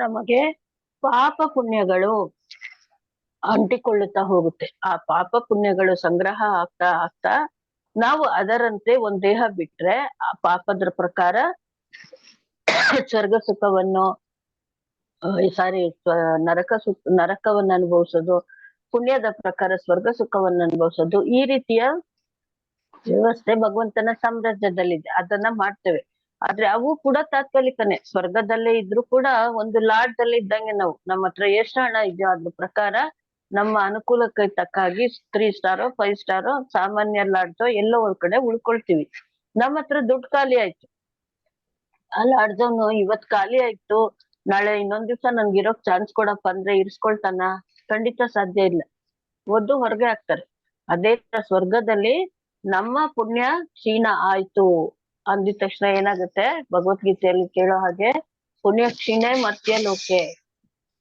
ನಮಗೆ ಪಾಪ ಪುಣ್ಯಗಳು ಅಂಟಿಕೊಳ್ಳುತ್ತಾ ಹೋಗುತ್ತೆ. ಆ ಪಾಪ ಪುಣ್ಯಗಳು ಸಂಗ್ರಹ ಆಗ್ತಾ ಆಗ್ತಾ ನಾವು ಅದರಂತೆ ಒಂದ್ ದೇಹ ಬಿಟ್ರೆ ಆ ಪಾಪದ್ರ ಪ್ರಕಾರ ಸ್ವರ್ಗ ಸುಖವನ್ನು ನರಕವನ್ನು ಅನುಭವಿಸೋದು, ಪುಣ್ಯದ ಪ್ರಕಾರ ಸ್ವರ್ಗ ಸುಖವನ್ನು ಅನುಭವಿಸೋದು, ಈ ರೀತಿಯ ವ್ಯವಸ್ಥೆ ಭಗವಂತನ ಸಾಮ್ರಾಜ್ಯದಲ್ಲಿದೆ. ಅದನ್ನ ಮಾಡ್ತೇವೆ. ಆದ್ರೆ ಅವು ಕೂಡ ತಾತ್ಕಾಲಿಕನೇ. ಸ್ವರ್ಗದಲ್ಲೇ ಇದ್ರು ಕೂಡ ಒಂದು ಲಾಡ್ಜಲ್ಲಿ ಇದ್ದಂಗೆ ನಾವು. ನಮ್ಮ ಹತ್ರ ಎಷ್ಟು ಹಣ ಇದೆಯೋ ಅದ್ರ ಪ್ರಕಾರ ನಮ್ಮ ಅನುಕೂಲಕ್ಕೆ ತಕ್ಕಾಗಿ 3 ಸ್ಟಾರೋ 5 ಸ್ಟಾರೋ ಸಾಮಾನ್ಯ ಲಾಡ್ಜೋ ಎಲ್ಲೋ ಒಂದ್ ಕಡೆ ಉಳ್ಕೊಳ್ತೀವಿ. ನಮ್ಮ ಹತ್ರ ದುಡ್ಡು ಖಾಲಿ ಆಯ್ತು, ಆ ಲಾಡ್ಜವ್ನು ಇವತ್ ಖಾಲಿ ಆಯ್ತು, ನಾಳೆ ಇನ್ನೊಂದ್ ದಿವ್ಸ ನನ್ಗೆ ಇರೋಕ್ ಚಾನ್ಸ್ ಕೊಡಪ್ಪ ಅಂದ್ರೆ ಇರ್ಸ್ಕೊಳ್ತಾನ? ಖಂಡಿತ ಸಾಧ್ಯ ಇಲ್ಲ. ಒದ್ದು ಹೊರಗೆ ಹಾಕ್ತಾರೆ. ಅದೇ ತರ ಸ್ವರ್ಗದಲ್ಲಿ ನಮ್ಮ ಪುಣ್ಯ ಕ್ಷೀಣ ಆಯ್ತು ಅಂದಿದ ತಕ್ಷಣ ಏನಾಗುತ್ತೆ, ಭಗವದ್ಗೀತೆಯಲ್ಲಿ ಕೇಳೋ ಹಾಗೆ ಪುಣ್ಯ ಕ್ಷೀಣೆ ಮರ್ತ್ಯ ಲೋಕೆ,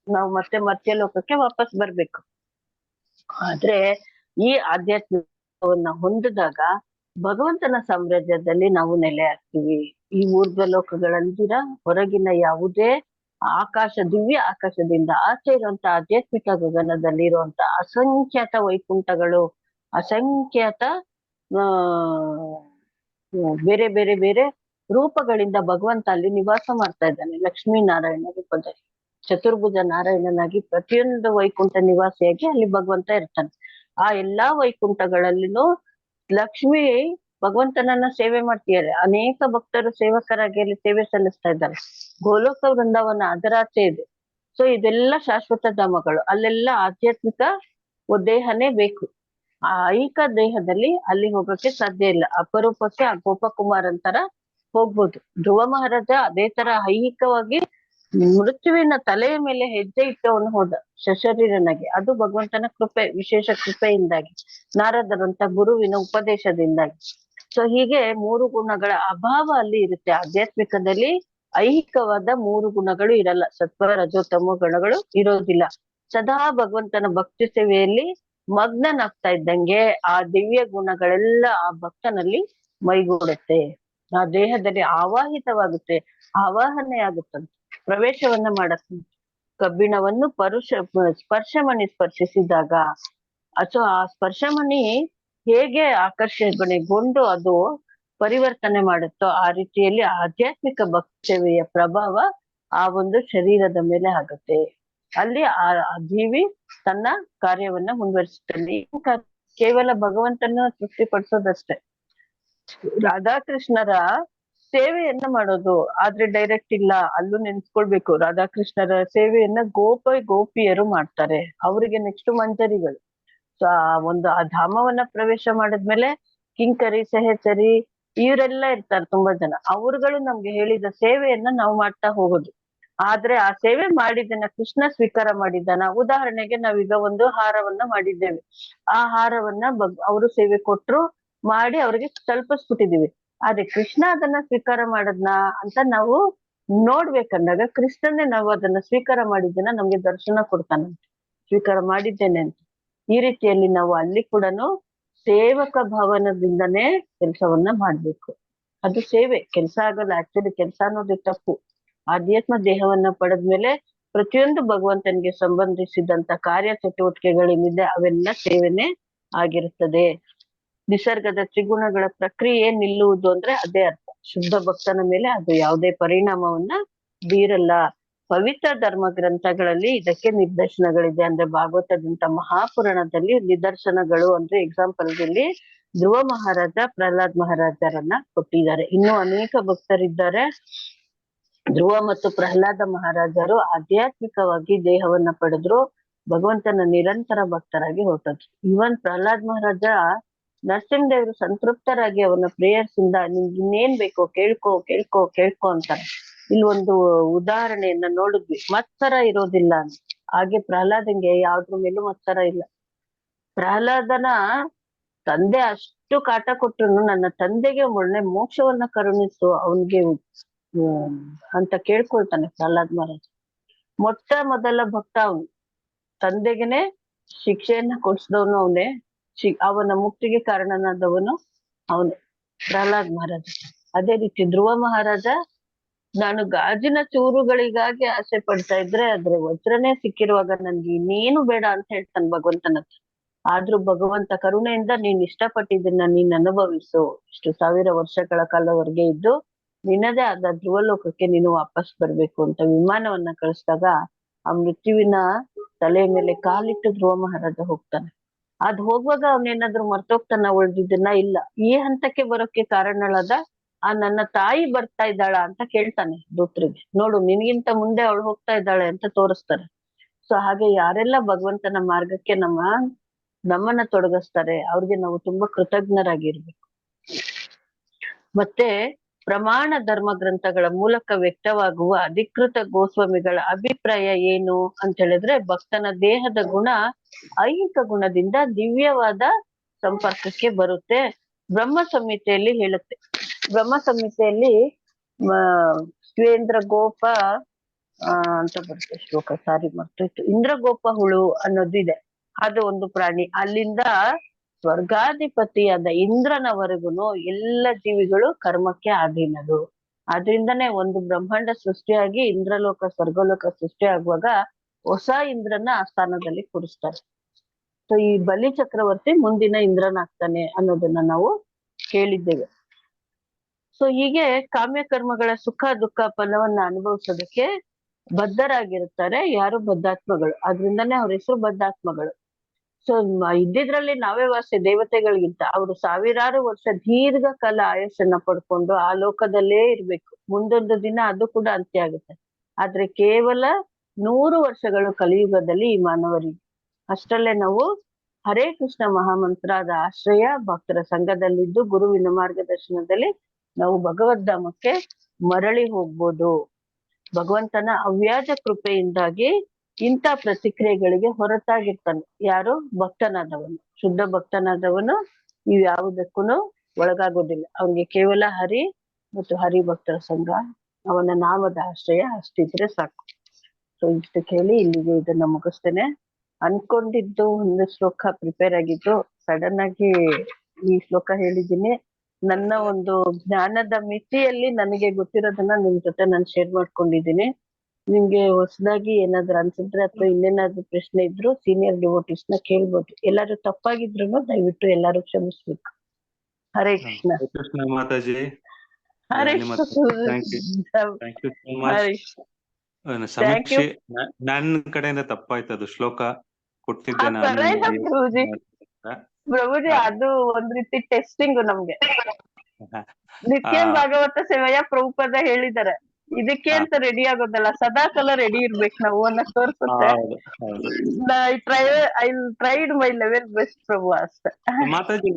ನಾವು ಮತ್ತೆ ಮರ್ತ್ಯ ಲೋಕಕ್ಕೆ ವಾಪಸ್ ಬರ್ಬೇಕು. ಆದ್ರೆ ಈ ಆಧ್ಯಾತ್ಮಿಕವನ್ನ ಹೊಂದಿದಾಗ ಭಗವಂತನ ಸಾಮ್ರಾಜ್ಯದಲ್ಲಿ ನಾವು ನೆಲೆ ಆಗ್ತೀವಿ. ಈ ಊರ್ಧ್ವ ಲೋಕಗಳಂದಿರ ಹೊರಗಿನ ಯಾವುದೇ ಆಕಾಶ, ದಿವ್ಯ ಆಕಾಶದಿಂದ ಆಚೆ ಇರುವಂತ ಆಧ್ಯಾತ್ಮಿಕ ಗಗನದಲ್ಲಿ ಇರುವಂತ ಅಸಂಖ್ಯಾತ ವೈಕುಂಠಗಳು, ಅಸಂಖ್ಯಾತ ಬೇರೆ ಬೇರೆ ಬೇರೆ ರೂಪಗಳಿಂದ ಭಗವಂತ ಅಲ್ಲಿ ನಿವಾಸ ಮಾಡ್ತಾ ಇದ್ದಾನೆ. ಲಕ್ಷ್ಮೀ ನಾರಾಯಣ ರೂಪದಲ್ಲಿ ಚತುರ್ಭುಜ ನಾರಾಯಣನಾಗಿ ಪ್ರತಿಯೊಂದು ವೈಕುಂಠ ನಿವಾಸಿಯಾಗಿ ಅಲ್ಲಿ ಭಗವಂತ ಇರ್ತಾನೆ. ಆ ಎಲ್ಲಾ ವೈಕುಂಠಗಳಲ್ಲಿನೂ ಲಕ್ಷ್ಮಿ ಭಗವಂತನನ್ನ ಸೇವೆ ಮಾಡ್ತಿದ್ದಾರೆ. ಅನೇಕ ಭಕ್ತರು ಸೇವಕರಾಗಿ ಅಲ್ಲಿ ಸೇವೆ ಸಲ್ಲಿಸ್ತಾ ಇದ್ದಾರೆ. ಗೋಲೋಕ ವೃಂದಾವನ ಅದರಾಚೆ ಇದೆ. ಸೊ ಇದೆಲ್ಲ ಶಾಶ್ವತ ಧಾಮಗಳು. ಅಲ್ಲೆಲ್ಲ ಆಧ್ಯಾತ್ಮಿಕ ದೇಹನೇ ಬೇಕು. ಆ ಐಹಿಕ ದೇಹದಲ್ಲಿ ಅಲ್ಲಿ ಹೋಗಕ್ಕೆ ಸಾಧ್ಯ ಇಲ್ಲ. ಅಪರೂಪಕ್ಕೆ ಆ ಗೋಪಕುಮಾರ್ ಅಂತರ ಹೋಗ್ಬೋದು. ಧ್ರುವ ಮಹಾರಾಜ ಅದೇ ತರ ಐಹಿಕವಾಗಿ ಮೃತ್ಯುವಿನ ತಲೆಯ ಮೇಲೆ ಹೆಜ್ಜೆ ಇಟ್ಟವನು ಹೋದ ಸಶರೀರನಾಗಿ. ಅದು ಭಗವಂತನ ಕೃಪೆ, ವಿಶೇಷ ಕೃಪೆಯಿಂದಾಗಿ, ನಾರದರಂತ ಗುರುವಿನ ಉಪದೇಶದಿಂದಾಗಿ. ಸೊ ಹೀಗೆ 3 ಗುಣಗಳ ಅಭಾವ ಅಲ್ಲಿ ಇರುತ್ತೆ. ಆಧ್ಯಾತ್ಮಿಕದಲ್ಲಿ ಐಹಿಕವಾದ 3 ಗುಣಗಳು ಇರಲ್ಲ. ಸತ್ವ ರಜೋ ತಮೋ ಗುಣಗಳು ಇರೋದಿಲ್ಲ. ಸದಾ ಭಗವಂತನ ಭಕ್ತಿ ಸೇವೆಯಲ್ಲಿ ಮಗ್ನನಾಗ್ತಾ ಇದ್ದಂಗೆ ಆ ದಿವ್ಯ ಗುಣಗಳೆಲ್ಲ ಆ ಭಕ್ತನಲ್ಲಿ ಮೈಗೂಡುತ್ತೆ. ಆ ದೇಹದಲ್ಲಿ ಆವಾಹಿತವಾಗುತ್ತೆ, ಆವಾಹನೆ ಆಗುತ್ತಂತೆ, ಪ್ರವೇಶವನ್ನ ಮಾಡತ್ತೆ. ಕಬ್ಬಿಣವನ್ನು ಸ್ಪರ್ಶಮಣಿ ಸ್ಪರ್ಶಿಸಿದಾಗ ಅಥವಾ ಆ ಸ್ಪರ್ಶಮಣಿ ಹೇಗೆ ಆಕರ್ಷಣೆಗೊಂಡು ಅದು ಪರಿವರ್ತನೆ ಮಾಡುತ್ತೋ ಆ ರೀತಿಯಲ್ಲಿ ಆಧ್ಯಾತ್ಮಿಕ ಭಕ್ತಿ ಸೇವೆಯ ಪ್ರಭಾವ ಆ ಒಂದು ಶರೀರದ ಮೇಲೆ ಆಗುತ್ತೆ. ಅಲ್ಲಿ ಆ ಜೀವಿ ತನ್ನ ಕಾರ್ಯವನ್ನ ಮುಂದುವರಿಸುತ್ತದೆ. ಕೇವಲ ಭಗವಂತನ ತೃಪ್ತಿಪಡಿಸೋದಷ್ಟೇ. ರಾಧಾಕೃಷ್ಣರ ಸೇವೆಯನ್ನ ಮಾಡೋದು, ಆದ್ರೆ ಡೈರೆಕ್ಟ್ ಇಲ್ಲ, ಅಲ್ಲೂ ನೆನ್ಸ್ಕೊಳ್ಬೇಕು. ರಾಧಾಕೃಷ್ಣರ ಸೇವೆಯನ್ನ ಗೋಪಿಯರು ಮಾಡ್ತಾರೆ. ಅವರಿಗೆ ನೆಕ್ಸ್ಟ್ ಮಂಜರಿಗಳು. ಸೊ ಆ ಧಾಮವನ್ನ ಪ್ರವೇಶ ಮಾಡಿದ್ಮೇಲೆ ಕಿಂಕರಿ ಸಹಚರಿ ಇವರೆಲ್ಲ ಇರ್ತಾರೆ ತುಂಬಾ ಜನ. ಅವರುಗಳು ನಮ್ಗೆ ಹೇಳಿದ ಸೇವೆಯನ್ನ ನಾವು ಮಾಡ್ತಾ ಹೋಗೋದು. ಆದ್ರೆ ಆ ಸೇವೆ ಮಾಡಿದ್ದನ್ನ ಕೃಷ್ಣ ಸ್ವೀಕಾರ ಮಾಡಿದ್ದಾನ. ಉದಾಹರಣೆಗೆ ನಾವೀಗ ಒಂದು ಹಾರವನ್ನ ಮಾಡಿದ್ದೇವೆ. ಆ ಹಾರವನ್ನ ಅವರು ಸೇವೆ ಕೊಟ್ರು, ಮಾಡಿ ಅವ್ರಿಗೆ ತಲುಪಿಸ್ಬಿಟ್ಟಿದೀವಿ. ಆದ್ರೆ ಕೃಷ್ಣ ಅದನ್ನ ಸ್ವೀಕಾರ ಮಾಡದ್ನಾ ಅಂತ ನಾವು ನೋಡ್ಬೇಕಂದಾಗ ಕೃಷ್ಣನೇ ನಾವು ಅದನ್ನ ಸ್ವೀಕಾರ ಮಾಡಿದ್ದನ್ನ ನಮ್ಗೆ ದರ್ಶನ ಕೊಡ್ತಾನಂತೆ, ಸ್ವೀಕಾರ ಮಾಡಿದ್ದೇನೆ ಅಂತ. ಈ ರೀತಿಯಲ್ಲಿ ನಾವು ಅಲ್ಲಿ ಕೂಡ ಸೇವಕ ಭವನದಿಂದನೇ ಕೆಲಸವನ್ನ ಮಾಡ್ಬೇಕು. ಅದು ಸೇವೆ, ಕೆಲಸ ಆಗಲ್ಲ. ಆಕ್ಚುಲಿ ಕೆಲಸ ಅನ್ನೋದು ತಪ್ಪು. ಆಧ್ಯಾತ್ಮ ದೇಹವನ್ನ ಪಡೆದ್ಮೇಲೆ ಪ್ರತಿಯೊಂದು ಭಗವಂತನಿಗೆ ಸಂಬಂಧಿಸಿದಂತ ಕಾರ್ಯ ಚಟುವಟಿಕೆಗಳೇನಿದೆ ಅವೆಲ್ಲ ಸೇವೆನೆ ಆಗಿರುತ್ತದೆ. ನಿಸರ್ಗದ ತ್ರಿಗುಣಗಳ ಪ್ರಕ್ರಿಯೆ ನಿಲ್ಲುವುದು ಅಂದ್ರೆ ಅದೇ ಅರ್ಥ. ಶುದ್ಧ ಭಕ್ತನ ಮೇಲೆ ಅದು ಯಾವುದೇ ಪರಿಣಾಮವನ್ನ ಬೀರಲ್ಲ. ಪವಿತ್ರ ಧರ್ಮ ಗ್ರಂಥಗಳಲ್ಲಿ ಇದಕ್ಕೆ ನಿದರ್ಶನಗಳಿದೆ. ಅಂದ್ರೆ ಭಾಗವತದಂತ ಮಹಾಪುರಾಣದಲ್ಲಿ ನಿದರ್ಶನಗಳು ಅಂದ್ರೆ ಎಕ್ಸಾಂಪಲ್ಗಳಲ್ಲಿ ಧ್ರುವ ಮಹಾರಾಜ ಪ್ರಹ್ಲಾದ್ ಮಹಾರಾಜರನ್ನ ಕೊಟ್ಟಿದ್ದಾರೆ. ಇನ್ನು ಅನೇಕ ಭಕ್ತರಿದ್ದಾರೆ. ಧ್ರುವ ಮತ್ತು ಪ್ರಹ್ಲಾದ ಮಹಾರಾಜರು ಆಧ್ಯಾತ್ಮಿಕವಾಗಿ ದೇಹವನ್ನ ಪಡೆದ್ರು, ಭಗವಂತನ ನಿರಂತರ ಭಕ್ತರಾಗಿ ಹೊರಟದ್ರು. ಇವನ್ ಪ್ರಹ್ಲಾದ್ ಮಹಾರಾಜ ನರಸಿಂಹದೇವರು ಸಂತೃಪ್ತರಾಗಿ ಅವನ ಪ್ರೇಯರ್ಸ್ ಇಂದ ನಿಮ್ಗೆ ಇನ್ನೇನ್ ಬೇಕೋ ಕೇಳ್ಕೊ ಕೇಳ್ಕೊ ಕೇಳ್ಕೊ ಅಂತಾರೆ. ಇಲ್ಲಿ ಒಂದು ಉದಾಹರಣೆಯನ್ನ ನೋಡಿದ್ವಿ, ಮತ್ಸರ ಇರೋದಿಲ್ಲ ಅಂತ. ಹಾಗೆ ಪ್ರಹ್ಲಾದಂಗೆ ಯಾವ್ದ್ರ ಮೇಲೂ ಮತ್ಸರ ಇಲ್ಲ. ಪ್ರಹ್ಲಾದನ ತಂದೆ ಅಷ್ಟು ಕಾಟ ಕೊಟ್ರು ನನ್ನ ತಂದೆಗೆ ಒಳ್ಳೆ ಮೋಕ್ಷವನ್ನ ಕರುಣಿಸು ಅವನ್ಗೆ ಅಂತ ಕೇಳ್ಕೊಳ್ತಾನೆ ಪ್ರಹ್ಲಾದ್ ಮಹಾರಾಜ್. ಮೊಟ್ಟ ಮೊದಲ ಭಕ್ತ ಅವನು. ತಂದೆಗೆನೆ ಶಿಕ್ಷೆಯನ್ನ ಕೊಡ್ಸಿದವನು ಅವನೇ, ಅವನ ಮುಕ್ತಿಗೆ ಕಾರಣನಾದವನು ಅವನೇ ಪ್ರಹ್ಲಾದ್ ಮಹಾರಾಜ. ಅದೇ ರೀತಿ ಧ್ರುವ ಮಹಾರಾಜ, ನಾನು ಗಾಜಿನ ಚೂರುಗಳಿಗಾಗಿ ಆಸೆ ಪಡ್ತಾ ಇದ್ರೆ ಆದ್ರೆ ವಜ್ರನೇ ಸಿಕ್ಕಿರುವಾಗ ನನ್ಗೆ ಇನ್ನೇನು ಬೇಡ ಅಂತ ಹೇಳ್ತಾನೆ ಭಗವಂತನ. ಆದ್ರೂ ಭಗವಂತ ಕರುಣೆಯಿಂದ ನೀನ್ ಇಷ್ಟಪಟ್ಟಿದ್ದನ್ನ ನೀನ್ ಅನುಭವಿಸು, ಇಷ್ಟು 1000 ವರ್ಷಗಳ ಕಾಲವರೆಗೆ ಇದ್ದು ನಿನ್ನದೇ ಆದ ಧ್ರುವಲೋಕಕ್ಕೆ ನೀನು ವಾಪಸ್ ಬರ್ಬೇಕು ಅಂತ ವಿಮಾನವನ್ನ ಕಳಿಸಿದಾಗ ಆ ಮೃತ್ಯುವಿನ ತಲೆಯ ಮೇಲೆ ಕಾಲಿಟ್ಟು ಧ್ರುವ ಮಹಾರಾಜ ಹೋಗ್ತಾನೆ. ಅದ್ ಹೋಗುವಾಗ ಅವನೇನಾದ್ರೂ ಮರ್ತೋಗ್ತಾನ ಉಳ್ದಿದ್ದನ್ನ? ಇಲ್ಲ. ಈ ಹಂತಕ್ಕೆ ಬರೋಕೆ ಕಾರಣಳಾದ ಆ ನನ್ನ ತಾಯಿ ಬರ್ತಾ ಇದ್ದಾಳ ಅಂತ ಕೇಳ್ತಾನೆ ದೂತರಿಗೆ. ನೋಡು ನಿನ್ಗಿಂತ ಮುಂದೆ ಅವಳು ಹೋಗ್ತಾ ಇದ್ದಾಳೆ ಅಂತ ತೋರಿಸ್ತಾರೆ. ಸೊ ಹಾಗೆ ಯಾರೆಲ್ಲ ಭಗವಂತನ ಮಾರ್ಗಕ್ಕೆ ನಮ್ಮನ್ನ ತೊಡಗಿಸ್ತಾರೆ ಅವ್ರಿಗೆ ನಾವು ತುಂಬಾ ಕೃತಜ್ಞರಾಗಿರ್ಬೇಕು. ಮತ್ತೆ ಪ್ರಮಾಣ ಧರ್ಮ ಗ್ರಂಥಗಳ ಮೂಲಕ ವ್ಯಕ್ತವಾಗುವ ಅಧಿಕೃತ ಗೋಸ್ವಾಮಿಗಳ ಅಭಿಪ್ರಾಯ ಏನು ಅಂತ ಹೇಳಿದ್ರೆ, ಭಕ್ತನ ದೇಹದ ಗುಣ ಐಹಿಕ ಗುಣದಿಂದ ದಿವ್ಯವಾದ ಸಂಪರ್ಕಕ್ಕೆ ಬರುತ್ತೆ. ಬ್ರಹ್ಮ ಸಂಹಿತೆಯಲ್ಲಿ ಹೇಳುತ್ತೆ. ಬ್ರಹ್ಮ ಸಂಹಿತೆಯಲ್ಲಿ ಶ್ವೇಂದ್ರ ಗೋಪ ಅಂತ ಬರುತ್ತೆ ಶ್ಲೋಕ, ಸಾರಿ ಮರ್ತೋಯ್ತು. ಇಂದ್ರಗೋಪ ಹುಳು ಅನ್ನೋದು ಇದೆ. ಅದು ಒಂದು ಪ್ರಾಣಿ. ಅಲ್ಲಿಂದ ಸ್ವರ್ಗಾಧಿಪತಿಯಾದ ಇಂದ್ರನವರೆಗೂ ಎಲ್ಲ ಜೀವಿಗಳು ಕರ್ಮಕ್ಕೆ ಅಧೀನರು. ಆದ್ರಿಂದನೇ ಒಂದು ಬ್ರಹ್ಮಾಂಡ ಸೃಷ್ಟಿಯಾಗಿ ಇಂದ್ರಲೋಕ ಸ್ವರ್ಗಲೋಕ ಸೃಷ್ಟಿ ಆಗುವಾಗ ಹೊಸ ಇಂದ್ರನ ಆ ಸ್ಥಾನದಲ್ಲಿ ಕೂರಿಸ್ತಾರೆ. ಸೊ ಈ ಬಲಿ ಚಕ್ರವರ್ತಿ ಮುಂದಿನ ಇಂದ್ರನಾಗ್ತಾನೆ ಅನ್ನೋದನ್ನ ನಾವು ಕೇಳಿದ್ದೇವೆ. ಸೊ ಹೀಗೆ ಕಾಮ್ಯ ಕರ್ಮಗಳ ಸುಖ ದುಃಖ ಫಲವನ್ನ ಅನುಭವಿಸೋದಕ್ಕೆ ಬದ್ಧರಾಗಿರ್ತಾರೆ ಯಾರು? ಬದ್ಧಾತ್ಮಗಳು. ಆದ್ರಿಂದಾನೇ ಅವ್ರ ಹೆಸರು ಬದ್ಧಾತ್ಮಗಳು. ಸೊ ಇದ್ದಿದ್ರಲ್ಲಿ ನಾವೇ ವಾಸಿ ದೇವತೆಗಳಿಗಿಂತ ಅವರು ಸಾವಿರಾರು ವರ್ಷ ದೀರ್ಘ ಕಾಲ ಆಯಸ್ಸನ್ನ ಪಡ್ಕೊಂಡು ಆ ಲೋಕದಲ್ಲೇ ಇರ್ಬೇಕು. ಮುಂದೊಂದು ದಿನ ಅದು ಕೂಡ ಅಂತ್ಯ ಆಗುತ್ತೆ. ಆದ್ರೆ ಕೇವಲ 100 ವರ್ಷಗಳು ಕಲಿಯುಗದಲ್ಲಿ ಈ ಮಾನವರಿಗೆ. ಅಷ್ಟರಲ್ಲೇ ನಾವು ಹರೇ ಕೃಷ್ಣ ಮಹಾಮಂತ್ರದ ಆಶ್ರಯ ಭಕ್ತರ ಸಂಘದಲ್ಲಿದ್ದು ಗುರುವಿನ ಮಾರ್ಗದರ್ಶನದಲ್ಲಿ ನಾವು ಭಗವದ್ಧಾಮಕ್ಕೆ ಮರಳಿ ಹೋಗ್ಬೋದು. ಭಗವಂತನ ಅವ್ಯಾಜ ಕೃಪೆಯಿಂದಾಗಿ ಇಂಥ ಪ್ರತಿಕ್ರಿಯೆಗಳಿಗೆ ಹೊರತಾಗಿರ್ತಾನೆ ಯಾರು? ಭಕ್ತನಾದವನು. ಶುದ್ಧ ಭಕ್ತನಾದವನು ಇವ್ ಯಾವುದಕ್ಕೂ ಒಳಗಾಗೋದಿಲ್ಲ. ಅವನಿಗೆ ಕೇವಲ ಹರಿ ಮತ್ತು ಹರಿ ಭಕ್ತರ ಸಂಘ, ಅವನ ನಾಮದ ಆಶ್ರಯ ಅಷ್ಟಿದ್ರೆ ಸಾಕು. ಸೊ ಇಷ್ಟು ಕೇಳಿ ಇಲ್ಲಿಗೆ ಇದನ್ನ ಮುಗಿಸ್ತೇನೆ. ಅನ್ಕೊಂಡಿದ್ದು ಒಂದು ಶ್ಲೋಕ ಪ್ರಿಪೇರ್ ಆಗಿದ್ದು, ಸಡನ್ ಆಗಿ ಈ ಶ್ಲೋಕ ಹೇಳಿದ್ದೀನಿ. ನನ್ನ ಒಂದು ಜ್ಞಾನದ ಮಿತಿಯಲ್ಲಿ ನನಗೆ ಗೊತ್ತಿರೋದನ್ನ ನಿಮ್ ಜೊತೆ ನಾನು ಶೇರ್ ಮಾಡ್ಕೊಂಡಿದ್ದೀನಿ. ನಿಮ್ಗೆ ಹೊಸದಾಗಿ ಏನಾದ್ರು ಅನ್ಸಿದ್ರೆ ಅಥವಾ ಇನ್ನೇನಾದ್ರು ಪ್ರಶ್ನೆ ಇದ್ರು ಸೀನಿಯರ್ ಡಿವೋಟೀಸ್ ನ ಕೇಳ್ಬೋದು. ಎಲ್ಲಾರು ತಪ್ಪಾಗಿದ್ರು ದಯವಿಟ್ಟು ಎಲ್ಲಾರು ಕ್ಷಮಿಸ್ಬೇಕು. ಹರೇ ಕೃಷ್ಣ. ಕೃಷ್ಣ ಮಾತಾಜಿ. ಹರೇ ಸಮೀಕ್ಷೆ ನನ್ನ ಕಡೆಯಿಂದ ತಪ್ಪಾಯ್ತು. ಅದು ಶ್ಲೋಕ ಕೊಟ್ಟಿದ್ದೆ ಪ್ರಭುಜಿ. ಪ್ರಭುಜಿ ಅದು ಒಂದ್ ರೀತಿ ಟೆಸ್ಟಿಂಗ್ ನಮ್ಗೆ. ನಿತ್ಯ ಭಾಗವತ ಸೇವೆಯ ಪ್ರಭುಪದ ಹೇಳಿದ್ದಾರೆ, ಇದಕ್ಕೆ ಅಂತ ರೆಡಿ ಆಗೋದಲ್ಲ, ಸದಾ ಕಾಲ ರೆಡಿ ಇರ್ಬೇಕು ನಾವು ಅನ್ನೋದು ತೋರ್ಸುತ್ತೆ. ಹೌದು ಹೌದು. I tried my level best ಪ್ರಭು ಅಷ್ಟೇ. ಮಾತಾಜಿ,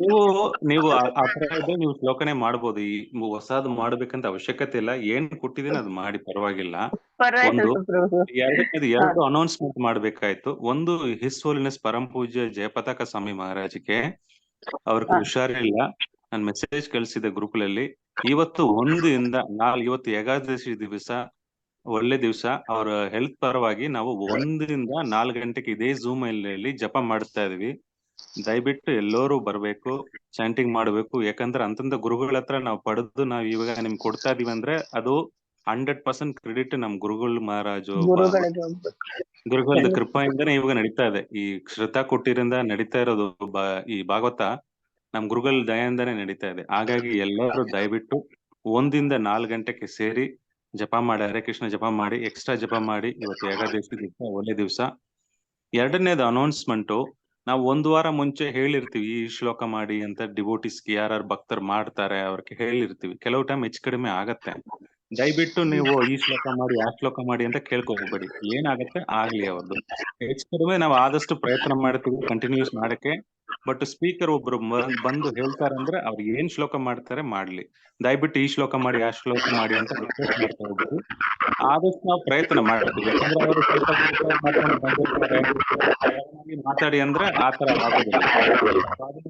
ನೀವು ಆ ತರ ಇದ್ರೆ ನೀವು ಶ್ಲೋಕನೆ ಮಾಡ್ಬೋದು. ಈ ಹೊಸಾದ್ ಮಾಡ್ಬೇಕಂತ ಅವಶ್ಯಕತೆ ಇಲ್ಲ. ಏನ್ ಕೊಟ್ಟಿದ್ದೀನಿ ಅದು ಮಾಡಿ, ಪರವಾಗಿಲ್ಲ. ಒಂದು ಪರವಾಗಿಲ್ಲ ಪ್ರಭು. ಎರಡು ಅನೌನ್ಸ್ಮೆಂಟ್ ಮಾಡ್ಬೇಕಾಯ್ತು. ಒಂದು, ಹಿಸ್ ಹೋಲಿನೆಸ್ ಪರಂ ಪೂಜ್ಯ ಜಯಪತಾಕ ಸ್ವಾಮಿ ಮಹಾರಾಜ್ಗೆ ಅವ್ರಿಗೆ ಹುಷಾರಿಲ್ಲ. ನಾನು ಮೆಸೇಜ್ ಕಳಿಸಿದೆ ಗ್ರೂಪ್ಗಳಲ್ಲಿ. ಇವತ್ತು 1 ಇಂದ 4, ಇವತ್ತು ಏಕಾದಶಿ ದಿವಸ, ಒಳ್ಳೆ ದಿವಸ. ಅವರ ಹೆಲ್ತ್ ಪರವಾಗಿ ನಾವು 1 ಇಂದ 4 ಗಂಟೆಗೆ ಇದೇ ಝೂಮ್ ಅಲ್ಲಿ ಜಪ ಮಾಡ್ತಾ ಇದೀವಿ. ದಯವಿಟ್ಟು ಎಲ್ಲರೂ ಬರ್ಬೇಕು, ಚಾಂಟಿಂಗ್ ಮಾಡ್ಬೇಕು. ಯಾಕಂದ್ರೆ ಅಂತಂದ ಗುರುಗಳ ಹತ್ರ ನಾವು ಪಡೆದು ನಾವು ಇವಾಗ ನಿಮ್ಗೆ ಕೊಡ್ತಾ ಇದೀವಿ ಅಂದ್ರೆ ಅದು 100% ಕ್ರೆಡಿಟ್ ನಮ್ ಗುರುಗಳು ಮಹಾರಾಜು ಗುರುಗಳಿಗೆ ಹೋಗ್ಬೇಕು. ಗುರುಗಳ ಕೃಪೆಯಿಂದನೇ ಇವಾಗ ನಡೀತಾ ಇದೆ. ಈ ಶ್ರದ್ಧಾ ಕೊಟ್ಟಿರಿಂದ ನಡೀತಾ ಇರೋದು ಈ ಭಾಗವತ ನಮ್ ಗುರುಗಳ ದಯೆಯಿಂದಾನೇ ನಡೀತಾ ಇದೆ. ಹಾಗಾಗಿ ಎಲ್ಲರೂ ದಯವಿಟ್ಟು 1 ಇಂದ 4 ಗಂಟೆಗೆ ಸೇರಿ ಜಪ ಮಾಡಿ, ಹರೇ ಕೃಷ್ಣ ಜಪ ಮಾಡಿ, ಎಕ್ಸ್ಟ್ರಾ ಜಪ ಮಾಡಿ. ಇವತ್ತು ಏಕಾದಶಿ ದಿವಸ, ಒಳ್ಳೆ ದಿವಸ. ಎರಡನೇದು ಅನೌನ್ಸ್ಮೆಂಟು, ನಾವು 1 ವಾರ ಮುಂಚೆ ಹೇಳಿರ್ತೀವಿ ಈ ಶ್ಲೋಕ ಮಾಡಿ ಅಂತ. ಡಿವೋಟಿಸ್ಗೆ ಯಾರು ಭಕ್ತರು ಮಾಡ್ತಾರೆ ಅವ್ರಿಗೆ ಹೇಳಿರ್ತೀವಿ. ಕೆಲವು ಟೈಮ್ ಹೆಚ್ಚು ಕಡಿಮೆ ಆಗತ್ತೆ. ದಯವಿಟ್ಟು ನೀವು ಈ ಶ್ಲೋಕ ಮಾಡಿ, ಆ ಶ್ಲೋಕ ಮಾಡಿ ಅಂತ ಕೇಳ್ಕೋಬೇಡಿ. ಏನಾಗತ್ತೆ ಆಗ್ಲಿ ಅವ್ರದ್ದು. ಹೆಚ್ಚು ಕಡಿಮೆ ನಾವು ಆದಷ್ಟು ಪ್ರಯತ್ನ ಮಾಡ್ತೀವಿ ಕಂಟಿನ್ಯೂಸ್ ಮಾಡಕ್ಕೆ. ಬಟ್ ಸ್ಪೀಕರ್ ಒಬ್ರು ಬಂದು ಹೇಳ್ತಾರಂದ್ರೆ ಅವ್ರು ಏನ್ ಶ್ಲೋಕ ಮಾಡ್ತಾರೆ ಮಾಡ್ಲಿ. ದಯವಿಟ್ಟು ಈ ಶ್ಲೋಕ ಮಾಡಿ, ಆ ಶ್ಲೋಕ ಮಾಡಿ ಅಂತ ರಿಕ್ವೆಸ್ಟ್ ಮಾಡ್ತಾ ಹೋಗ್ಬೋದು. ಆದಷ್ಟು ನಾವು ಪ್ರಯತ್ನ ಮಾಡ್ತೀವಿ. ಯಾಕಂದ್ರೆ ಅವರು ಮಾತಾಡಿ ಅಂದ್ರೆ ಆತರ ಆಗೋದಿಲ್ಲ.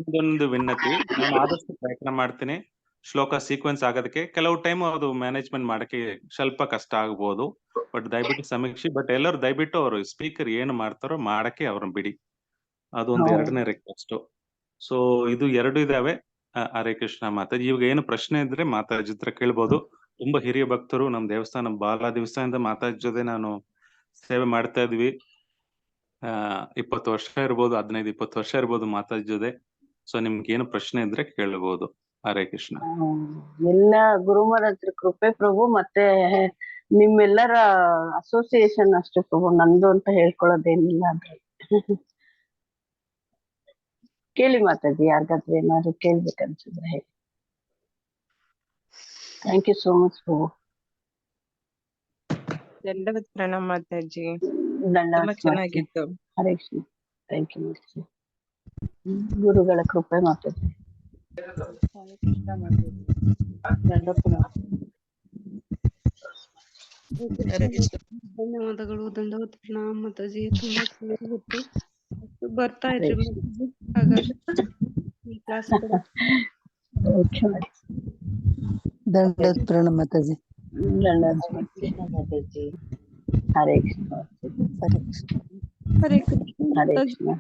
ಅದೊಂದು ವಿನ್ನತಿ. ನಾನು ಆದಷ್ಟು ಪ್ರಯತ್ನ ಮಾಡ್ತೀನಿ ಶ್ಲೋಕ ಸೀಕ್ವೆನ್ಸ್ ಆಗೋದಕ್ಕೆ. ಕೆಲವು ಟೈಮ್ ಅದು ಮ್ಯಾನೇಜ್ಮೆಂಟ್ ಮಾಡಕ್ಕೆ ಸ್ವಲ್ಪ ಕಷ್ಟ ಆಗ್ಬೋದು. ಬಟ್ ದಯವಿಟ್ಟು ಸಮೀಕ್ಷೆ. ಬಟ್ ಎಲ್ಲರೂ ದಯವಿಟ್ಟು ಅವರು ಸ್ಪೀಕರ್ ಏನು ಮಾಡ್ತಾರೋ ಮಾಡಕ್ಕೆ ಅವ್ರನ್ನ ಬಿಡಿ. ಅದೊಂದು ಎರಡನೇ ರಿಕ್ವೆಸ್ಟ್. ಸೊ ಇದು 2 ಇದಾವೆ. ಹರೇ ಕೃಷ್ಣ ಮಾತಾಜಿ. ಇವಾಗ ಏನು ಪ್ರಶ್ನೆ ಇದ್ರೆ ಮಾತಾಜಿ ಹತ್ರ ಕೇಳ್ಬೋದು. ತುಂಬಾ ಹಿರಿಯ ಭಕ್ತರು. ನಮ್ ದೇವಸ್ಥಾನ ಬಹಳ ದಿವಸದಿಂದ ಮಾತಾಜಿ ಜೊತೆ ನಾನು ಸೇವೆ ಮಾಡ್ತಾ ಇದ್ವಿ. 20 ವರ್ಷ ಇರ್ಬೋದು, 15-20 ವರ್ಷ ಇರ್ಬೋದು ಮಾತಾಜಿ ಜೊತೆ. ಸೊ ನಿಮ್ಗೆ ಏನು ಪ್ರಶ್ನೆ ಇದ್ರೆ ಕೇಳಬಹುದು. ಹರೇ ಕೃಷ್ಣ. ಎಲ್ಲ ಗುರುಮರ ಹತ್ರ ಕೃಪೆ ಪ್ರಭು. ಮತ್ತೆ ನಿಮ್ಮೆಲ್ಲರ ಅಸೋಸಿಯೇಷನ್ ಅಷ್ಟೇ ಪ್ರಭು, ನಂದು ಅಂತ ಹೇಳ್ಕೊಳ್ಳೋದೇನಿಲ್ಲ ಅದ್ರಲ್ಲಿ. ಕೇಳಿ ಮಾತಾಜಿ, ಯಾರಿಗಾದ್ರೂ ಏನಾದ್ರು ಕೇಳ್ಬೇಕನ್ಸಿದ್ರೆ ಹೇಳಿ. ಥ್ಯಾಂಕ್ ಯು ಸೋ ಮಚ್ ಪ್ರಭು. ದಂಡವತ್ ಪ್ರಣಾಮ ಮಾತಾಜಿ. ತುಂಬಾ ಧನ್ಯವಾದ. ಚೆನ್ನಾಗಿತ್ತು. ಹರೇ ಕೃಷ್ಣ. ಥ್ಯಾಂಕ್ ಯು ಮಾತಾಜಿ. ಗುರುಗಳ ಕೃಪೆ ಮಾತಾಜಿ. ಧನ್ಯವಾದಗಳು. ದಂಡವತ್ ಪ್ರಣಾಮ ಮಾತಾಜಿ. ತುಂಬಾ ಚೆನ್ನಾಗಿತ್ತು. ಬರ್ತಾ ಇದ್ರಿ ಮಾತಾಜಿ ಹಾಗಾದ್ರೆ ಈ ಕ್ಲಾಸ್ ಕೂಡ. ದಂಡದ ಪ್ರಣಾಮ ಮಾತಾಜಿ. ಮಾತಾಜಿ. ಹರೇ ಕೃಷ್ಣ. ಹರೇ ಕೃಷ್ಣ. ಹರೇ ಕೃಷ್ಣ ಹರೇ ಮಾತಾಜಿ. ಕೃಷ್ಣ.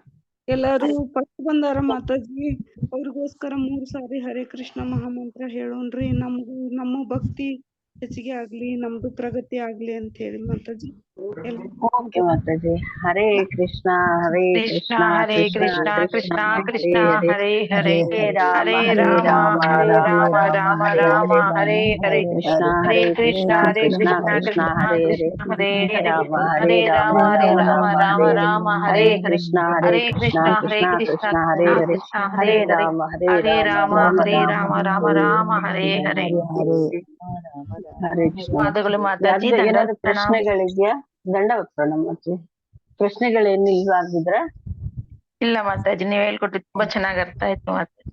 ಎಲ್ಲಾರು ಫಸ್ಟ್ ಬಂದಾರ ಮಾತಾಜಿ. ಅವ್ರಿಗೋಸ್ಕರ 3 ಸಾರಿ ಹರೇ ಕೃಷ್ಣ ಮಹಾಮಂತ್ರ ಹೇಳೋಣ್ರಿ. ನಮ್ಮ ಭಕ್ತಿ ಹೆಚ್ಚಿಗೆ ಆಗ್ಲಿ, ನಮ್ದು ಪ್ರಗತಿ ಆಗ್ಲಿ ಅಂತ ಹೇಳಿ ಮಾತಾಜಿ. ಓಕೆ ಮಾತಾಜಿ. ಹರೇ ಕೃಷ್ಣ ಹರೇ ಕೃಷ್ಣ ಹರೇ ಕೃಷ್ಣ ಕೃಷ್ಣ ಕೃಷ್ಣ ಹರೇ ಹರೇ ಹರೇ ರಾಮ ಹರೇ ರಾಮ ರಾಮ ರಾಮ ರಾಮ ಹರೇ ಹರೇ ಕೃಷ್ಣ ಹರೇ ಕೃಷ್ಣ ಹರೇ ಕೃಷ್ಣ ಕೃಷ್ಣ ಹರೇ ಕೃಷ್ಣ ಹರೇ ಹರೇ ಹರೇ ರಾಮ ಹರೇ ರಾಮ ಹರೇ ರಾಮ ರಾಮ ರಾಮ ಹರೇ ಹರೇ ಕೃಷ್ಣ ಹರೇ ಕೃಷ್ಣ ಹರೇ ಕೃಷ್ಣ ಕೃಷ್ಣ ಕೃಷ್ಣ ಹರೇ ಹರೇ ಕೃಷ್ಣ ಹರೇ ಹರೇ ರಾಮ ಹರೇ ಹರೇ ರಾಮ ರಾಮ ರಾಮ ಹರೇ ಹರೇ. ಹರೇ ಕೃಷ್ಣ. ಪಾದಗಳು ಮಾತಾಜಿ. ಏನಾದ್ರು ಪ್ರಶ್ನೆಗಳಿದ್ಯಾ? ದಂಡವತ್ ಪ್ರಣಾಮ ಮಾತಾಜಿ. ಪ್ರಶ್ನೆಗಳೇನು ಇಲ್ವಾ ಆಗಿದ್ರೆ? ಇಲ್ಲ ಮಾತಾಜಿ, ನೀವ್ ಹೇಳ್ಕೊಟ್ಟಿದ್ದು ತುಂಬಾ ಚೆನ್ನಾಗಿ ಅರ್ಥ ಆಯ್ತು ಮಾತಾಜಿ.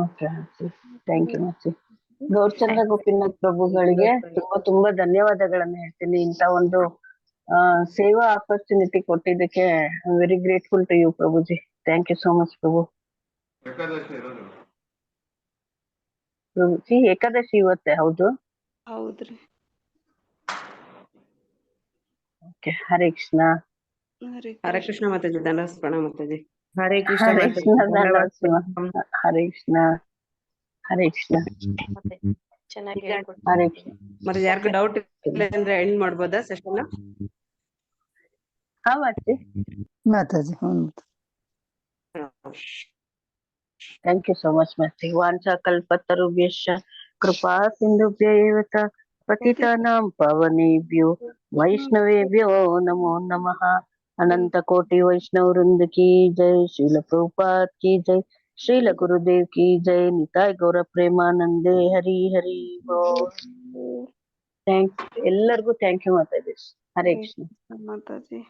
ಓಕೆ, ಥ್ಯಾಂಕ್ ಯು ಮಾತಾಜಿ. ಗೌರಚಂದ್ರ ಗೋಪಿನಾಥ್ ಪ್ರಭುಗಳಿಗೆ ತುಂಬಾ ಧನ್ಯವಾದಗಳನ್ನ ಹೇಳ್ತೀನಿ. ಇಂತ ಒಂದು ಸೇವಾ ಆಪರ್ಚುನಿಟಿ ಕೊಟ್ಟಿದ್ದಕ್ಕೆ ವೆರಿ ಗ್ರೇಟ್ಫುಲ್ ಟು ಯು ಪ್ರಭುಜಿ. ಥ್ಯಾಂಕ್ ಯು ಸೋ ಮಚ್ ಪ್ರಭು. ಪ್ರಭುಜಿ ಏಕಾದಶಿ ಇವತ್ತೇ? ಹೌದು ಹೌದ್ರಿ. ಓಕೆ. ಹರೇ ಕೃಷ್ಣ. ಹರೇ ಕೃಷ್ಣ ಮಾತಾಜಿ. ದಂಡವತ್ ಪ್ರಣಾಮ ಮಾತಾಜಿ. ಹರೇ ಕೃಷ್ಣ ಹರೇ ಮಾತಾಜಿ. ಕೃಷ್ಣ. ಧನ್ಯವಾದ. ಹರೇ ಕೃಷ್ಣ. ಹರೇ ಕೃಷ್ಣ. ಚೆನ್ನಾಗಿ ಹರೇ ಕೃಷ್ಣ. ಮತ್ತೆ ಯಾರಿಗೂ ಡೌಟ್ ಇಲ್ಲ ಅಂದ್ರೆ ಎಂಡ್ ಮಾಡ್ಬೋದಾ ಸೆಷನ್? ಹಾ ಮಾತಾಜಿ. ಮಾತಾಜಿ. ಥ್ಯಾಂಕ್ ಯು ಸೋ ಮಚ್ ಮಾತಾಜಿ. ವಾಂಛಾ ಕಲ್ಪತರುಭ್ಯಶ್ಚ ಕೃಪಾ ಸಿಂಧುಭ್ಯೈವ ಚ ಪತಿತಾನಾಂ ಪಾವನೇಭ್ಯೋ ವೈಷ್ಣವೇಭ್ಯೋ ನಮೋ ನಮಃ. अनंत कोटि वैष्णव वृंद की जय. श्रील प्रभुपाद की जय. श्रील गुरुदेव की जय. निताय गौर प्रेमानंदे हरि हरि बोल. ಎಲ್ಲರಿಗೂ ಥ್ಯಾಂಕ್ ಯು ಮಾತಾಜಿ. ಹರೇ ಕೃಷ್ಣ. ಮಾತಾಜಿ.